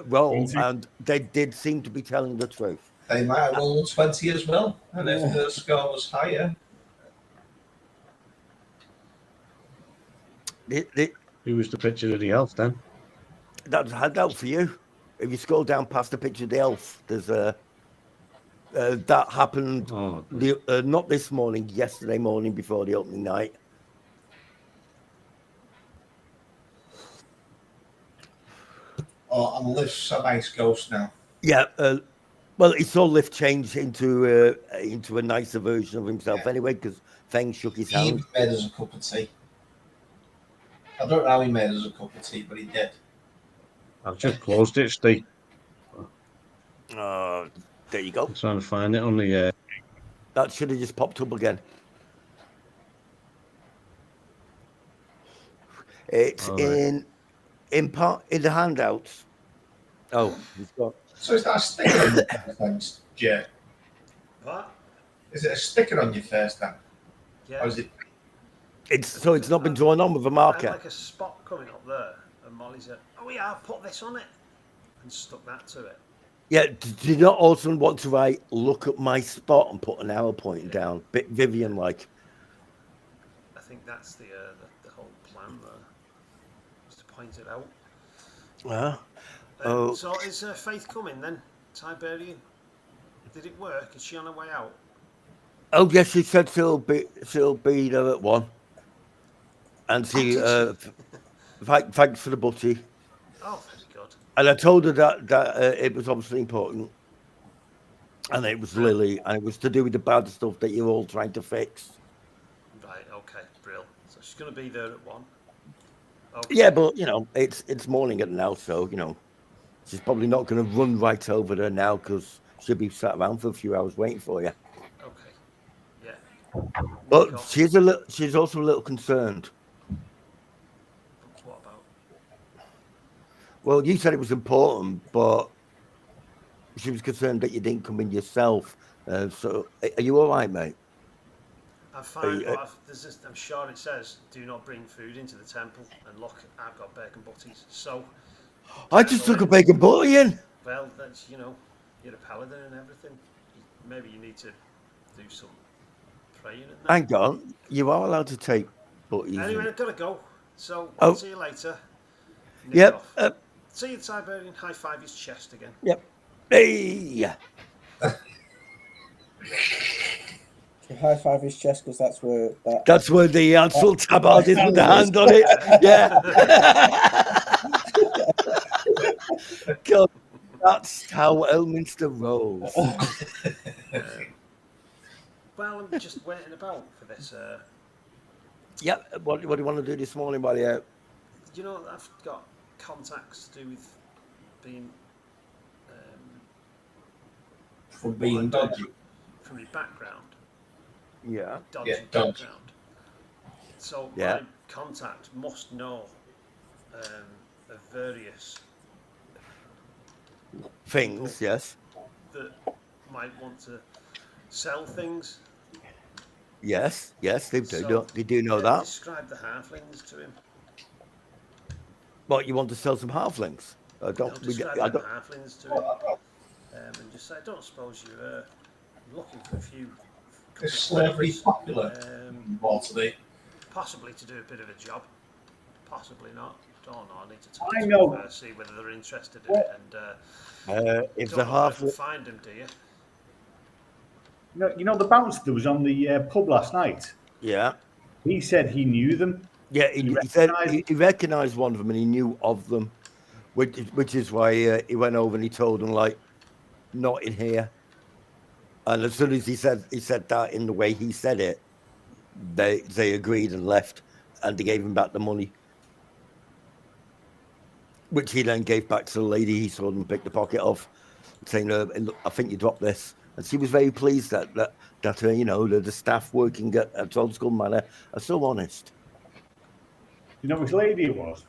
roll, and they did seem to be telling the truth.
They might have rolled 20 as well, and if the score was higher.
Who was the picture of the elf then?
That's a handout for you. If you scroll down past the picture of the elf, there's a that happened not this morning, yesterday morning before the opening night.
Oh, and Liv's a nice ghost now.
Yeah, well, he saw Liv change into a nicer version of himself anyway, because Feng shook his hand.
He made us a cup of tea. I don't know how he made us a cup of tea, but he did.
I've just closed it, Steve.
There you go.
I'm trying to find it on the.
That should have just popped up again. It's in the handouts. Oh, he's got.
So is that a sticker on your face, thanks, Jay?
What?
Is it a sticker on your face then?
Yeah.
Or is it?
It's not been drawn on with a
I
marker.
had like a spot coming up there, and Molly said, "Oh yeah, I've put this on it," and stuck that to it.
Yeah, do you not also want to write, look at my spot and put an arrow pointing down? Bit Vivian like.
I think that's the whole plan there, was to point it out. So is Faith coming then? Tiberian? Did it work? Is she on her way out?
Oh yes, she said she'll be there at 1. And she thanks for the butty.
Oh, very good.
And I told her that it was obviously important, and it was Lily, and it was to do with the bad stuff that you're all trying to fix.
Right. Okay. Brilliant. So she's going to be there at 1. Okay.
Yeah, but it's morning at now, so she's probably not going to run right over there now because she'll be sat around for a few hours waiting for you.
Okay. Yeah.
But she's also a little concerned.
What about?
Well, you said it was important, but she was concerned that you didn't come in yourself. So, are you all right, mate?
I'm fine, but I'm sure it says, do not bring food into the temple. And look, I've got bacon butties. So...
I just took a bacon butty in.
Well, that's, you're a paladin and everything. Maybe you need to do some praying.
Hang on. You are allowed to take butties.
Anyway, I've got to go. So, I'll see you later.
Yep.
See you, Tiberian. High five his chest again.
Yep. Hey.
High five his chest because that's where
the actual tabard is with the hand on it. Yeah. God, that's how Elminster rolls.
Well, I'm just waiting about for this.
Yeah. What do you want to do this morning while you're out?
you know, I've got contacts to do with being
For being dodgy.
from your background,
Yeah.
dodgy
Yeah, dodgy.
background. So
Yeah.
my contact must know of various
Things, yes.
that might want to sell things.
Yes, they do.
So
They do know that.
describe the halflings to him.
What, you want to sell some halflings? I
No,
don't.
describe
I
them
don't.
halflings to him, and just say, I don't suppose you're looking for a few.
Is slavery popular more today?
Possibly to do a bit of a job. Possibly not. Don't know. I need to talk
I
to
know.
them first, see whether they're interested in it. And
If
don't
the
know where to
halfling,
find them, do you?
You know the bouncer that was on the pub last night.
yeah,
He said he knew them.
yeah.
He
He said
recognised
he recognised one of them and he knew of them, which is why he went over and he told them like, not in here. And as soon as he said that in the way he said it, they agreed and left, and they gave him back the money, which he then gave back to the lady he saw them pick the pocket off, saying, "Look, I think you dropped this." And she was very pleased that you know, the staff working at Old School Manor are so honest.
You know which lady it was?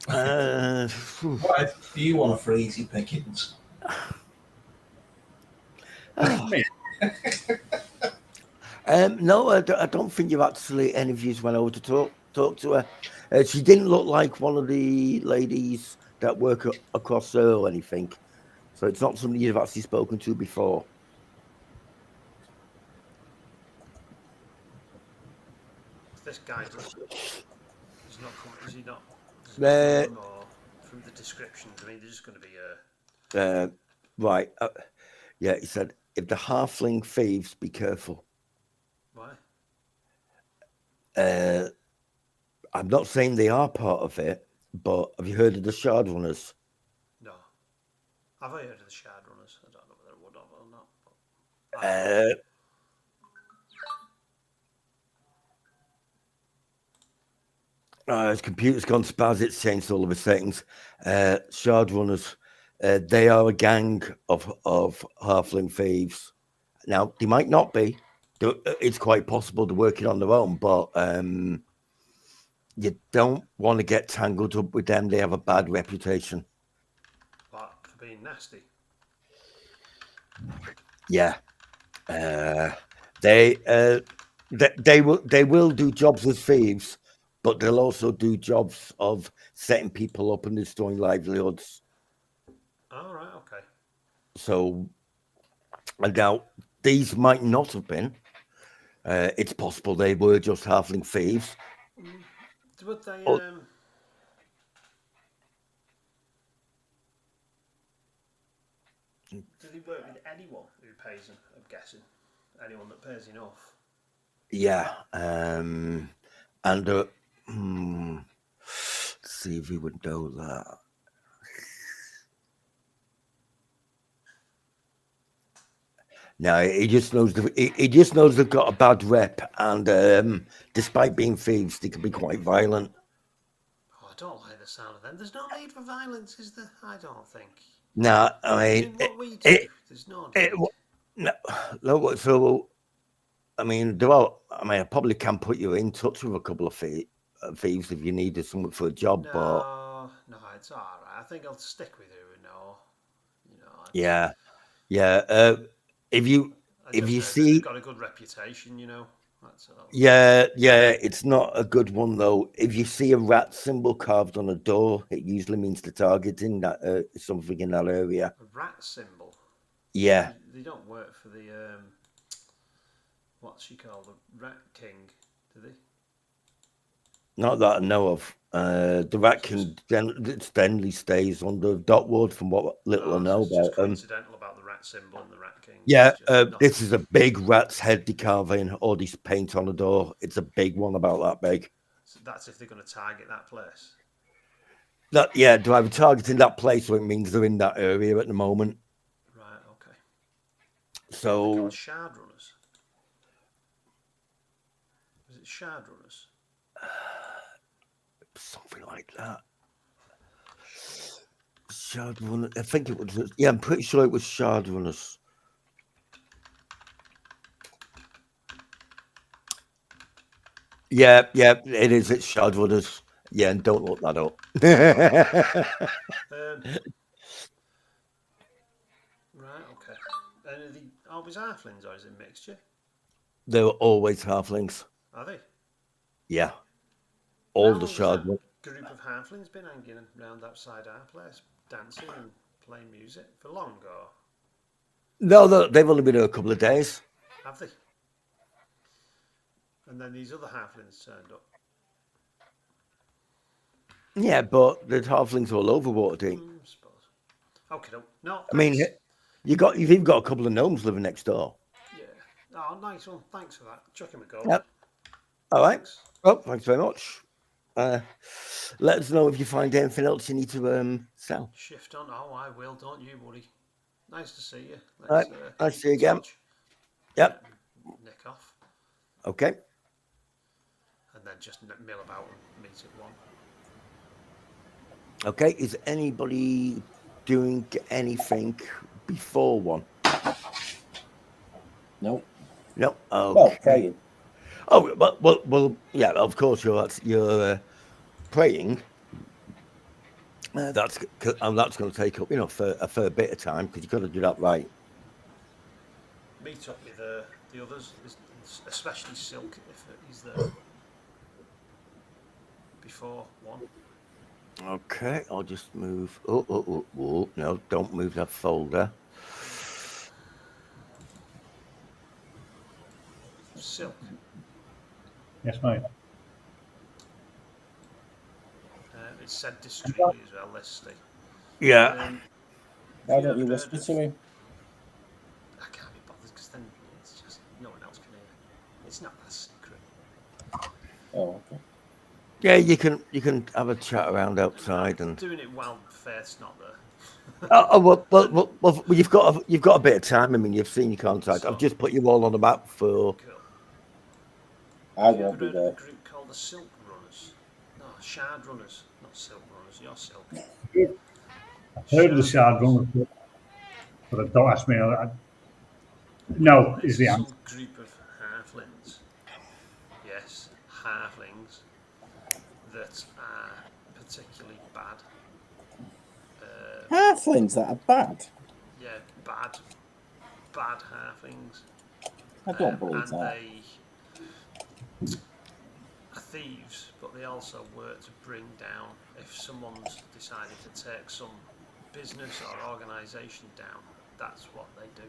Phew.
What do you want for easy pickings?
Me.
No, I don't think you actually any of you went over to talk to her. She didn't look like one of the ladies that work across her or anything. So it's not somebody you've actually spoken to before.
This guy does. He's not coming. Is he not? Does
Uh,
he know or from the descriptions? I mean, they're just going to be.
Right. Yeah, he said, if the halfling thieves, be careful.
Why?
I'm not saying they are part of it, but have you heard of the Shard Runners?
No. Have I heard of the Shard Runners? I don't know whether I would have or not. But
His computer's gone spaz. It's changed all of his settings. Shard Runners, they are a gang of halfling thieves. Now, they might not be. It's quite possible they're working on their own, but you don't want to get tangled up with them. They have a bad reputation.
for being nasty.
Yeah. They will do jobs as thieves, but they'll also do jobs of setting people up and destroying livelihoods.
All right. Okay.
So, and now these might not have been. It's possible they were just halfling thieves.
Would they?
Oh.
Do they work with anyone who pays them? I'm guessing anyone that pays enough.
Yeah. And let's see if we would know that. No, he just knows they've got a bad rep, and despite being thieves, they can be quite violent.
Oh, I don't like the sound of them. There's no need for violence, is there? I don't think.
No, I mean,
what we do, there's no need.
No. So, I mean, I probably can put you in touch with a couple of thieves if you needed someone for a job.
No,
but
it's all right. I think I'll stick with you.
Yeah. If you see,
they've got a good reputation, you know.
Yeah, it's not a good one though. If you see a rat symbol carved on a door, it usually means they're targeting that something in that area.
A rat symbol.
Yeah.
They don't work for the what's she called, the Rat King, do they?
Not that I know of. The Rat King generally stays under Dotwood, from what little I know
it's just
about him.
coincidental about the rat symbol and the Rat King.
Yeah, this is a big rat's head decarving, or this paint on the door. It's a big one, about that big.
So that's if they're going to target that place.
They're either targeting that place, or it means they're in that area at the moment.
Right. Okay.
So
Shard Runners. it Shard Runners?
Something like that. Shard Runners. I think it was. Yeah, I'm pretty sure it was Shard Runners. Yeah, it is. It's Shard Runners. Yeah, and don't look that up.
Right, okay. And are they always halflings or is it mixture?
They were always halflings.
Are they?
Yeah. All
How
the
long has
Shard
that
Runners.
group of halflings been hanging around outside our place, dancing and playing music for long, or
No, they've only been here a couple of days.
have they? And then these other halflings turned up.
Yeah, but the halflings all over Waterdeep.
I suppose. Okay, no.
I mean,
thanks.
you've even got a couple of gnomes living next door.
Yeah. Oh, nice one. Thanks for that. Chuck him a go.
Yep. All right.
Thanks.
Well, thanks very much. Let us know if you find anything else you need to sell.
Shift on. Oh, I will. Don't you worry. Nice to see you.
All right. Nice to see you again. Yep.
Nick off.
Okay.
And then just mill about and meet at 1.
Okay. Is anybody doing anything before 1?
No.
No. Okay.
Well, praying.
Oh, well, yeah. Of course, you're praying. That's going to take up, for a fair bit of time because you've got to do that right.
Meet up with the others, especially Silk if he's there before 1.
Okay, I'll just move. Oh, no, don't move that folder.
Silk.
Yes, mate.
It's said discreetly as well, this Steve.
Yeah.
Why don't you whisper to him?
I can't be bothered because then it's just no one else can hear. It's not that secret.
Oh, okay.
Yeah, you can have a chat around outside and.
Doing it while Faith's not there.
Well, you've got a bit of time. I mean, you've seen your contact. I've just put you all on the map for.
Cool.
I
Have you
won't
ever
be
heard
there.
of a group called the Silk Runners? No, Shard Runners, not Silk Runners. You're Silk.
I've heard of the Shard Runners, but don't ask me. No, is the answer.
Some group of halflings. Yes, halflings that are particularly bad.
Halflings that are bad.
Yeah, bad halflings.
I don't believe
and
that.
they are thieves, but they also work to bring down, if someone's decided to take some business or organisation down, that's what they do.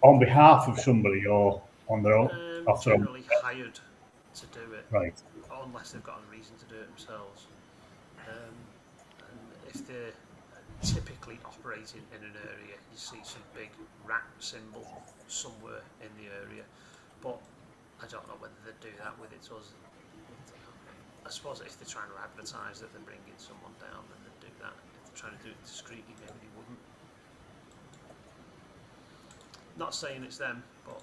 On behalf of somebody or on their own? Off their own?
Generally hired to do it,
Right.
unless they've got a reason to do it themselves. And if they're typically operating in an area, you see some big rat symbol somewhere in the area, but I don't know whether they do that with it. I suppose if they're trying to advertise that they're bringing someone down, then they'd do that. If they're trying to do it discreetly, maybe they wouldn't. Not saying it's them, but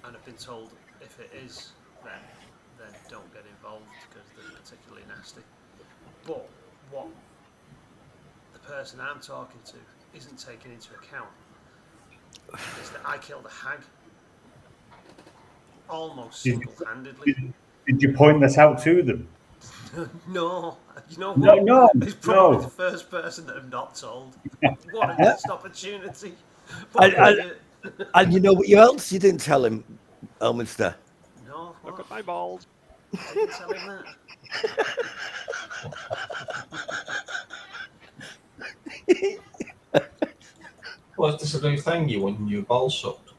and I've been told if it is them, then don't get involved because they're particularly nasty. But what the person I'm talking to isn't taking into account is that I killed a hag almost single-handedly.
Did you point this out to them?
No, you know what?
No,
He's probably the first person that I've not told. What a missed opportunity.
And you know what else you didn't tell him, Elminster?
No,
Look at my balls.
I didn't tell him that.
Was this a new thing you when you ball sucked?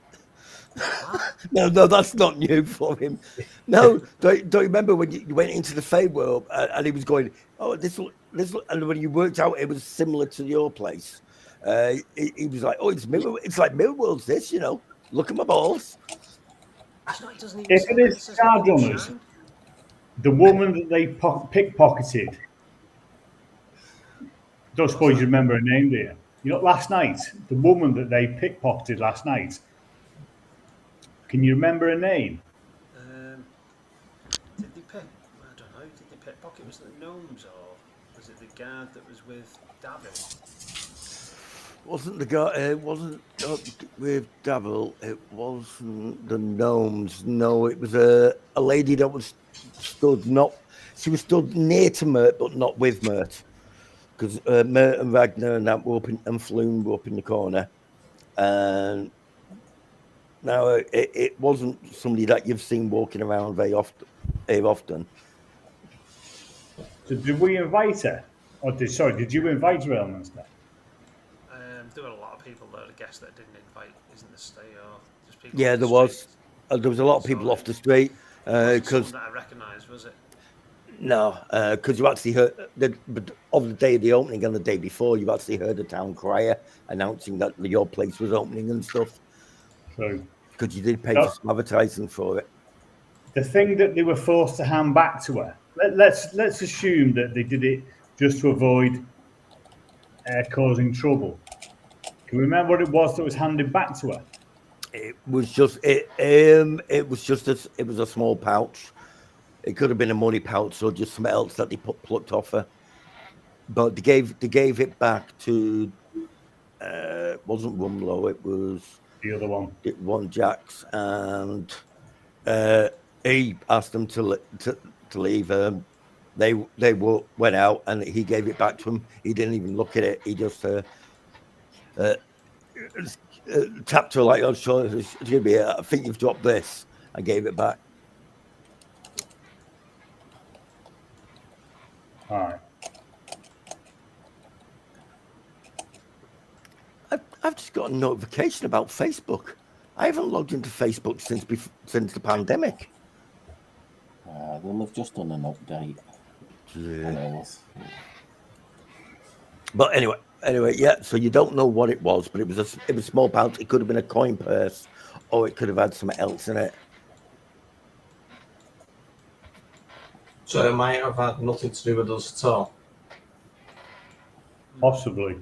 No, that's not new for him. No, don't you remember when you went into the Fey world and he was going, oh, this, and when you worked out it was similar to your place. He was like, oh, it's like Mirror Worlds, this, look at my balls.
If it is Shard Runners, the woman that they pickpocketed, don't suppose you remember her name, do you? Last night, the woman that they pickpocketed last night, can you remember her name?
gnomes, or was it the guard that was with Davil?
Wasn't the guy? It wasn't with Davil. It wasn't the gnomes. No, it was a lady that was stood not. She was stood near to Mert, but not with Mert, because Mert and Ragnar and that were up in, and Flume were up in the corner, and now it wasn't somebody that you've seen walking around very often.
So did we invite her? Or did you invite her, Elminster?
There were a lot of people there, I guess, that didn't invite, isn't there, Stay, or just people
Yeah,
off the
there was.
street?
There was a lot of people off the street
It wasn't
because
someone that I recognised, was it?
no, because you actually heard of the day of the opening and the day before, you actually heard the town crier announcing that your place was opening and stuff.
True.
Because you did pay for some advertising for it.
The thing that they were forced to hand back to her. Let's assume that they did it just to avoid causing trouble. Can you remember what it was that was handed back to her?
It was just it was a small pouch. It could have been a money pouch or just something else that they plucked off her. But they gave it back to it wasn't Rumlow, it was
the other one.
One Jacks, and he asked them to leave. They went out, and he gave it back to him. He didn't even look at it. He just tapped her like on the shoulder. I think you've dropped this. I gave it back.
All right.
I've just got a notification about Facebook. I haven't logged into Facebook since the pandemic.
Well, they've just done an update.
Yeah. But anyway, yeah. So you don't know what it was, but it was a small pouch. It could have been a coin purse, or it could have had something else in it.
So it might have had nothing to do with us at all.
Possibly.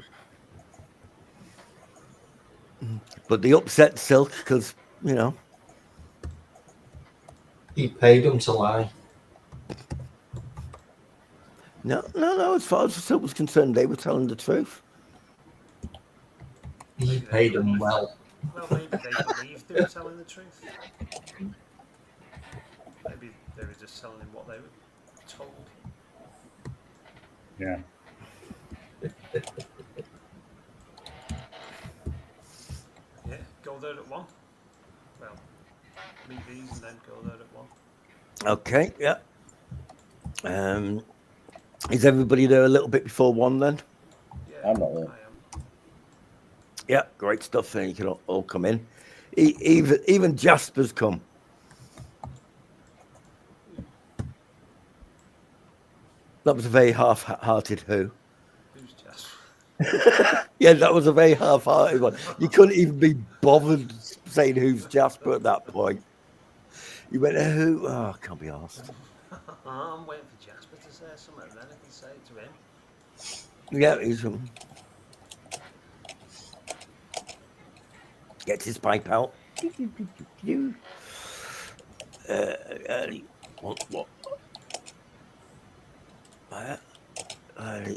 But they upset Silk because,
He paid them to lie.
No. As far as Silk was concerned, they were telling the truth.
He paid them well.
Well, maybe they believed they were telling the truth. Maybe they were just telling him what they were told.
Yeah.
Yeah, go there at 1. Well, meet these and then go there at 1.
Okay, yeah. Is everybody there a little bit before 1 then?
Yeah,
I'm not there.
I am.
Yeah, great stuff. Then you can all come in. Even Jasper's come. That was a very half-hearted who.
Who's Jasper?
Yeah, that was a very half-hearted one. You couldn't even be bothered saying who's Jasper at that point. You went, who? Oh, I can't be asked.
I'm waiting for Jasper to say something, and then I can say it to him.
Yeah, he's gets his pipe out. What?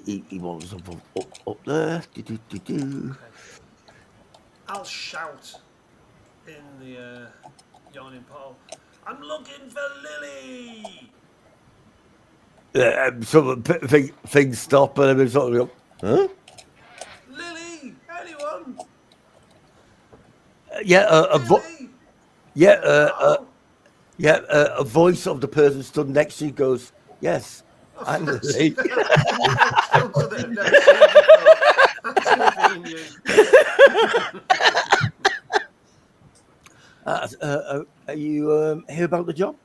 He wants something up there.
Okay. I'll shout in the yawning portal. I'm looking for Lily.
Some things stop and then sort of go, huh?
Lily, anyone?
A voice of the person stood next to you goes, yes, I'm Lily.
Something that I've never seen before. That's going to be you.
Are you here about the job?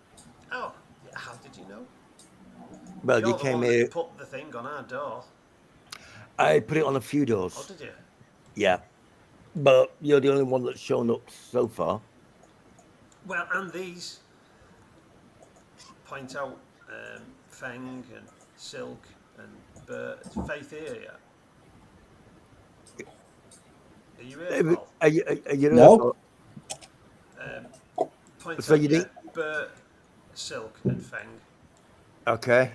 Oh, how did you know?
Well,
You're
you
the
came
one
here.
that put the thing on our door.
I put it on a few doors.
Oh, did you?
Yeah. But you're the only one that's shown up so far.
Well, and these point out Feng and Silk and Bert. Is Faith here yet? Are you here, Paul?
Are you
No.
Point
So
out,
you didn't-
Bert, Silk and Feng.
Okay.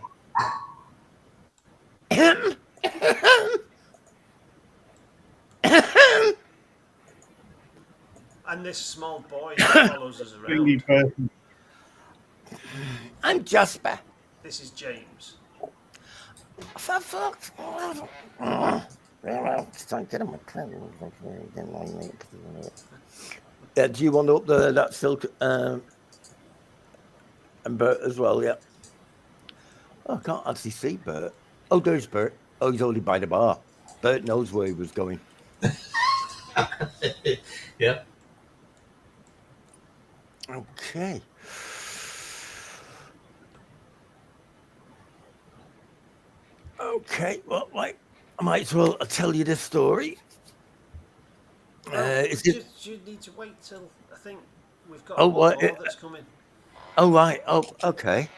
And this small boy that follows us
Stringy
around.
person.
I'm Jasper.
This is James.
For fuck's Yeah, do you want to up that silk and Bert as well? Yeah. Oh, I can't actually see Bert. Oh, there's Bert. Oh, he's already by the bar. Bert knows where he was going.
Yeah.
Okay. Okay. Well, like, I might as well tell you this story.
Well,
Is
do,
it?
do you need to wait till I think we've got
Oh,
one
what?
more that's coming?
Oh, right. Oh, okay.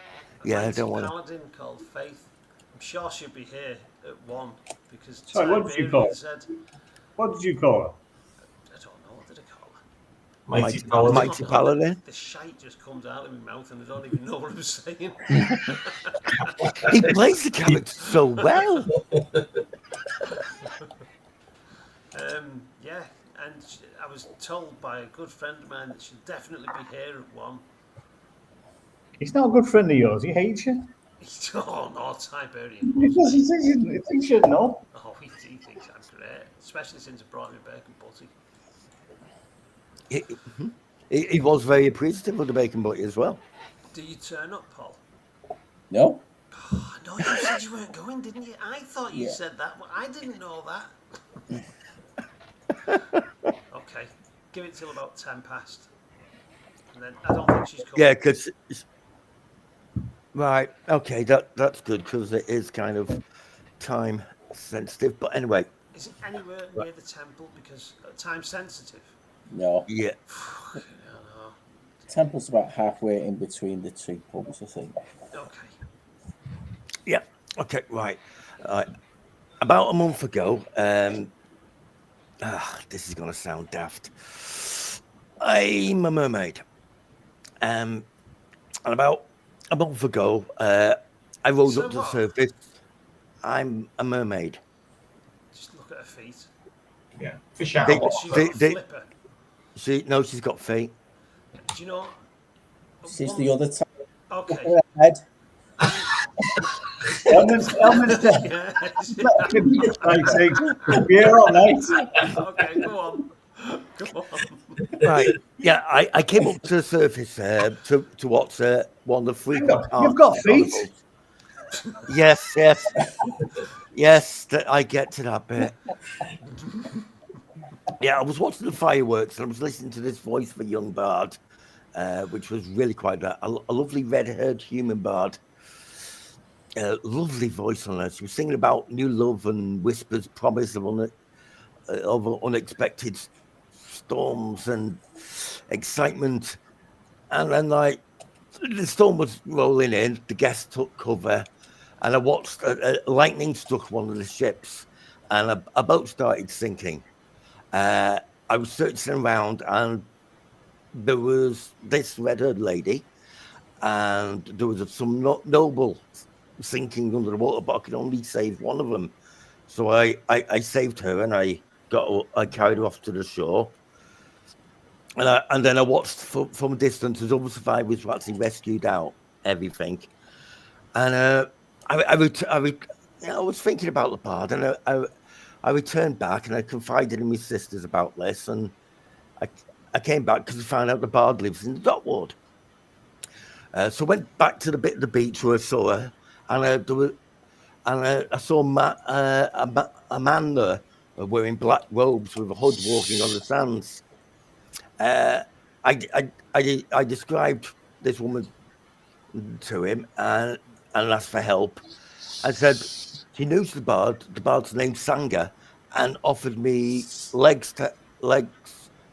A
Yeah, I
mighty
don't want to.
paladin called Faith. I'm sure she'll be here at 1 because
Sorry, what did you call
Tiberian
her?
said,
What did you call her?
I don't know, what did I call her?
Mighty
I
Paladin.
Mighty
don't know,
Paladin.
the shite just comes out of my mouth and I don't even know what I'm saying.
He plays the character so well.
Yeah, and I was told by a good friend of mine that she'll definitely be here at 1.
He's not a good friend of yours. He hates you.
Oh no, Tiberian
He
loves
does.
me.
He thinks you should know.
Oh, he thinks I'm great, especially since I brought him bacon butty.
He was very appreciative of the bacon butty as well.
Do you turn up, Paul?
No?
Oh, no, you said you weren't going, didn't you? I thought you
Yeah.
said that, but I didn't know that. Okay, give it till about 10 past. And then I don't think she's coming.
Yeah, because right, okay, that's good because it is kind of time sensitive. But anyway,
Is it anywhere near the temple? Because time sensitive.
No.
yeah,
I don't know.
Temple's about halfway in between the two pubs, I think.
Okay.
yeah, okay, right. About a month ago, this is gonna sound daft. I'm a mermaid. And about a month ago, I rose
So
up to the
what?
surface. I'm a mermaid.
Just look at her feet.
Yeah. Fish out
They-
of
She's
water.
got a flipper.
She's got feet.
Do you know?
She's the other time.
Okay.
Her head.
Elman's dead.
Yes.
Yeah, all night.
Okay, go on. Go on.
Right. Yeah, I came up to the surface to watch one of the frequent
You've got feet.
carnivals. Yes. I get to that bit. Yeah, I was watching the fireworks and I was listening to this voice of a young bard, which was really quite a lovely red-haired human bard. Lovely voice on her. She was singing about new love and whispers, promise of unexpected storms and excitement. And then, like, the storm was rolling in, the guests took cover, and I watched lightning struck one of the ships, and a boat started sinking. I was searching around, and there was this red-haired lady, and there was some noble sinking under the water, but I could only save one of them. So I saved her, and I carried her off to the shore. And then I watched from a distance as other survivors were actually rescued out, everything. And I was thinking about the bard, and I returned back and I confided in my sisters about this, and I came back because I found out the bard lives in the dock ward. So I went back to the bit of the beach where I saw her, and I saw a man there wearing black robes with a hood walking on the sands. I described this woman to him and asked for help. I said she knows the bard. The bard's named Sanga, and offered me legs to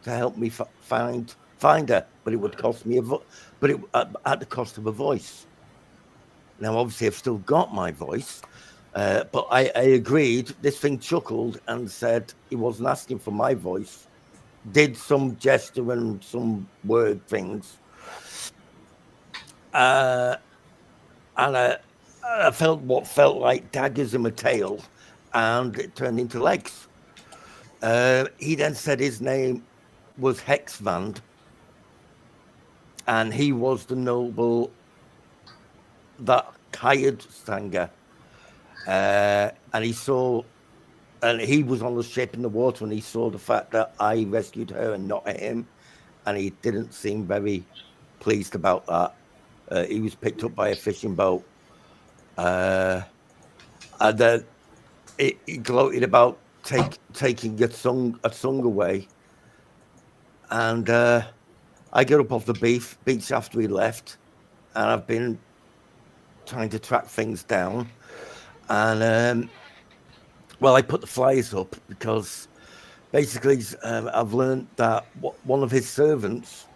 help me find her, but it would cost me at the cost of a voice. Now, obviously, I've still got my voice, but I agreed. This thing chuckled and said he wasn't asking for my voice. Did some gesture and some word things. And I felt what felt like daggers in my tail, and it turned into legs. He then said his name was Hexvand, and he was the noble that hired Sanger. And he saw, and he was on the ship in the water, and he saw the fact that I rescued her and not him, and he didn't seem very pleased about that. He was picked up by a fishing boat, and then he gloated about taking a song away, and I got up off the beach after he left, and I've been trying to track things down, and well, I put the flyers up because basically I've learned that one of his servants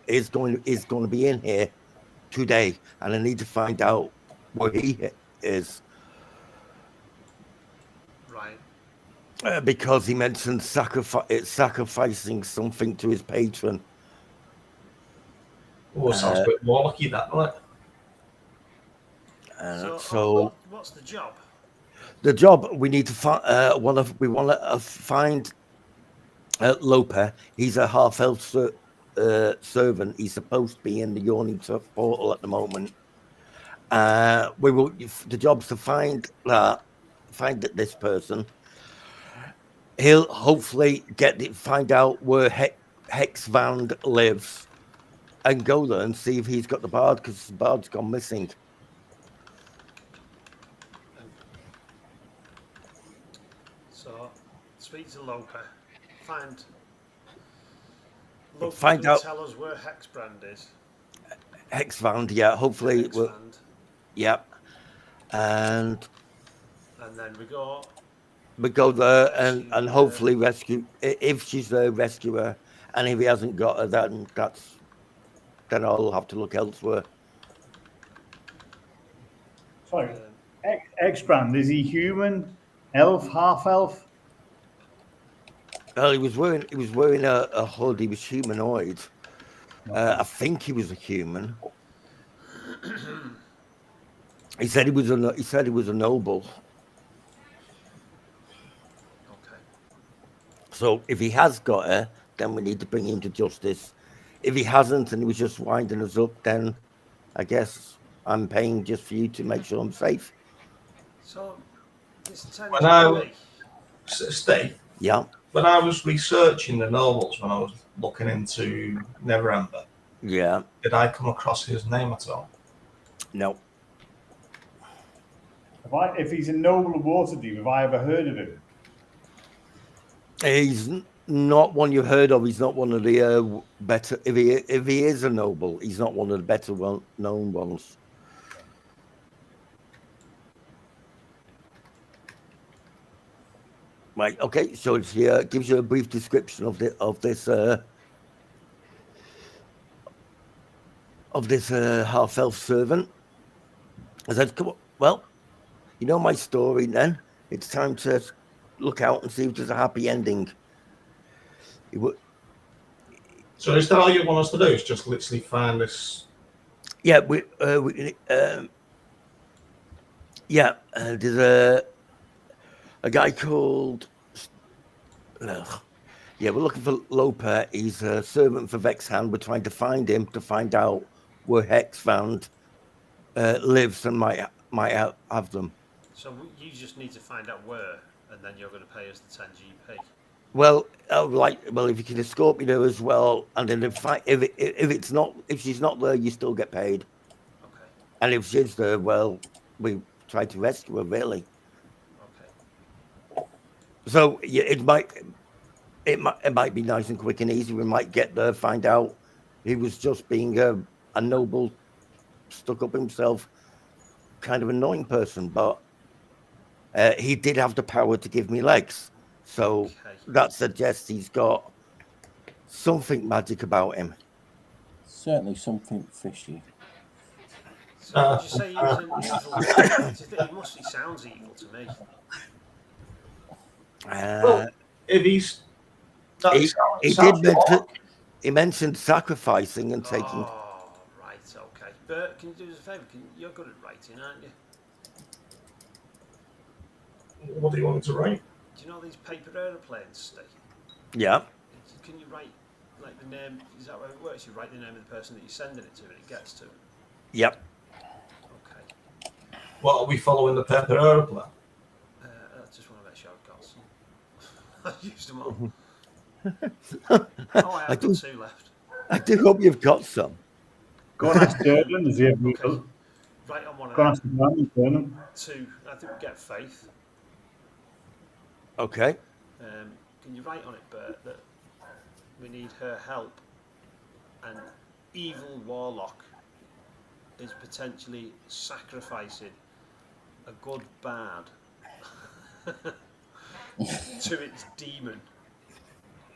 is going to be in here today, and I need to find out where he is.
Right.
Because he mentioned sacrificing something to his patron.
Oh, sounds a bit warlocky, that, doesn't it?
So what's the job?
The job we need to find. We want to find Loper. He's a half elf servant. He's supposed to be in the Yawning Tuff portal at the moment. We will. The job's to find this person. He'll hopefully find out where Hexvand lives, and go there and see if he's got the bard, because the bard's gone missing.
So speak to Loper. Find
out.
Tell us where Hexbrand is.
Hexvand, yeah. Hopefully, yep. And
then we go.
We go there and hopefully rescue. If she's there, rescue her. And if he hasn't got her, then I'll have to look elsewhere.
Sorry, Hexbrand, is he human, elf, half elf?
Well, he was wearing a hood. He was humanoid. I think he was a human. He said he was a noble.
Okay.
So if he has got her, then we need to bring him to justice. If he hasn't and he was just winding us up, then I guess I'm paying just for you to make sure I'm safe.
So this
Steve.
Yeah.
When I was researching the nobles, when I was looking into Neverember,
yeah,
did I come across his name at all?
No.
If he's a noble of Waterdeep, have I ever heard of him?
He's not one you've heard of. He's not one of the better. If he is a noble, he's not one of the better known ones. Right. Okay. So it gives you a brief description of this half elf servant. I said, "Come on. Well, you know my story. Then it's time to look out and see if there's a happy ending."
So is that all you want us to do? Is just literally find this?
Yeah, there's a guy called. We're looking for Loper. He's a servant for Vexhand. We're trying to find him to find out where Hexvand lives and might have them.
So you just need to find out where, and then you're going to pay us the 10 GP.
Well, if you can escort me there as well, and then if she's not there, you still get paid.
Okay.
And if she's there, well, we try to rescue her, really.
Okay.
So yeah, it might be nice and quick and easy. We might get there, find out he was just being a noble, stuck up himself, kind of annoying person, but he did have the power to give me legs. So that suggests he's got something magic about him.
Certainly something fishy.
So would you say he's an evil? He sounds evil to me.
Well, if he's...
He mentioned sacrificing and taking...
Oh, right, okay. Bert, can you do us a favour? You're good at writing, aren't you?
What do you want to write?
Do you know these paper aeroplanes, Steve?
Yeah.
can you write like the name? Is that how it works? You write the name of the person that you're sending it to, and it gets to.
Yep.
Okay.
What are we following the paper aeroplane?
I just want to make sure I've got some. I've used them all. Oh, I
I
have
do.
got 2 left.
I do hope you've got some.
Go and ask Durden. Is he ever
Okay. Right on one of
Go and
them.
ask Durden.
2. I think we get Faith.
Okay.
Can you write on it, Bert, that we need her help? An evil warlock is potentially sacrificing a good bard to its demon,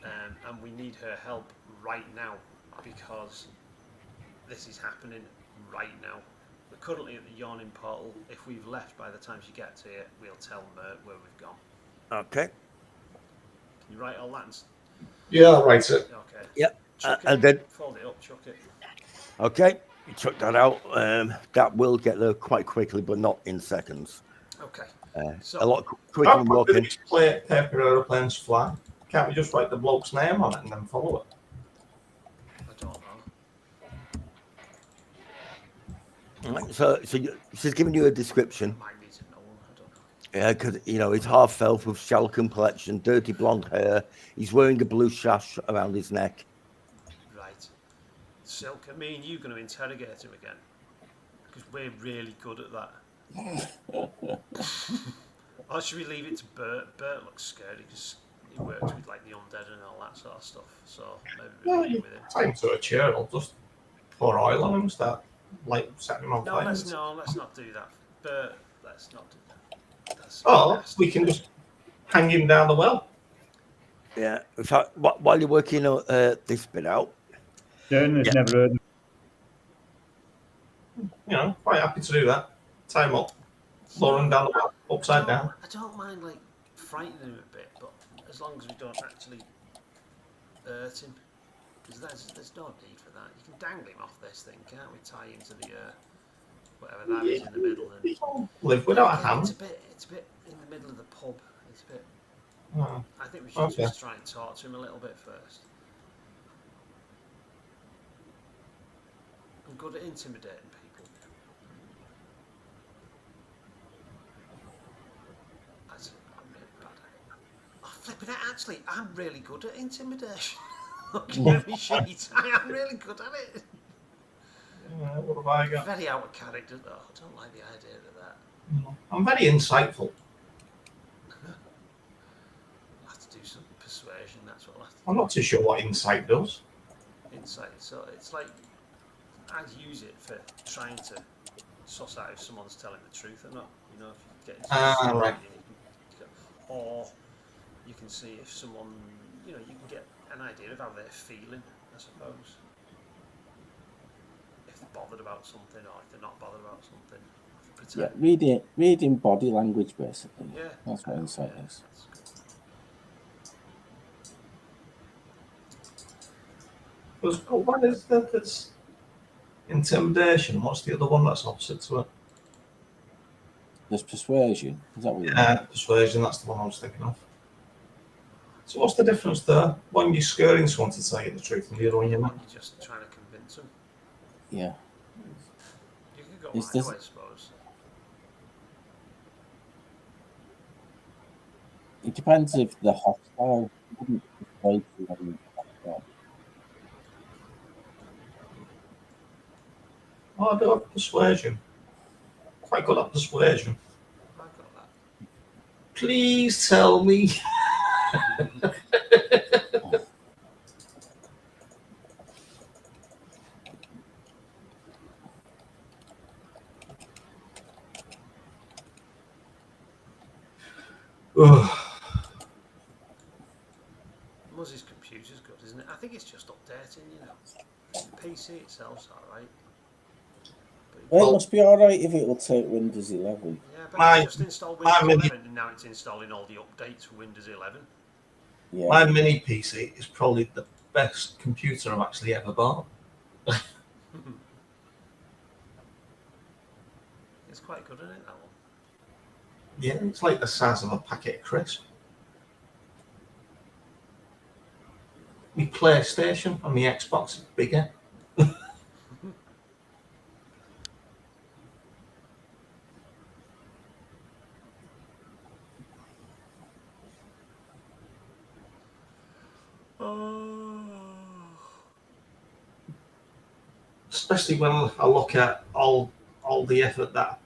and we need her help right now because this is happening right now. We're currently at the yawning portal. If we've left by the time she gets here, we'll tell Mert where we've gone.
Okay.
Can you write all that?
Yeah, I'll write it.
Okay.
Yep.
Chuck
And
it.
then,
Fold it up. Chuck it.
okay, chuck that out. That will get there quite quickly, but not in seconds.
Okay.
A lot quicker
How
than
quick do
walking.
these paper aeroplanes fly? Can't we just write the bloke's name on it and then follow it?
I don't know.
Right, so she's giving you a description.
Might need to know. I don't know.
Yeah, because he's half elf with shell complexion, dirty blonde hair. He's wearing a blue sash around his neck.
Right. Silk, me and you going to interrogate him again because we're really good at that. Or should we leave it to Bert? Bert looks scary because he works with like the undead and all that sort of stuff. So maybe we'll leave it with him.
Take him to a chair. I'll just pour oil on him and start setting him on
No,
fire.
let's not do that. Bert, let's not do that. That's
We can just hang him down the well.
Yeah. In fact, while you're working this bit out,
Durden has never heard of
Quite happy to do that. Tie him up, lower him down the well, upside down.
I don't mind like frightening him a bit, but as long as we don't actually hurt him, because there's no need for that. You can dangle him off this thing, can't we? Tie him to the whatever that is in the middle. And
Live without a hand.
It's a bit in the middle of the pub. It's a bit.
Oh,
I think we should just try and talk to him a little bit first. I'm good at intimidating people. I'm really bad at it. Oh, flipping it, actually, I'm really good at intimidation. Looking at me sheet, I am really good at it.
What have I got?
Very out of character, though. I don't like the idea of that.
I'm very insightful.
I'll have to do some persuasion, that's what I'll have to do.
I'm not too sure what insight does.
Insight. So it's like I'd use it for trying to suss out if someone's telling the truth or not. If you get into
right.
or you can see if someone, you can get an idea of how they're feeling, I suppose. If they're bothered about something or if they're not bothered about something.
Yeah, reading body language basically.
Yeah.
That's what insight is.
There's one is that's intimidation. What's the other one that's opposite to it?
There's persuasion. Is that what you
Yeah, persuasion. That's the one I was thinking of. So what's the difference there? One you're scaring someone to tell you the truth, and the other one you're not.
You're just trying to convince them.
Yeah.
You could go
Is
either
this-
way, I suppose.
It depends if the hostile wouldn't persuade you when you hostile.
Oh, I do have persuasion. Quite good at persuasion.
I got that.
Please tell me.
Muzzy's computer's good, isn't it? I think it's just updating, The PC itself's alright.
Well, it must be alright if it will take Windows 11.
Yeah, but I just installed Windows 11 and now it's installing all the updates for Windows 11.
Yeah.
My mini PC is probably the best computer I've actually ever bought.
It's quite good, isn't it, that one?
Yeah, it's like the size of a packet of crisps. my PlayStation and my Xbox is bigger. Especially when I look at all the effort that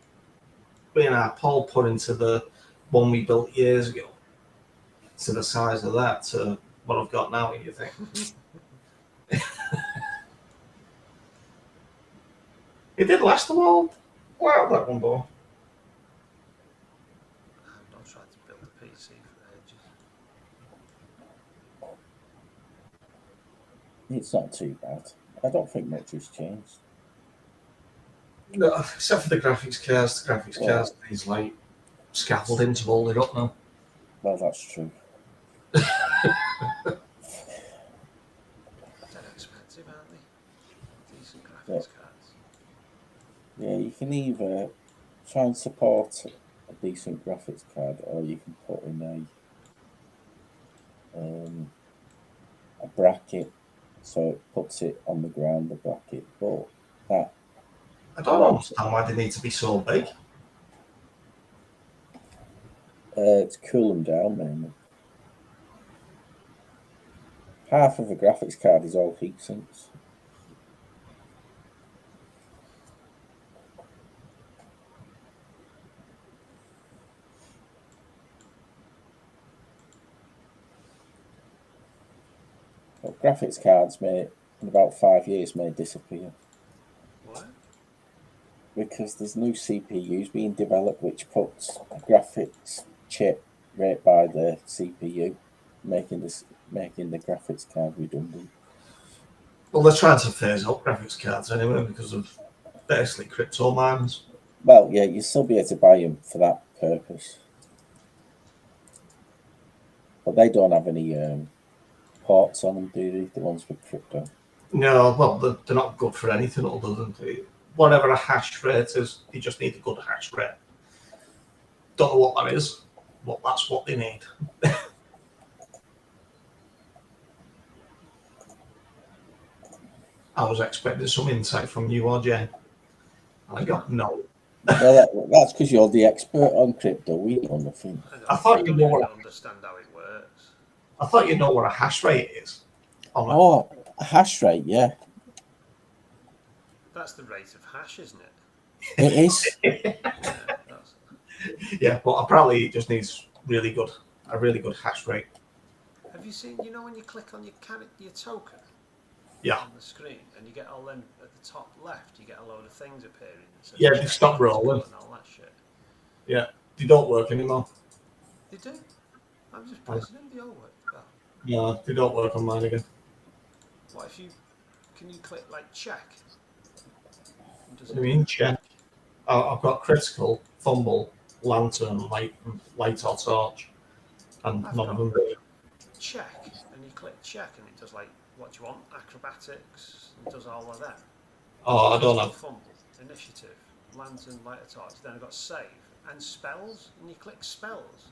Paul put into the one we built years ago, to the size of that, to what I've got now, you think? It did last a while. Wow, that one, boy.
I'm not trying to build a PC for ages.
It's not too bad. I don't think much has changed.
No, except for the graphics cards. The graphics cards needs like scaffolding to hold it up now.
Well, that's true.
They're expensive, aren't they? Decent graphics cards.
Yeah, you can either try and support a decent graphics card, or you can put in a bracket, so it puts it on the ground, the bracket. But that
I don't understand why they need to be so big.
to cool them down, mainly. Half of a graphics card is all heat sinks. But graphics cards may, in about 5 years, may disappear.
What?
Because there's new CPUs being developed which puts a graphics chip right by the CPU, making the graphics card redundant.
Well, they're trying to phase out graphics cards anyway because of basically crypto mines.
Well, yeah, you'll still be able to buy them for that purpose. But they don't have any ports on them, do they? The ones with crypto.
No, well, they're not good for anything other than whatever a hash rate is. You just need a good hash rate. Don't know what that is, but that's what they need. I was expecting some insight from you or Jen. I got no.
Well, that's because you're the expert on crypto. We know nothing.
I thought you know what
understand how it works.
I thought you know what a hash rate is.
Oh, a hash rate, yeah.
That's the rate of hash, isn't it?
It is.
Yeah, but apparently it just needs a really good hash rate.
Have you seen? You know when you click on your token?
Yeah.
On the screen, and you get all them at the top left. You get a load of things appearing.
Yeah, they stop rolling.
And all that shit.
Yeah, they don't work anymore.
They do. I'm just pressing them. They all work. Well,
No, they don't work on mine again.
what if you? Can you click like check?
What do you mean check? I've got critical, fumble, lantern, light or torch, and none of them do.
Check, and you click check, and it does like what do you want? Acrobatics, and does all of that.
Oh, I don't know.
Fumble, initiative, lantern, light or torch. Then I've got save and spells, and you click spells,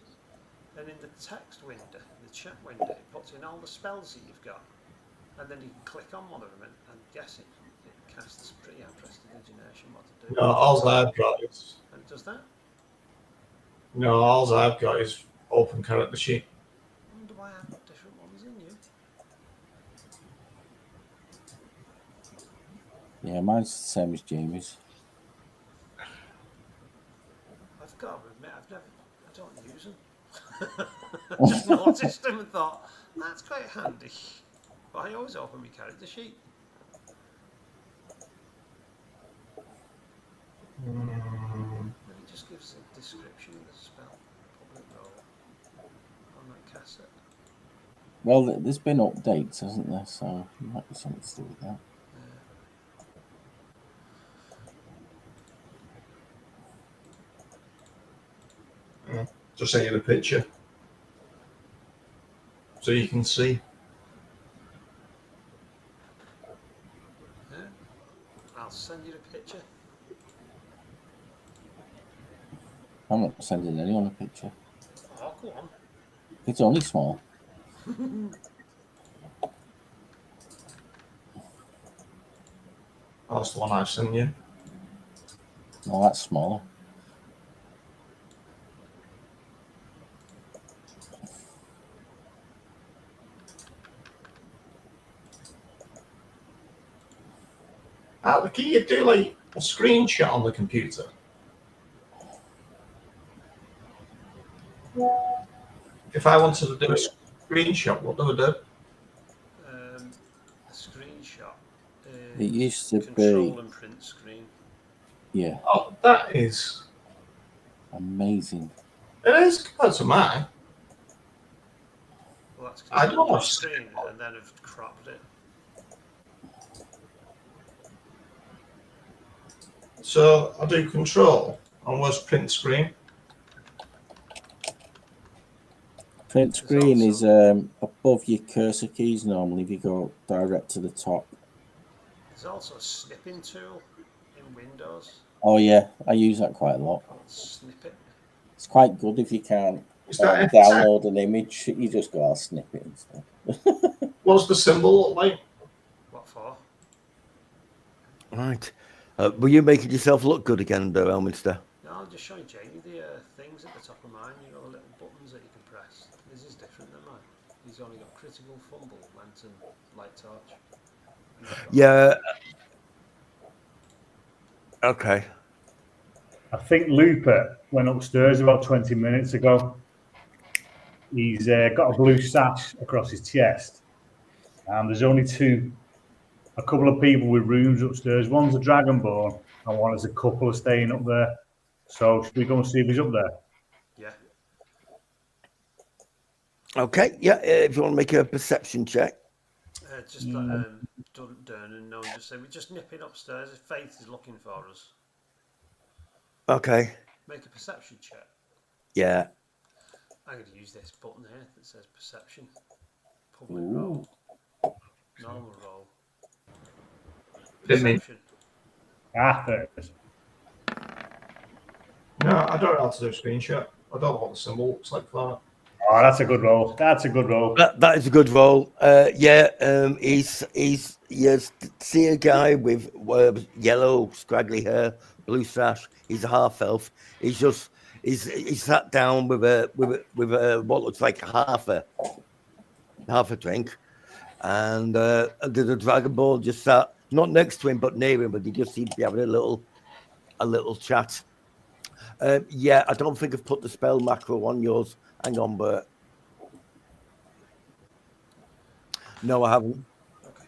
and in the text window, the chat window, it puts in all the spells that you've got, and then you can click on one of them and guess it. It casts pretty prestidigitation what to do.
No, all I've got is.
And it does that.
No, all I've got is open character sheet.
I wonder why I've got different ones in you.
Yeah, mine's the same as Jamie's.
I've got to admit, I don't use them. I just noticed them and thought, that's quite handy. But I always open my character sheet. And it just gives a description of the spell, public role, on that cassette.
Well, there's been updates, hasn't there? So it might be something to do with that.
Yeah. Just send you the picture so you can see.
Yeah. I'll send you the picture.
I'm not sending anyone a picture.
Oh, go on.
It's only small.
That's the one I've sent you.
Oh, that's smaller.
Can you do like a screenshot on the computer? If I wanted to do a screenshot, what do I do?
A screenshot
It
is
used to
control
be,
and print screen.
yeah,
Oh, that is.
amazing.
It is compared to mine.
Well, that's
I
control
don't
and
have
print screen, and then I've cropped it.
So I do control on where's print screen.
Print screen
also-
is above your cursor keys normally if you go direct to the top.
There's also a snipping tool in Windows.
Oh yeah, I use that quite a lot.
Called Snippet.
It's quite good if you can't
Is that F10?
download an image. You just go, I'll snip it and stuff.
What's the symbol look like?
What for?
Right. Were you making yourself look good again, Elminster?
No, I'm just showing Jamie the things at the top of mine. You know, the little buttons that you can press. This is different than mine. He's only got critical, fumble, lantern, light torch.
Yeah. Okay.
I think Looper went upstairs about 20 minutes ago. He's got a blue sash across his chest. And there's only a couple of people with rooms upstairs. One's a Dragonborn and one is a couple of staying up there. So should we go and see if he's up there?
Yeah.
Okay. Yeah. If you want to make a perception check.
Just let Dernan know and just say, we're just nipping upstairs. If Faith is looking for us,
Okay.
make a perception check.
Yeah.
I'm going to use this button here that says perception. Public roll. Normal roll.
Didn't mean.
Perception.
There it is.
No, I don't know how to do a screenshot. I don't know what the symbol looks like for that.
Oh, that's a good roll. That's a good roll.
That is a good roll. He's see a guy with yellow scraggly hair, blue sash. He's a half elf. He's sat down with a what looks like half a drink, and the Dragonborn just sat not next to him but near him, but he just seemed to be having a little chat. Yeah, I don't think I've put the spell macro on yours. Hang on, Bert. No, I haven't.
Okay.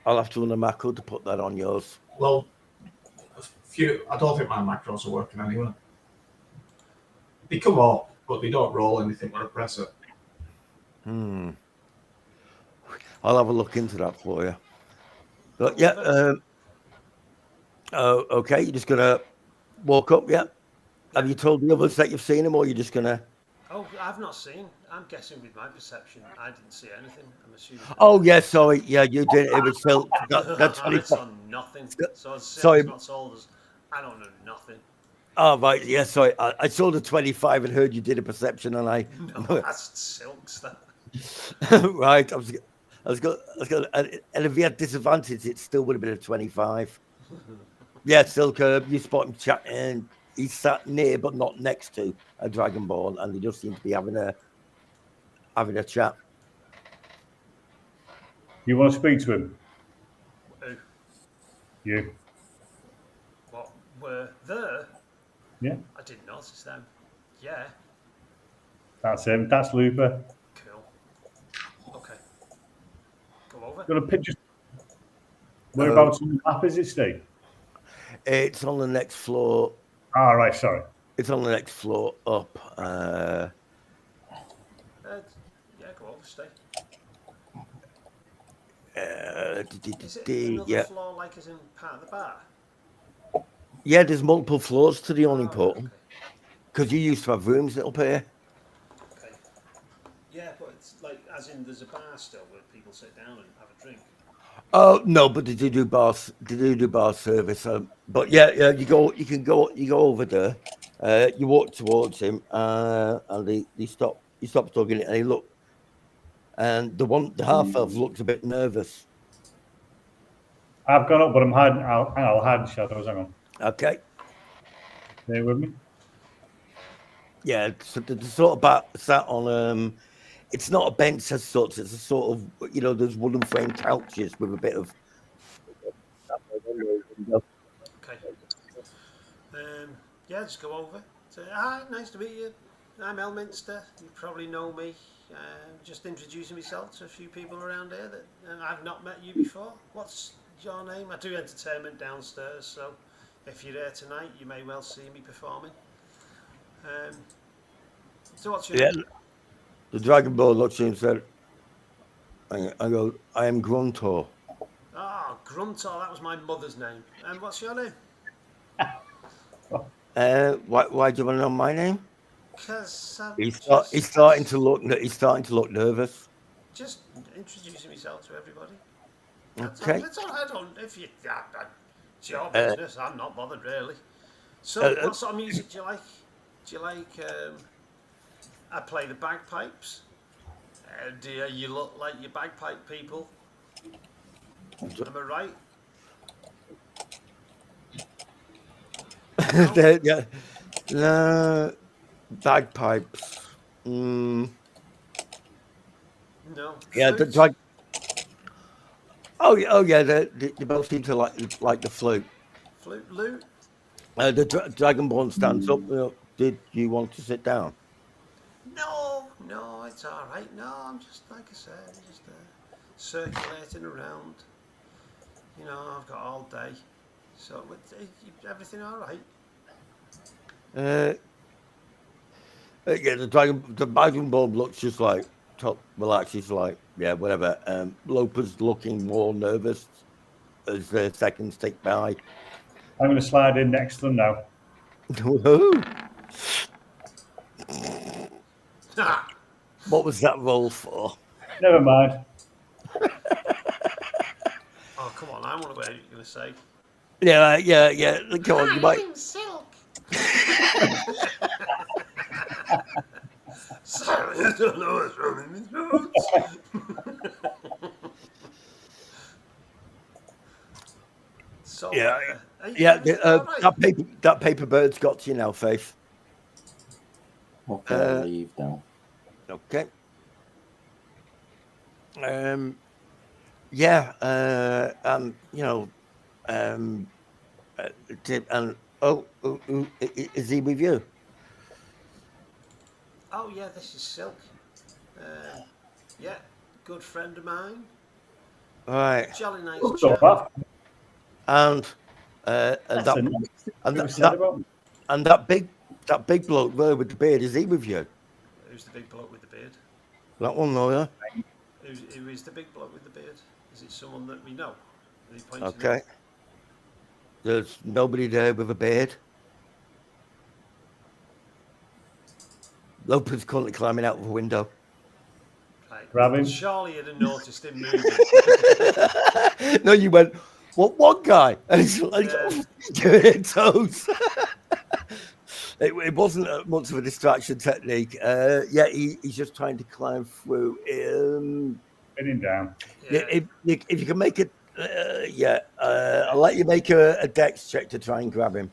I'll have to run a macro to put that on yours.
Well, I don't think my macros are working anyway. They come up, but they don't roll anything when I press it.
I'll have a look into that for you. But yeah, okay, you're just gonna walk up, yeah? Have you told the others that you've seen him, or you're just gonna?
Oh, I've not seen. I'm guessing with my perception, I didn't see anything. I'm assuming.
Oh yeah, sorry, yeah, you did. It was Silk. That's
It's on nothing. So
sorry.
Silk's not told us. I don't know nothing.
Oh right, yeah, sorry. I saw the 25 and heard you did a perception, and I.
No, that's Silk's. That.
Right, I was going, and if he had disadvantage, it still would have been a 25. Yeah, Silk, you spot him chatting. He sat near but not next to a Dragonborn, and they just seem to be having a chat.
You want to speak to him?
Who?
You.
What? Were there?
Yeah.
I didn't notice them. Yeah.
That's him. That's Looper.
Cool. Okay. Go over.
Got a picture. Whereabouts on the map is it, Steve?
It's on the next floor.
Ah, right. Sorry.
It's on the next floor up.
Yeah, go over, stay. Is it another floor like as in part of the bar?
Yeah, there's multiple floors to the awning
Oh,
portal. Because you used to have rooms up here.
Okay. Yeah, but it's like as in there's a bar still where people sit down and have a drink.
Oh no, but they do bar service. But yeah, you can go over there. You walk towards him, and he stops talking, and he look, and the half elf looks a bit nervous.
I've gone up, but I'll hide in shadows. Hang on.
Okay.
Stay with me.
Yeah, so the sort of sat on it's not a bench as such, it's a sort of there's wooden frame couches with a bit of
Okay. Yeah, just go over. Say, hi, nice to meet you. I'm Elminster. You probably know me. Just introducing myself to a few people around here that I've not met you before. What's your name? I do entertainment downstairs, so if you're here tonight, you may well see me performing. So what's your name?
The Dragon Ball looks at you and said, I go, I am Gruntor.
Ah, Gruntor, that was my mother's name. And what's your name?
Why do you want to know my name?
Because
He's starting to look nervous.
Just introducing myself to everybody.
Okay.
That's all I don't. If you, it's your business. I'm not bothered really. So, what sort of music do you like? Do you like? I play the bagpipes. Do you look like your bagpipe people? Am I right?
No, bagpipes.
No.
Yeah,
Flutes?
Oh yeah. They both seem to like the flute.
Flute, lute.
The Dragonborn stands up. Did you want to sit down?
No, it's all right. No, I'm just like I said, just circulating around. I've got all day. So, everything all right?
Yeah, the Dragonborn looks just like top relaxed. He's like, yeah, whatever. Lopa's looking more nervous as the seconds tick by.
I'm going to slide in next to them now.
What was that roll for?
Never mind.
Oh, come on, I want to know what you're going to say.
Yeah. Come on, you might.
I'm Silk.
Sorry, I don't know what's wrong with my throat. So,
Yeah.
right?
That paper bird's got to you now, Faith.
Okay, I'll leave now.
Okay. Is he with you?
Oh yeah, this is Silk. Yeah, good friend of mine.
All right.
Jolly nice
So
chap.
that,
And
that's the next thing we said about me.
that big bloke there with the beard, is he with you?
Who's the big bloke with the beard?
That one, no, yeah.
Who is the big bloke with the beard? Is it someone that we know? Are you pointing
Okay.
at?
There's nobody there with a beard. Lopa's currently climbing out of a window.
Right.
Grab him.
Surely you'd have noticed him moving.
No, you went, what one guy? And he's like, doing it toes. It wasn't much of a distraction technique. He's just trying to climb through.
Pinning down.
Yeah.
If you can make it, I'll let you make a dex check to try and grab him.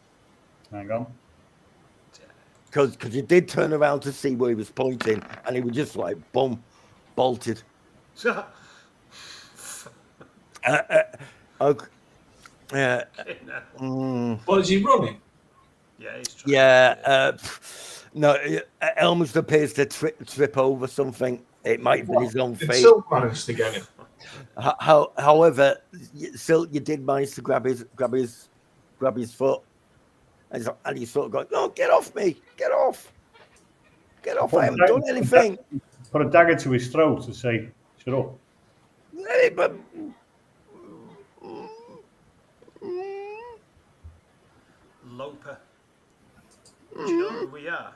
Hang on.
Because you did turn around to see where he was pointing, and he was just like, boom, bolted. Okay.
What is he running?
Yeah, he's trying.
Yeah. No, Elmas appears to trip over something. It might have been his own
Did
fate.
Silk manage to get him?
However, Silk, you did manage to grab his foot, and he sort of going, "No, get off me! Get off! Get off! I haven't done anything."
Put a dagger to his throat and say, "Shut up."
Hey, but
Lopa. Do you know who we are?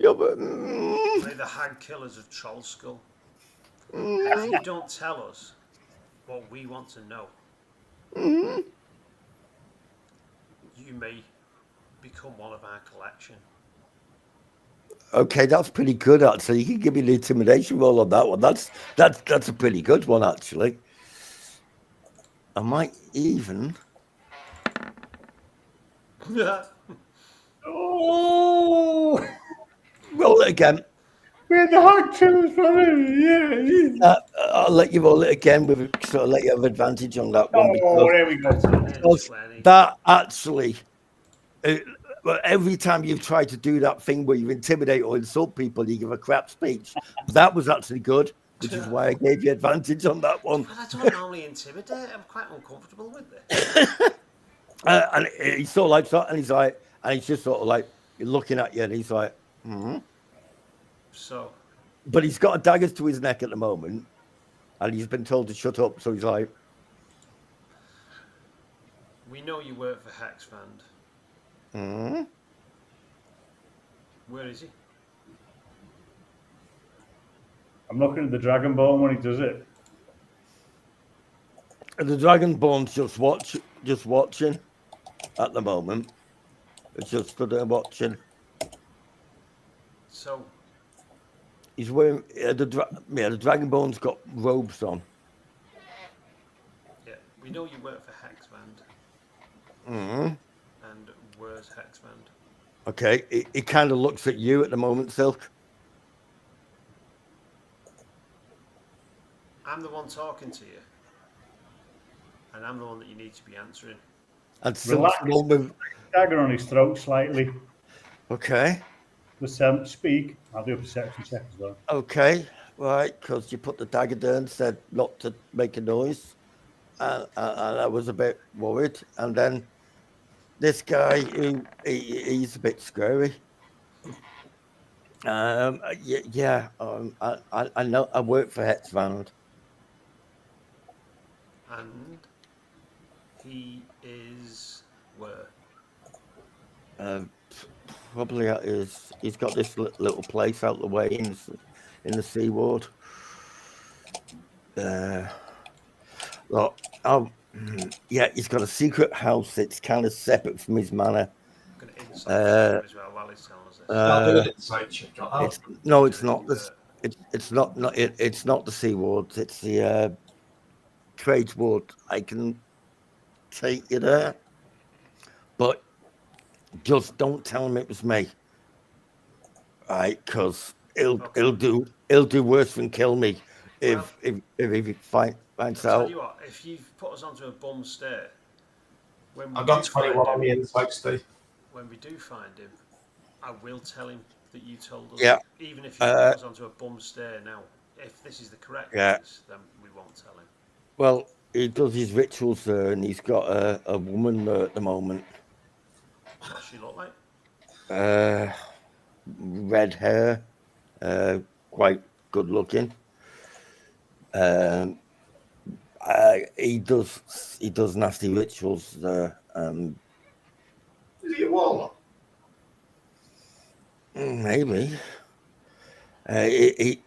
yeah, but
We're the hag killers of Troll Skull. If you don't tell us what we want to know, you may become one of our collection.
okay, that's pretty good actually. You can give me the intimidation roll on that one. That's a pretty good one actually. I might even.
Oh,
Roll it again.
we had the hot tools from it. Yeah.
I'll let you roll it again with sort of let you have advantage on that one
Oh, there we go.
because that actually, well, every time you've tried to do that thing where you intimidate or insult people, you give a crap speech. That was actually good, which is why I gave you advantage on that one.
Well, I don't normally intimidate. I'm quite uncomfortable with this.
And he's sort of like, and he's like, and he's just sort of like looking at you, and he's like,
So,
but he's got a daggers to his neck at the moment, and he's been told to shut up. So he's like,
we know you work for Hexfand. Where is he?
I'm looking at the Dragon Ball when he does it.
the Dragonborn's just watching at the moment. It's just stood there watching.
So,
He's wearing the Dragonborn's got robes on.
yeah, we know you work for Hexfand. And where's Hexfand?
Okay, he kind of looks at you at the moment, Silk.
I'm the one talking to you. And I'm the one that you need to be answering.
And Silk's
Relax.
with.
Dagger on his throat slightly.
Okay.
Just speak. I'll do a perception check as well.
Okay, right, because you put the dagger there and said not to make a noise, and I was a bit worried. And then this guy, he's a bit scary. Yeah. I know. I work for Hexfand.
And he is where?
Probably at his. He's got this little place out the way in the Sea Ward. Look, yeah, he's got a secret house. It's kind of separate from his manor.
I'm going to insight him as well while he's telling us this.
I'll do an insight check.
It's not this. It's not it's not the Sea Ward. It's the Trades Ward. I can take you there, but just don't tell him it was me. Right, because he'll do worse than kill me if he finds
I'll tell
out.
you what, if you've put us onto a bum stair, when we
I've got
do
21
find
on
him,
the inside, Steve.
when we do find him, I will tell him that you told us.
Yeah.
Even if you put us onto a bum stair now, if this is the correct place, then we won't tell him.
Well, he does his rituals there, and he's got a woman there at the moment.
What's she look like?
Red hair, quite good looking. He does nasty rituals there.
Is he a warlock?
Maybe. It's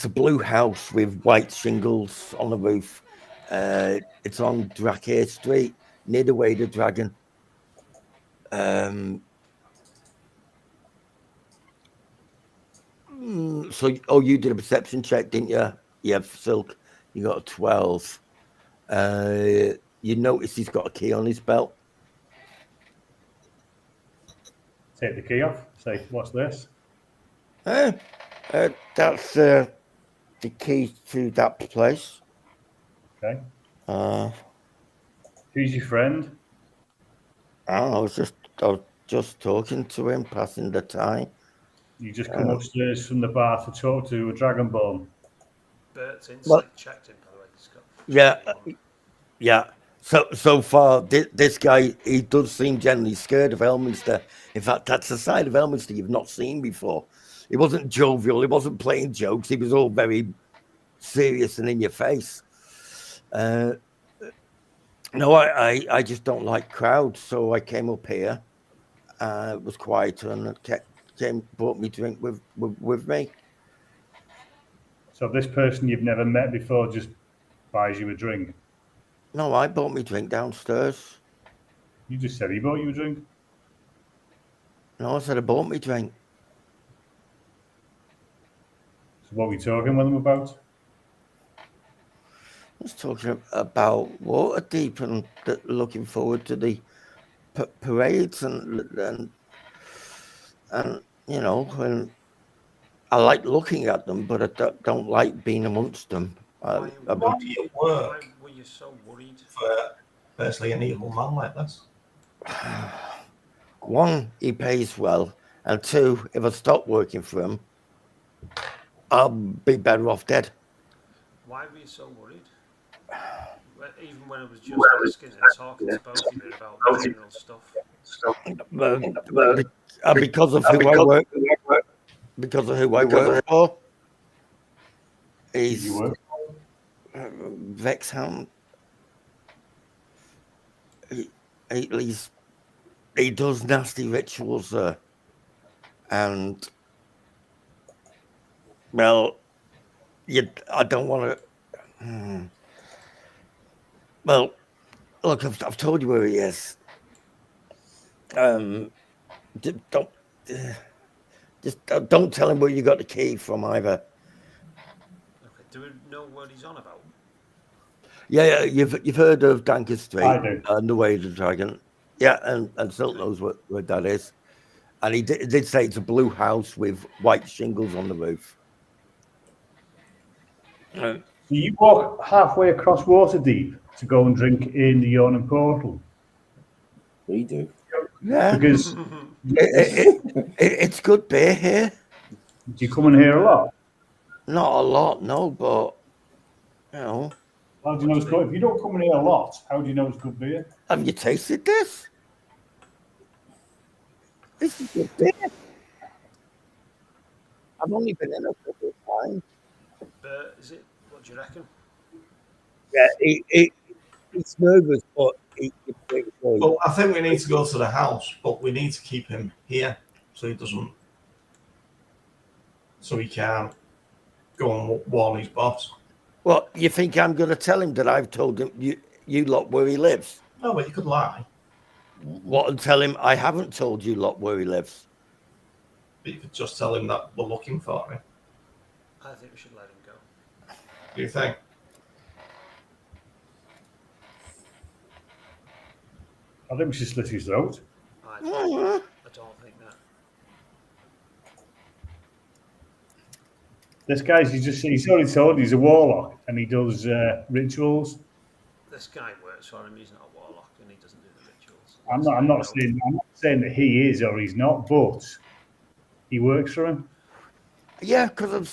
a blue house with white shingles on the roof. It's on Drakir Street, near the Way the Dragon. You did a perception check, didn't you? Yeah, Silk. You got a 12. You notice he's got a key on his belt.
Take the key off. Say, what's this?
That's the key to that place.
Okay. Who's your friend?
I was just talking to him, passing the time.
You just come upstairs from the bar to talk to a Dragonborn.
Bert's insight checked him, by the way. He's got
Yeah. So far, this guy, he does seem generally scared of Elminster. In fact, that's a side of Elminster you've not seen before. He wasn't jovial. He wasn't playing jokes. He was all very serious and in your face. No, I just don't like crowds. So I came up here. It was quieter and brought me drink with me.
So this person you've never met before just buys you a drink?
No, I bought me drink downstairs.
You just said he bought you a drink?
No, I said I bought me drink.
So what are we talking with him about?
was talking about Waterdeep and looking forward to the parades and you know, and I like looking at them, but I don't like being amongst them.
Why,
Why do you
why
work
were you so worried?
for firstly an evil man like this?
One, he pays well, and two, if I stop working for him, I'll be better off dead.
Why were you so worried? Even when I was just asking and talking to both of you about general stuff.
Because of who I work, because of who I work for.
Did
He's
you work?
Vexhound. He does nasty rituals, and well, I don't want to. Well, look, I've told you where he is. Don't don't tell him where you got the key from either.
Okay, do we know what he's on about?
Yeah, you've heard of Danker Street
I do.
and the Way of the Dragon. Yeah, and Silt knows where that is. And he did say it's a blue house with white shingles on the roof.
Do you walk halfway across Waterdeep to go and drink in the Yawning Portal?
We do.
Yeah,
Because
it's good beer here.
do you come in here a lot?
Not a lot, no, but you know,
How do you know it's good? If you don't come in here a lot, how do you know it's good beer?
have you tasted this? This is good beer. I've only been in a couple of times.
But is it? What do you reckon?
Yeah, he's nervous, but he's pretty good.
Well, I think we need to go to the house, but we need to keep him here so he doesn't, so he can't go and warn his boss.
Well, you think I'm going to tell him that I've told him you lot where he lives?
No, but you could lie.
What, and tell him I haven't told you lot where he lives?
But you could just tell him that we're looking for him.
I think we should let him go.
Do you think?
I think we should slit his throat.
I don't think that.
This guy's he's already told he's a warlock and he does rituals.
This guy works for him. He's not a warlock, and he doesn't do the rituals.
I'm not saying that he is or he's not, but he works for him.
Yeah, because I'm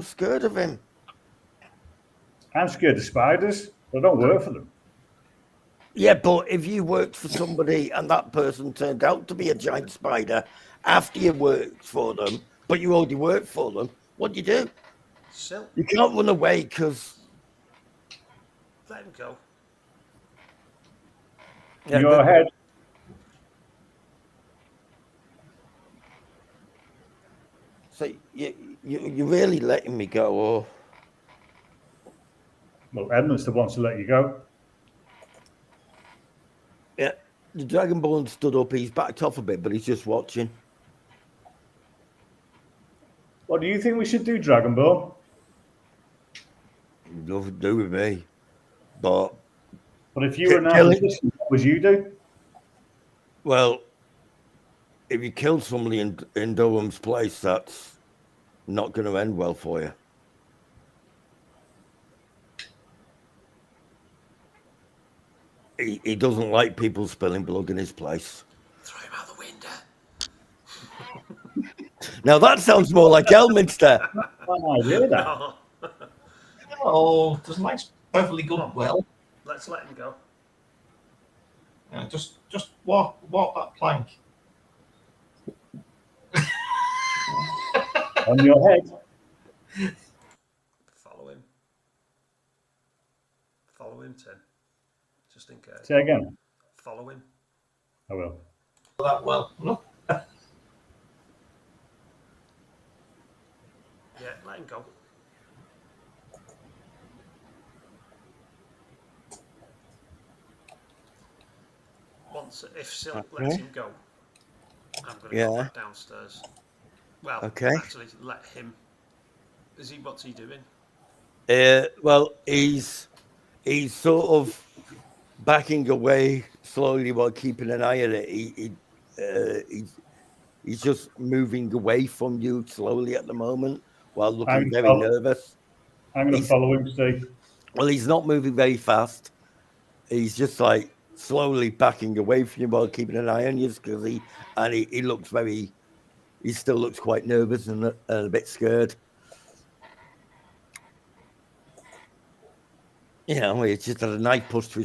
scared of him.
I'm scared of spiders. I don't work for them.
Yeah, but if you worked for somebody and that person turned out to be a giant spider after you worked for them, but you already worked for them, what do you do?
Still,
You can't run away because
let him go.
You're ahead.
So you're really letting me go, or
Well, Edmund's the one to let you go.
yeah, the Dragonborn stood up. He's backed off a bit, but he's just watching.
What do you think we should do, Dragonborn?
Nothing to do with me, but
If you were in our
Kill it.
position, what would you do?
well, if you kill somebody in Durham's place, that's not going to end well for you. He doesn't like people spilling blood in his place.
Throw him out the window.
Now that sounds more like Elminster.
Fine idea, that.
No.
Oh, there's a nice, perfectly good well.
Let's let him go.
Yeah, just walk that plank.
On your head.
Follow him. Follow him, Tim. Just in case.
Say again.
Follow him.
I will.
That well. No.
Yeah, let him go. If Silk lets him go, I'm going to go back downstairs. Well, actually, let him. What's he doing?
Well, he's he's sort of backing away slowly while keeping an eye on it. He's just moving away from you slowly at the moment while looking very nervous.
I'm going to follow him, Steve.
Well, he's not moving very fast. He's just like slowly backing away from you while keeping an eye on you because he looks very. He still looks quite nervous and a bit scared. You know, he just had a knife pushed to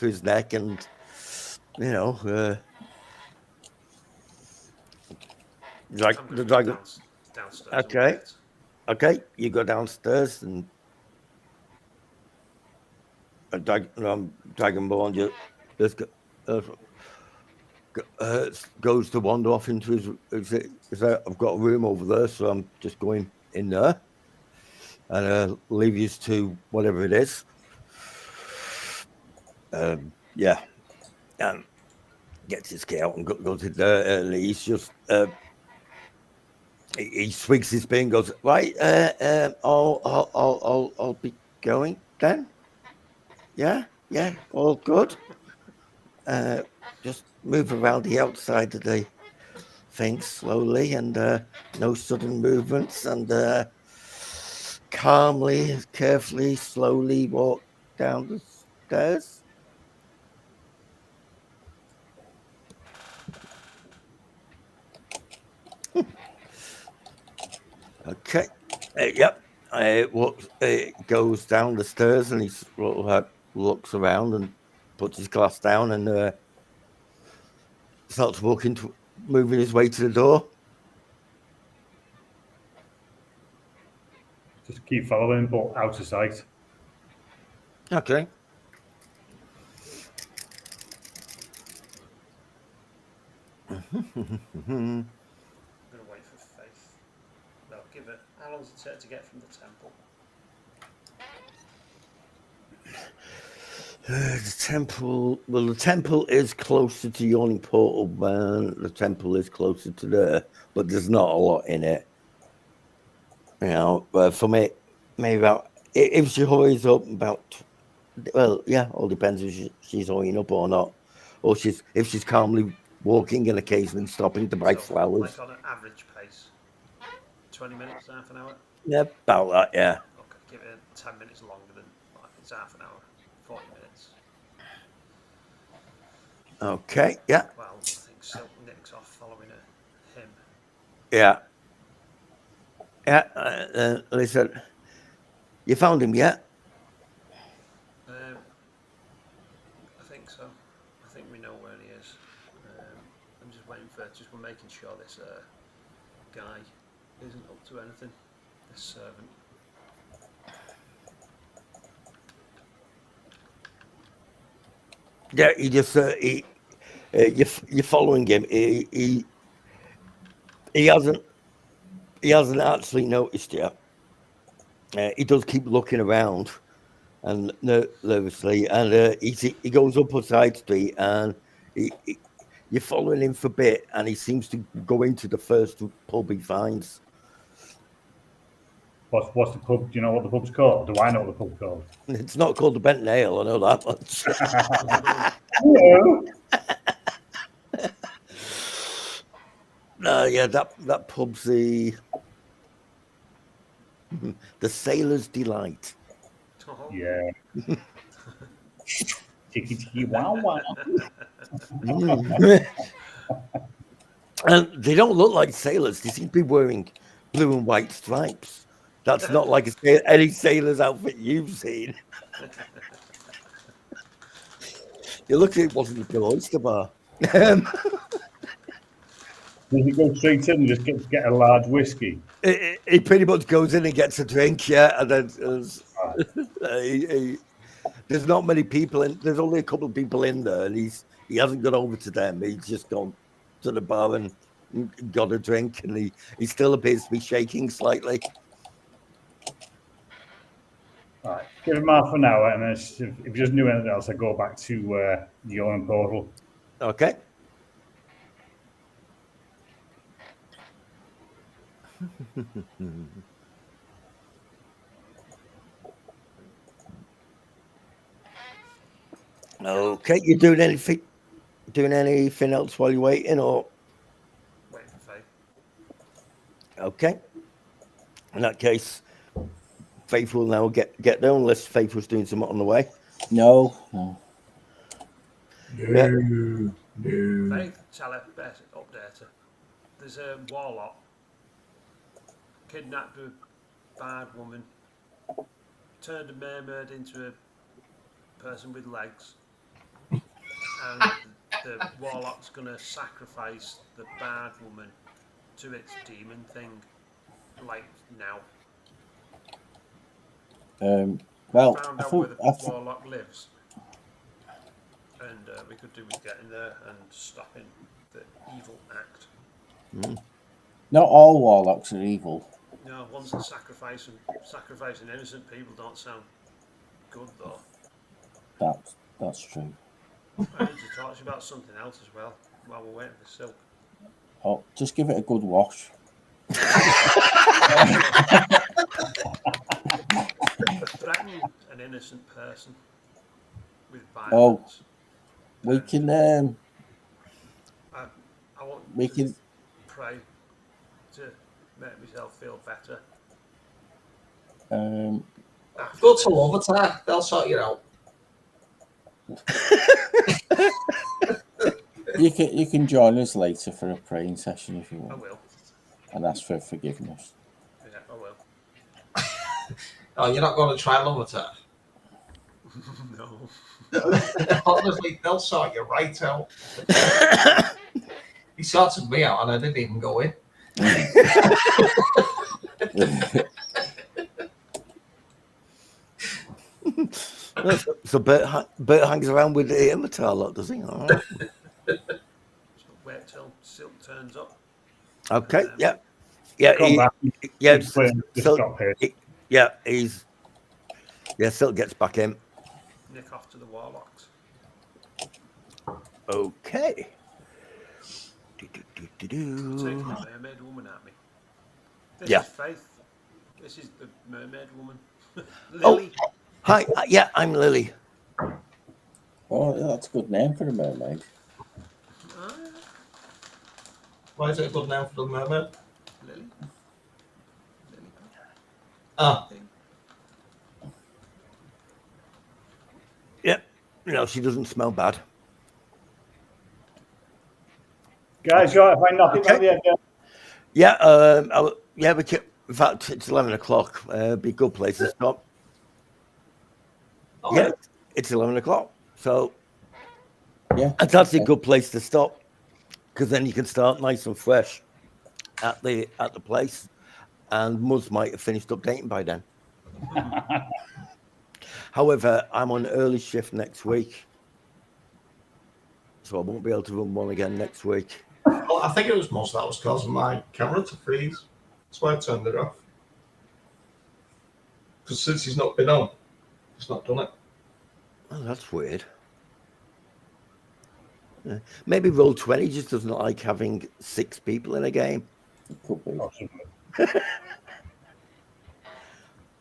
his neck, and you know,
I'm going
the
to
dragon.
downstairs.
Okay, okay, you go downstairs and Dragonborn just goes to wander off into his. I've got a room over there, so I'm just going in there and leave you to whatever it is. Yeah, and gets his key out and goes in there, and he's just he swigs his beer and goes, right, I'll be going then. Yeah, all good. Just move around the outside of the thing slowly and no sudden movements, and calmly, carefully, slowly walk down the stairs. Okay. Yep. Goes down the stairs and he looks around and puts his glass down and starts moving his way to the door.
Just keep following, but out of sight.
Okay.
I'm going to wait for Faith. No, give her. How long does it take to get from the temple?
The temple. Well, the temple is closer to Yawning Portal than the temple is closer to there, but there's not a lot in it. You know, for me, maybe about if she hurries up about. Well, yeah, all depends if she's hurrying up or not, or if she's calmly walking and occasionally stopping to buy flowers.
Like on an average pace, 20 minutes, half an hour.
Yeah, about that. Yeah.
Okay, give it 10 minutes longer than it's half an hour, 40 minutes.
Okay. Yeah.
Well, I think Silk nicks off following him.
Yeah. Yeah. Listen, you found him yet?
I think so. I think we know where he is. I'm just waiting for. We're making sure this guy isn't up to anything. This servant.
Yeah, he just you're following him. He hasn't actually noticed yet. He does keep looking around and nervously, and he goes up a side street, and you're following him for a bit, and he seems to go into the first pub he finds.
What's the pub? Do you know what the pub's called? Do I know what the pub's called?
It's not called the Bent Nail, I know that much. Yeah, that pub's the Sailor's Delight.
Oh.
Yeah. Tiki tiki wow wow.
And they don't look like sailors. They seem to be wearing blue and white stripes. That's not like any sailor's outfit you've seen. You look at it wasn't a Blue Oyster Bar.
Does he go straight in and just get a large whiskey?
He pretty much goes in and gets a drink, yeah, and then there's not many people in. There's only a couple of people in there, and he hasn't gone over to them. He's just gone to the bar and got a drink, and he still appears to be shaking slightly.
All right, give him half an hour, and then if he doesn't do anything else, I go back to the Yawning Portal.
Okay. Okay, you doing anything? Doing anything else while you're waiting, or
Waiting for Faith.
okay? In that case, Faith will now get there unless Faith was doing something on the way.
No.
Yeah.
No.
Faith, tell her, update her. There's a warlock kidnapped a bad woman, turned a mermaid into a person with legs, and the warlock's gonna sacrifice the bad woman to its demon thing, like now.
Well,
Found
I
out where
thought,
the warlock lives, and we could do with getting there and stopping the evil act.
not all warlocks are evil.
No, ones that sacrificing innocent people don't sound good though.
That's true.
I need to talk to you about something else as well while we're waiting for Silk.
Oh, just give it a good wash.
Threaten an innocent person with
Oh,
violence.
we
And
can.
I want
We
to
can.
pray to make myself feel better. After
Go
this.
to Lovatar. They'll sort you out.
You can join us later for a praying session if you
I
want,
will.
and ask for forgiveness.
Yeah, I will.
Oh, you're not going to try Lovatar?
No.
Honestly, they'll sort you right out. He sorted me out and I didn't even go in.
So Bert hangs around with the Imitar lot, does he? All right.
So wait till Silk turns up.
Okay. Yeah.
Come back.
Yeah.
Just wait, just
So,
drop here.
Silk gets back in.
Nick off to the warlocks.
Okay.
Taking the mermaid woman at me. This
Yeah.
is Faith. This is the mermaid woman.
Oh,
Lily.
hi. Yeah, I'm Lily.
Oh, that's a good name for a mermaid.
Why is it a good name for the mermaid?
Lily. Lily.
Ah,
Yeah. She doesn't smell bad.
Guys, you all right if I knock it down the end?
Yeah. We can, in fact, it's 11 o'clock. Be a good place to stop.
all
Yeah,
right.
it's 11 o'clock. So
Yeah.
that's a good place to stop because then you can start nice and fresh at the place, and Muzz might have finished updating by then. However, I'm on early shift next week, so I won't be able to run one again next week.
Well, I think it was most of that was causing my camera to freeze. That's why I turned it off. Because since he's not been on, it's not done it.
Oh, that's weird. Yeah. Maybe Roll20 just doesn't like having 6 people in a game.
It could be.
Possibly.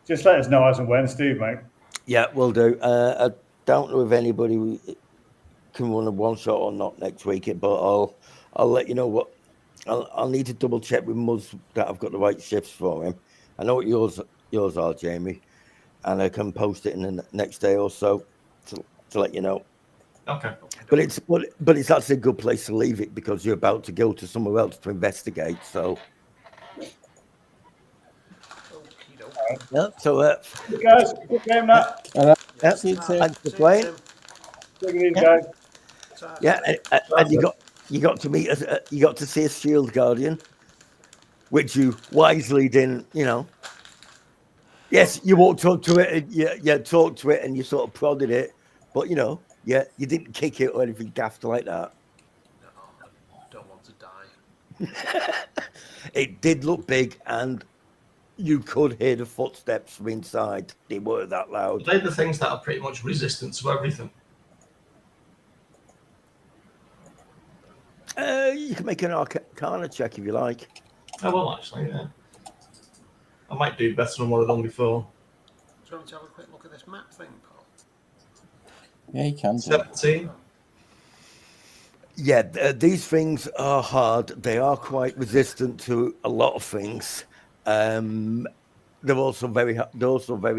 Just let us know as and when, Steve, mate.
Yeah, we'll do. I don't know if anybody can run a one shot or not next week, but I'll let you know what. I'll need to double check with Muzz that I've got the right shifts for him. I know what yours are, Jamie, and I can post it in the next day or so to let you know.
Okay.
But it's actually a good place to leave it because you're about to go to somewhere else to investigate. So yeah. So
Hey guys, good game that.
yeah,
See you soon.
thanks for playing.
Take it easy, guys.
Yeah, and you got to meet you got to see a shield guardian, which you wisely didn't. Yes, you walked up to it and you talked to it and you sort of prodded it, but you didn't kick it or anything daft like that.
No, I don't want to die.
It did look big, and you could hear the footsteps from inside. They were that loud.
They're the things that are pretty much resistant to everything.
You can make an Arcana check if you like.
I will actually, yeah. I might do better than what I've done before.
Do you want me to have a quick look at this map thing, Paul?
Yeah, you can do.
17.
Yeah, these things are hard. They are quite resistant to a lot of things. They're also very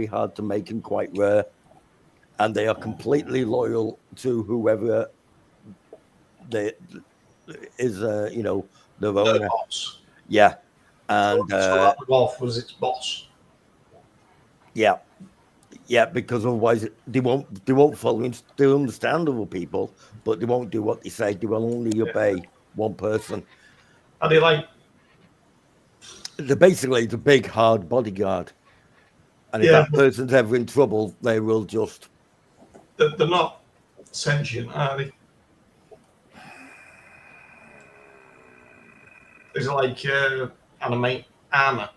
hard to make and quite rare, and they are completely loyal to whoever they is. Their
The
owner.
boss.
Yeah, and
So that dwarf was its boss.
yeah, because otherwise they won't follow. They understand other people, but they won't do what they say. They will only obey one person.
Are they like,
They're basically the big hard bodyguard. And if
yeah,
that person's ever in trouble, they will just.
they're not sentient, are they? Is it like animate armor?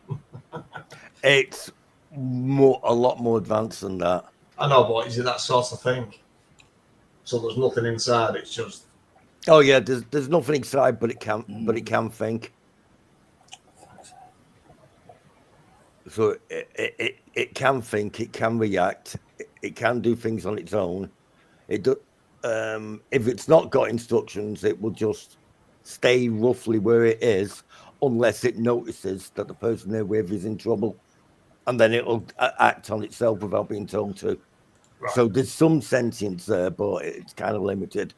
It's a lot more advanced than that.
I know, but is it that sort of thing? So there's nothing inside. It's just.
Oh yeah, there's nothing inside, but it can think. So it can think, it can react, it can do things on its own. It do, if it's not got instructions, it will just stay roughly where it is, unless it notices that the person they're with is in trouble, and then it'll act on itself without being told to.
Right.
So there's some sentience there, but it's kind of limited.